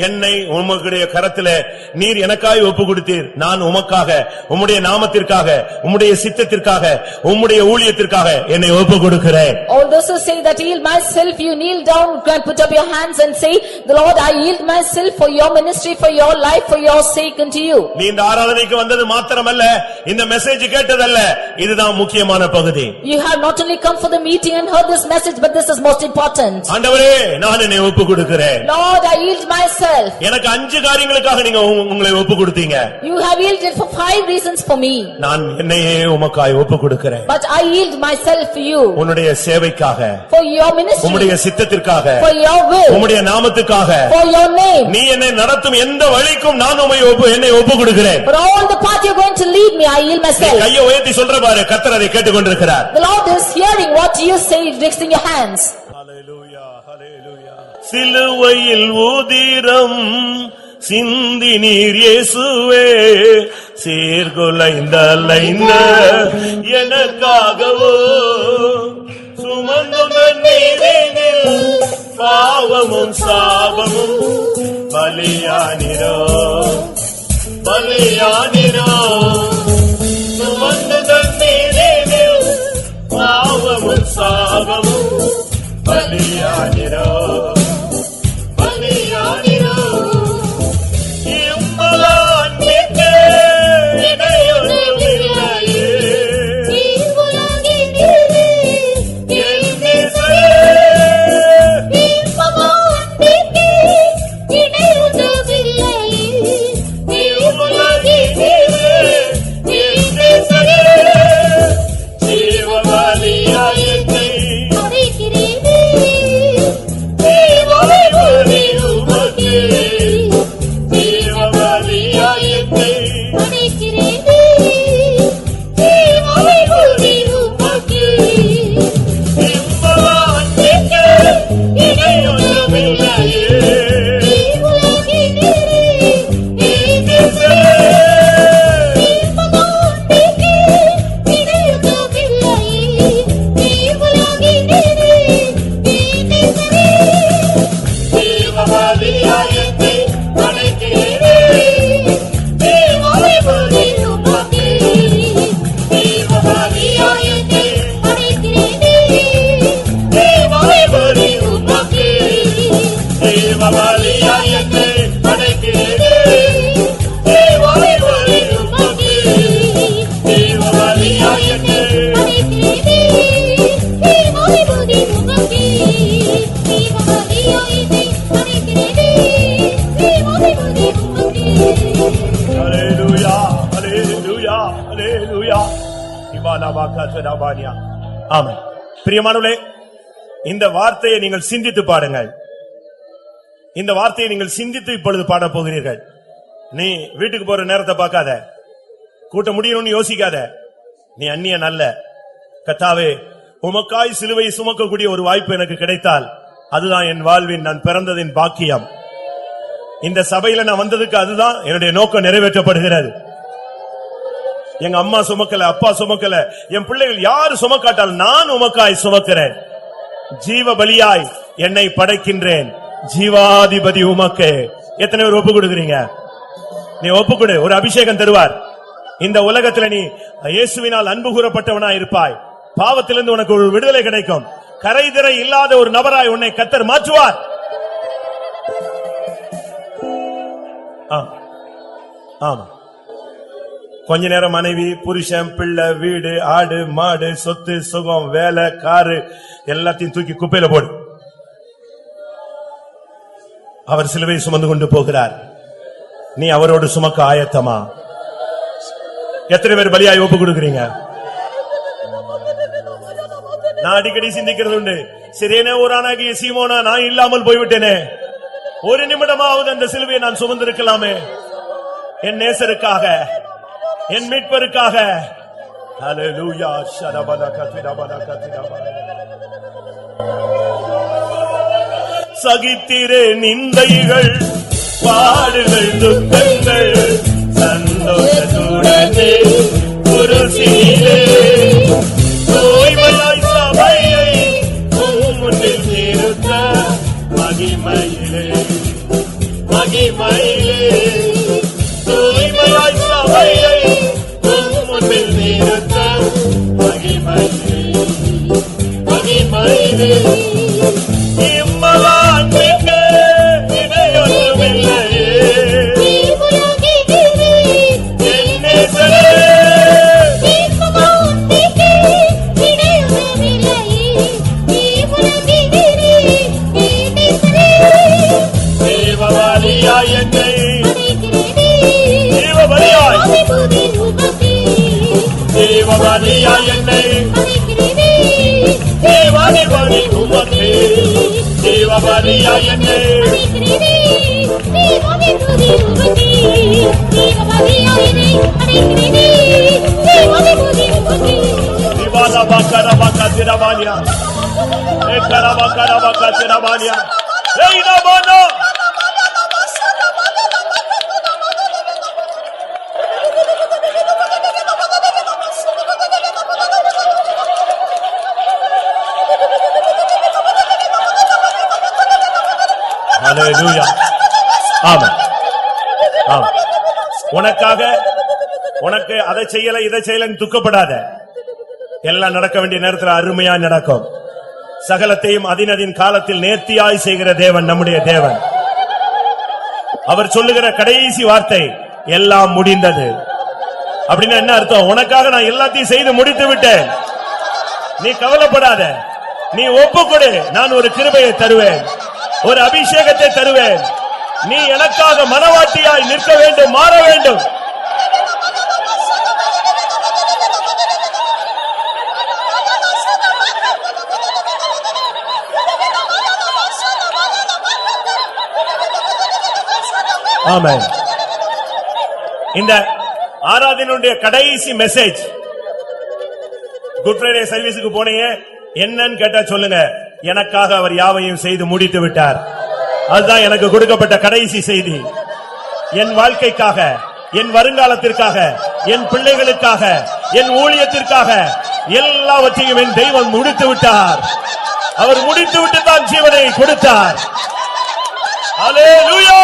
என்னை உம்முடைய கரத்திலே நீர் எனக்காய் ஒப்பு கொடுத்தீர். நான் உமக்காக, உம்முடைய நாமத்திற்காக, உம்முடைய சித்தத்திற்காக, உம்முடைய ஊழியத்திற்காக என்னை ஒப்பு கொடுக்கிறேன். All those who say that yield myself, you kneel down and put up your hands and say, the Lord, I yield myself for your ministry, for your life, for your sake unto you. நீ இந்த ஆராதனைக்கு வந்தது மாத்திரமல்ல, இந்த message கேட்டதல்ல, இதுதான் முக்கியமான பகுதி. You have not only come for the meeting and heard this message, but this is most important. ஆண்டவரே, நான் என்னை ஒப்பு கொடுக்கிறேன். Lord, I yield myself. எனக்கு 5 காரியங்களுக்காக நீங்க உங்களை ஒப்பு கொடுத்தீங்க. You have yielded for 5 reasons for me. நான் என்னையே உமக்காய் ஒப்பு கொடுக்கிறேன். But I yield myself for you. உன்னுடைய சேவைக்காக, For your ministry. உம்முடைய சித்தத்திற்காக, For your will. உம்முடைய நாமத்துக்காக, For your name. நீ என்னை நடத்தும் எந்த வழிக்கும் நான் என்னை ஒப்பு கொடுக்கிறேன். For all the path you're going to lead me, I yield myself. கையை உயர்த்தி சொல்ற பாரு, கர்த்தர் அதை கேட்டுக்கொண்டிருக்கிறார். The Lord is hearing what you say, raising your hands. ஹல்லேலூயா, ஹல்லேலூயா. சிலுவையில் உதிரம் சிந்தி நீர் இயேசுவே, சீர்குலைந்த எனக்காகவோ சுமந்துள்ள நீரினில் பாவமும் சாபமும் பலியானிரோ, பலியானிரோ. சுமந்துள்ள நீரினில் பாவமும் சாபமும் பலியானிரோ, பலியானிரோ. இம்மலான்மிக்கே இணையொன்றுமில்லையே, என் நேசரே. இவ்வுலகினிலே என் நேசரே, ஜீவபலியாய் என்னை ஆமென். பிரியமானவர்களே, இந்த வார்த்தையை நீங்கள் சிந்தித்து பாருங்கள். இந்த வார்த்தையை நீங்கள் சிந்தித்து இப்பொழுது பாடப் போகிறீர்கள். நீ வீட்டுக்கு போற நேரத்தை பார்க்காத, கூட்ட முடியணும்னு யோசிக்காத. நீ அந்நியன் அல்ல. கர்த்தாவே, உமக்காய் சிலுவை சுமக்கக்கூடிய ஒரு வாய்ப்பு எனக்கு கிடைத்தால் அதுதான் என் வாழ்வின், நான் பிறந்ததின் பாக்கியம். இந்த சபையில நான் வந்ததுக்கு அதுதான் என்னுடைய நோக்கம் நிறைவேற்றப்படுகிறது. எங்க அம்மா சுமக்கல, அப்பா சுமக்கல, என் பிள்ளைகள் யாரு சுமக்காட்டால் நான் உமக்காய் சுமக்கிறேன். ஜீவ பலியாய் என்னை படைக்கின்றேன். ஜீவாதிபதி உமக்கே. எத்தனை பேர் ஒப்பு கொடுக்கிறீங்க? நீ ஒப்புக்கொடு, ஒரு அபிஷேகம் தருவார். இந்த உலகத்துல நீ இயேசுவினால் அன்பு கூறப்பட்டவனா இருப்பாய். பாவத்திலிருந்து உனக்கு ஒரு விடுதலை கிடைக்கும். கரைதிரை இல்லாத ஒரு நபராய் உன்னை கர்த்தர் மாற்றுவார். ஆமா, கொஞ்ச நேரம் மனைவி, புருஷன், பிள்ளை, வீடு, ஆடு, மாடு, சொத்து, சுகம், வேலை, காரு எல்லாத்தையும் தூக்கி குப்பையில போடு. அவர் சிலுவை சுமந்து கொண்டு போகிறார். நீ அவரோடு சுமக்க ஆயத்தமா? எத்தனை பேர் பலியாய் ஒப்பு கொடுக்கிறீங்க? நான் அடிக்கடி சிந்திக்கிறது உண்டு. சிறியனே ஓரானாகிய சீமோனா, நான் இல்லாமல் போய்விட்டேனே, ஒரு நிமிடமாவது அந்த சிலுவையை நான் சுமந்திருக்கலாமே. என் நேசருக்காக, என் மீட்பருக்காக. ஹல்லேலூயா. சகித்திரே நிந்தைகள், பாடுகள், துக்கங்கள், சந்தோஷத்துடனே குருசிலே தூய்மையாய் சபையை முன்னில் நிறுத்த மகிமையிலே ஜீவபலியா என்னை தேவாதி பலி உமக்கே ஜீவபலியா என்னை திவாதா பக்கர பக்க திரவாலியா ஏக்கர பக்கர பக்க திரவாலியா ஏய் நமோ ஹல்லேலூயா. ஆமென். ஆமென். உனக்கு அதை செய்யல இதை செய்யலன்னு துக்கப்படாத. எல்லாம் நடக்க வேண்டிய நேரத்தில் அருமையா நடக்கும். சகலத்தையும் அதினதின் காலத்தில் நேர்த்தியாய் செய்கிற தேவன் நம்முடைய தேவன். அவர் சொல்லுகிற கடைசி வார்த்தை எல்லாம் முடிந்தது. அப்படின்னு என்ன அர்த்தம்? உனக்காக நான் எல்லாத்தையும் செய்து முடித்து விட்டேன், நீ கவலைப்படாத, நீ ஒப்புக்கொடு, நான் ஒரு கிருபையை தருவேன், ஒரு அபிஷேகத்தை தருவேன், நீ எனக்காக மனவாட்டியாய் நிற்க வேண்டும், மாற வேண்டும். ஆமென். இந்த ஆராதனையுடைய கடைசி மெசேஜ், குட் ஃப்ரைடே சர்வீஸுக்கு போனீங்க, என்னன்னு கேட்டா சொல்லுங்க, எனக்காக அவர் யாவையும் செய்து முடித்து விட்டார். அதுதான் எனக்கு கொடுக்கப்பட்ட கடைசி செய்தி. என் வாழ்க்கைக்காக, என் வருங்காலத்திற்காக, என் பிள்ளைகளுக்காக, என் ஊழியத்திற்காக எல்லாவற்றையும் என் தெய்வம் முடித்து விட்டார். அவர் முடித்து விட்டு தான் ஜீவனை கொடுத்தார். அல்லேலூயா.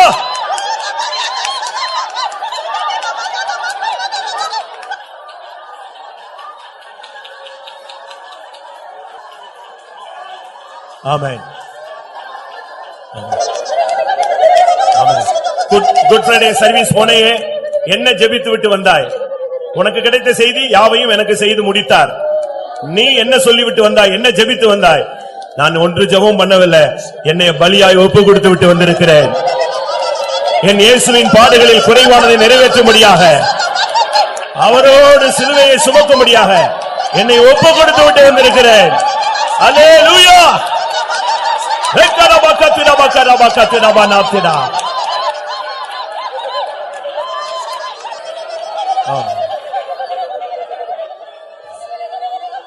ஆமென். குட் ஃப்ரைடே சர்வீஸ் போனே, என்ன ஜெபித்து விட்டு வந்தாய்? உனக்கு கிடைத்த செய்தி யாவையும் எனக்கு செய்து முடித்தார். நீ என்ன சொல்லிவிட்டு வந்தாய்? என்ன ஜெபித்து வந்தாய்? நான் ஒன்று ஜெபம் பண்ணவில்லை, என்னை பலியாய் ஒப்பு கொடுத்து விட்டு வந்திருக்கிறேன். என் இயேசுவின் பாடுகளில் குறைவானதை நிறைவேற்றும்படியாக, அவரோடு சிலுவையை சுமக்கும்படியாக என்னை ஒப்பு கொடுத்து விட்டு வந்திருக்கிறேன். அல்லேலூயா.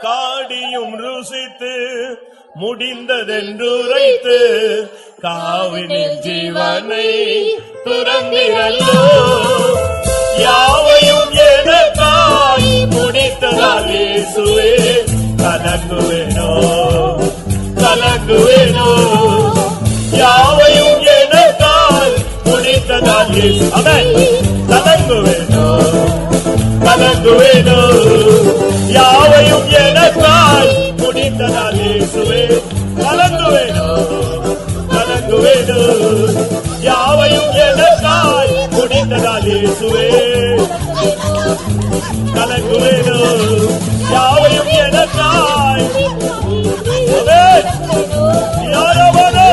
காடியும் ருசித்து முடிந்ததென்றுரைத்து காவினில் ஜீவனை துறந்திரல்லோ, யாவையும் எனக்காய் முடித்ததால் இயேசுவே கலங்குவேனோ கலங்குவேனோ, யாவையும் எனக்காய் முடித்ததால் இயேசு கலங்குவேனோ கலங்குவேனோ, யாவையும் எனக்காய் முடித்ததால் இயேசுவே கலங்குவேனோ கலங்குவேனோ, யாவையும் எனக்காய் முடித்ததால் இயேசுவே கலங்குவேனோ, யாவையும் எனக்காய். யாரவனோ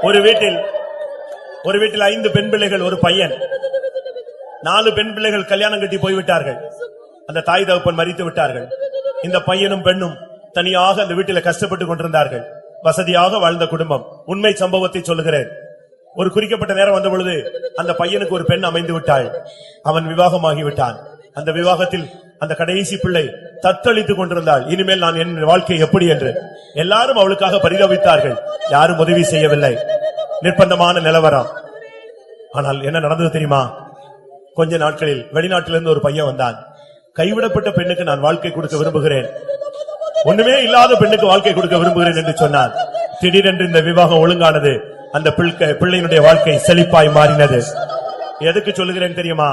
ஒரு வீட்டில் 5 பெண் பிள்ளைகள், ஒரு பையன். 4 பெண் பிள்ளைகள் கல்யாணம் கட்டி போய்விட்டார்கள். அந்த தாய் தகப்பன் மரித்து விட்டார்கள். இந்த பையனும் பெண்ணும் தனியாக அந்த வீட்டில் கஷ்டப்பட்டு கொண்டிருந்தார்கள். வசதியாக வாழ்ந்த குடும்பம். உண்மை சம்பவத்தை சொல்லுகிறேன். ஒரு குறிக்கப்பட்ட நேரம் வந்த பொழுது அந்த பையனுக்கு ஒரு பெண் அமைந்து விட்டாள். அவன் விவாகமாகி விட்டான். அந்த விவாகத்தில் அந்த கடைசி பிள்ளை தத்தளித்துக் கொண்டிருந்தாள். இனிமேல் நான் என் வாழ்க்கை எப்படி என்று எல்லாரும் அவளுக்காக பரிதவித்தார்கள். யாரும் உதவி செய்யவில்லை. நிர்பந்தமான நிலவரம். ஆனால் என்ன நடந்தது தெரியுமா? கொஞ்ச நாட்களில் வெளிநாட்டிலிருந்து ஒரு பையன் வந்தான். கைவிடப்பட்ட பெண்ணுக்கு நான் வாழ்க்கை கொடுக்க விரும்புகிறேன், ஒண்ணுமே இல்லாத பெண்ணுக்கு வாழ்க்கை கொடுக்க விரும்புகிறேன் என்று சொன்னான். திடீரென்று இந்த விவாகம் ஒழுங்கானது. அந்த பிள்ளையினுடைய வாழ்க்கை செழிப்பாய் மாறினது. எதுக்கு சொல்லுகிறேன் தெரியுமா?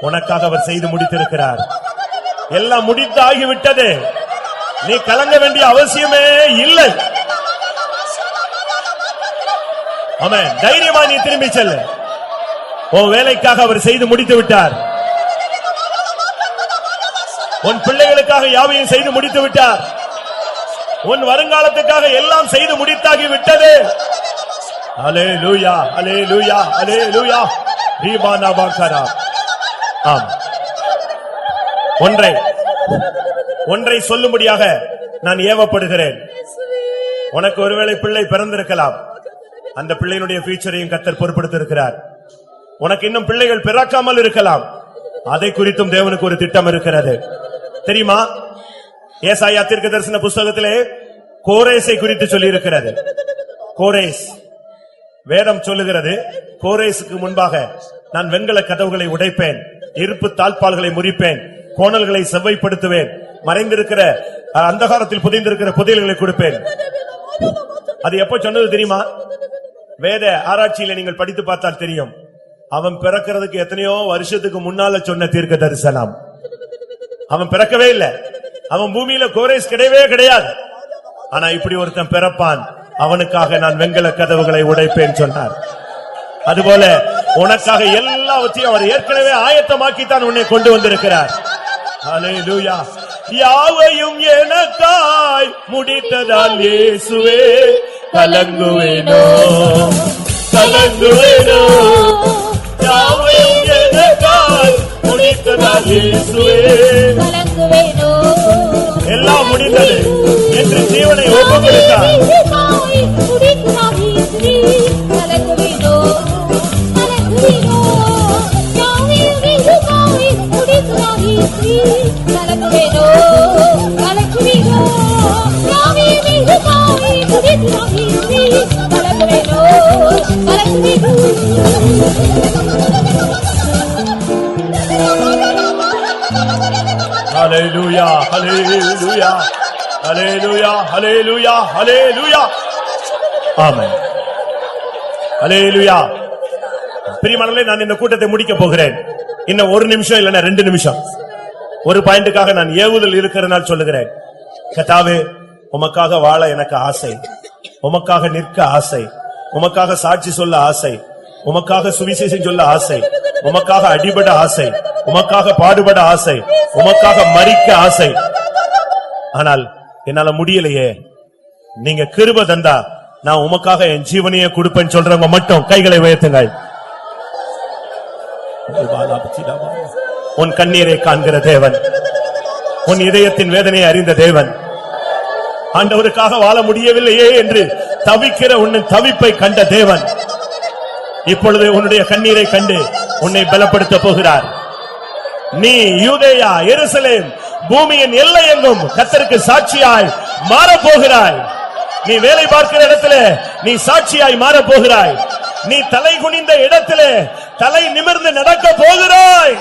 உனக்காக அவர் செய்து முடித்திருக்கிறார். எல்லாம் முடித்து ஆகிவிட்டது. நீ கலங்க வேண்டிய அவசியமே இல்லை. ஆமென். தைரியமா நீ திரும்பி செல்லு. உன் வேலைக்காக அவர் செய்து முடித்து விட்டார். உன் பிள்ளைகளுக்காக யாவையும் செய்து முடித்து விட்டார். உன் வருங்காலத்துக்காக எல்லாம் செய்து முடித்தாகி விட்டது. அல்லேலூயா, அல்லேலூயா, அல்லேலூயா. ரீபானா பாக்கரா. ஆம், ஒன்றை சொல்லும்படியாக நான் ஏவப்படுகிறேன். உனக்கு ஒருவேளை பிள்ளை பிறந்திருக்கலாம். அந்த பிள்ளையினுடைய ஃபியூச்சரையும் கர்த்தர் பொறுப்படுத்தியிருக்கிறார். உனக்கு இன்னும் பிள்ளைகள் பிறக்காமல் இருக்கலாம். அதை குறித்தும் தேவனுக்கு ஒரு திட்டம் இருக்கிறது. தெரியுமா? ஏசாயா தீர்க்கதரிசன புஸ்தகத்திலே கோரேசை குறித்து சொல்லி இருக்கிறது. கோரேஸ், வேதம் சொல்லுகிறது, கோரேசுக்கு முன்பாக நான் வெண்கல கதவுகளை உடைப்பேன், இருப்பு தாழ்பால்களை முறிப்பேன், கோணல்களை செவ்வைப்படுத்துவேன், மறைந்திருக்கிற அந்தகாரத்தில் புதைந்திருக்கிற புதையல்களை கொடுப்பேன். அது எப்ப சொன்னது தெரியுமா? வேத ஆராய்ச்சியில நீங்கள் படித்து பார்த்தால் தெரியும். அவன் பிறக்கிறதுக்கு எத்தனையோ வருஷத்துக்கு முன்னால சொன்ன தீர்க்க தரிசனம். அவன் பிறக்கவே இல்லை. அவன் பூமியில கோரேஸ் கிடையவே கிடையாது. ஆனா இப்படி ஒருத்தன் பிறப்பான், அவனுக்காக நான் வெண்கல கதவுகளை உடைப்பேன் சொன்னார். அதுபோல உனக்காக எல்லாவற்றையும் அவர் ஏற்கனவே ஆயத்தமாக்கித்தான் உன்னை கொண்டு வந்திருக்கிறார். அல்லேலூயா. யாவையும் எனக்காய் முடித்ததால் இயேசுவே கலங்குவேனோ, கலங்குவேனோ. யாவையும் எனக்காய் முடித்ததால் இயேசுவே கலங்குவேனோ. எல்லாம் முடிந்தது என்று ஜீவனை ஒப்புக் கொடுத்தார். Hallelujah, hallelujah, hallelujah, hallelujah, hallelujah. Amen. Hallelujah. பிரியமானவர்களே, நான் இந்த கூட்டத்தை முடிக்க போகிறேன். இன்னும் ஒரு நிமிஷம் இல்லைன்னா 2 நிமிஷம். ஒரு பாயிண்டுக்காக நான் ஏவுதல் இருக்கிறனால் சொல்லுகிறேன். கர்த்தாவே, உமக்காக வாழ எனக்கு ஆசை, உமக்காக நிற்க ஆசை, உமக்காக சாட்சி சொல்ல ஆசை, உமக்காக சுவிசேஷம் சொல்ல ஆசை, உமக்காக அடிபட ஆசை, உமக்காக பாடுபட ஆசை, உமக்காக மரிக்க ஆசை. ஆனால் என்னால முடியலையே. நீங்க கிருபை தந்தா நான் உமக்காக என் ஜீவனையே கொடுப்பேன்னு சொல்றவங்க மட்டும் கைகளை உயர்த்துங்கள். உன் கண்ணீரை காண்கிற தேவன், உன் இதயத்தின் வேதனையை அறிந்த தேவன், ஆண்டவருக்காக வாழ முடியவில்லையே என்று தவிக்கிற உன்னின் தவிப்பை கண்ட தேவன் இப்பொழுது உன்னுடைய கண்ணீரை கண்டு உன்னை பலப்படுத்த போகிறார். நீ யூதேயா, எருசலேம், பூமியின் எல்லை எங்கும் கர்த்தருக்கு சாட்சியாய் மாறப்போகிறாய். நீ வேலை பார்க்கிற இடத்துல நீ சாட்சியாய் மாறப்போகிறாய். நீ தலை குனிந்த இடத்திலே தலை நிமிர்ந்து நடக்க போகிறாய்.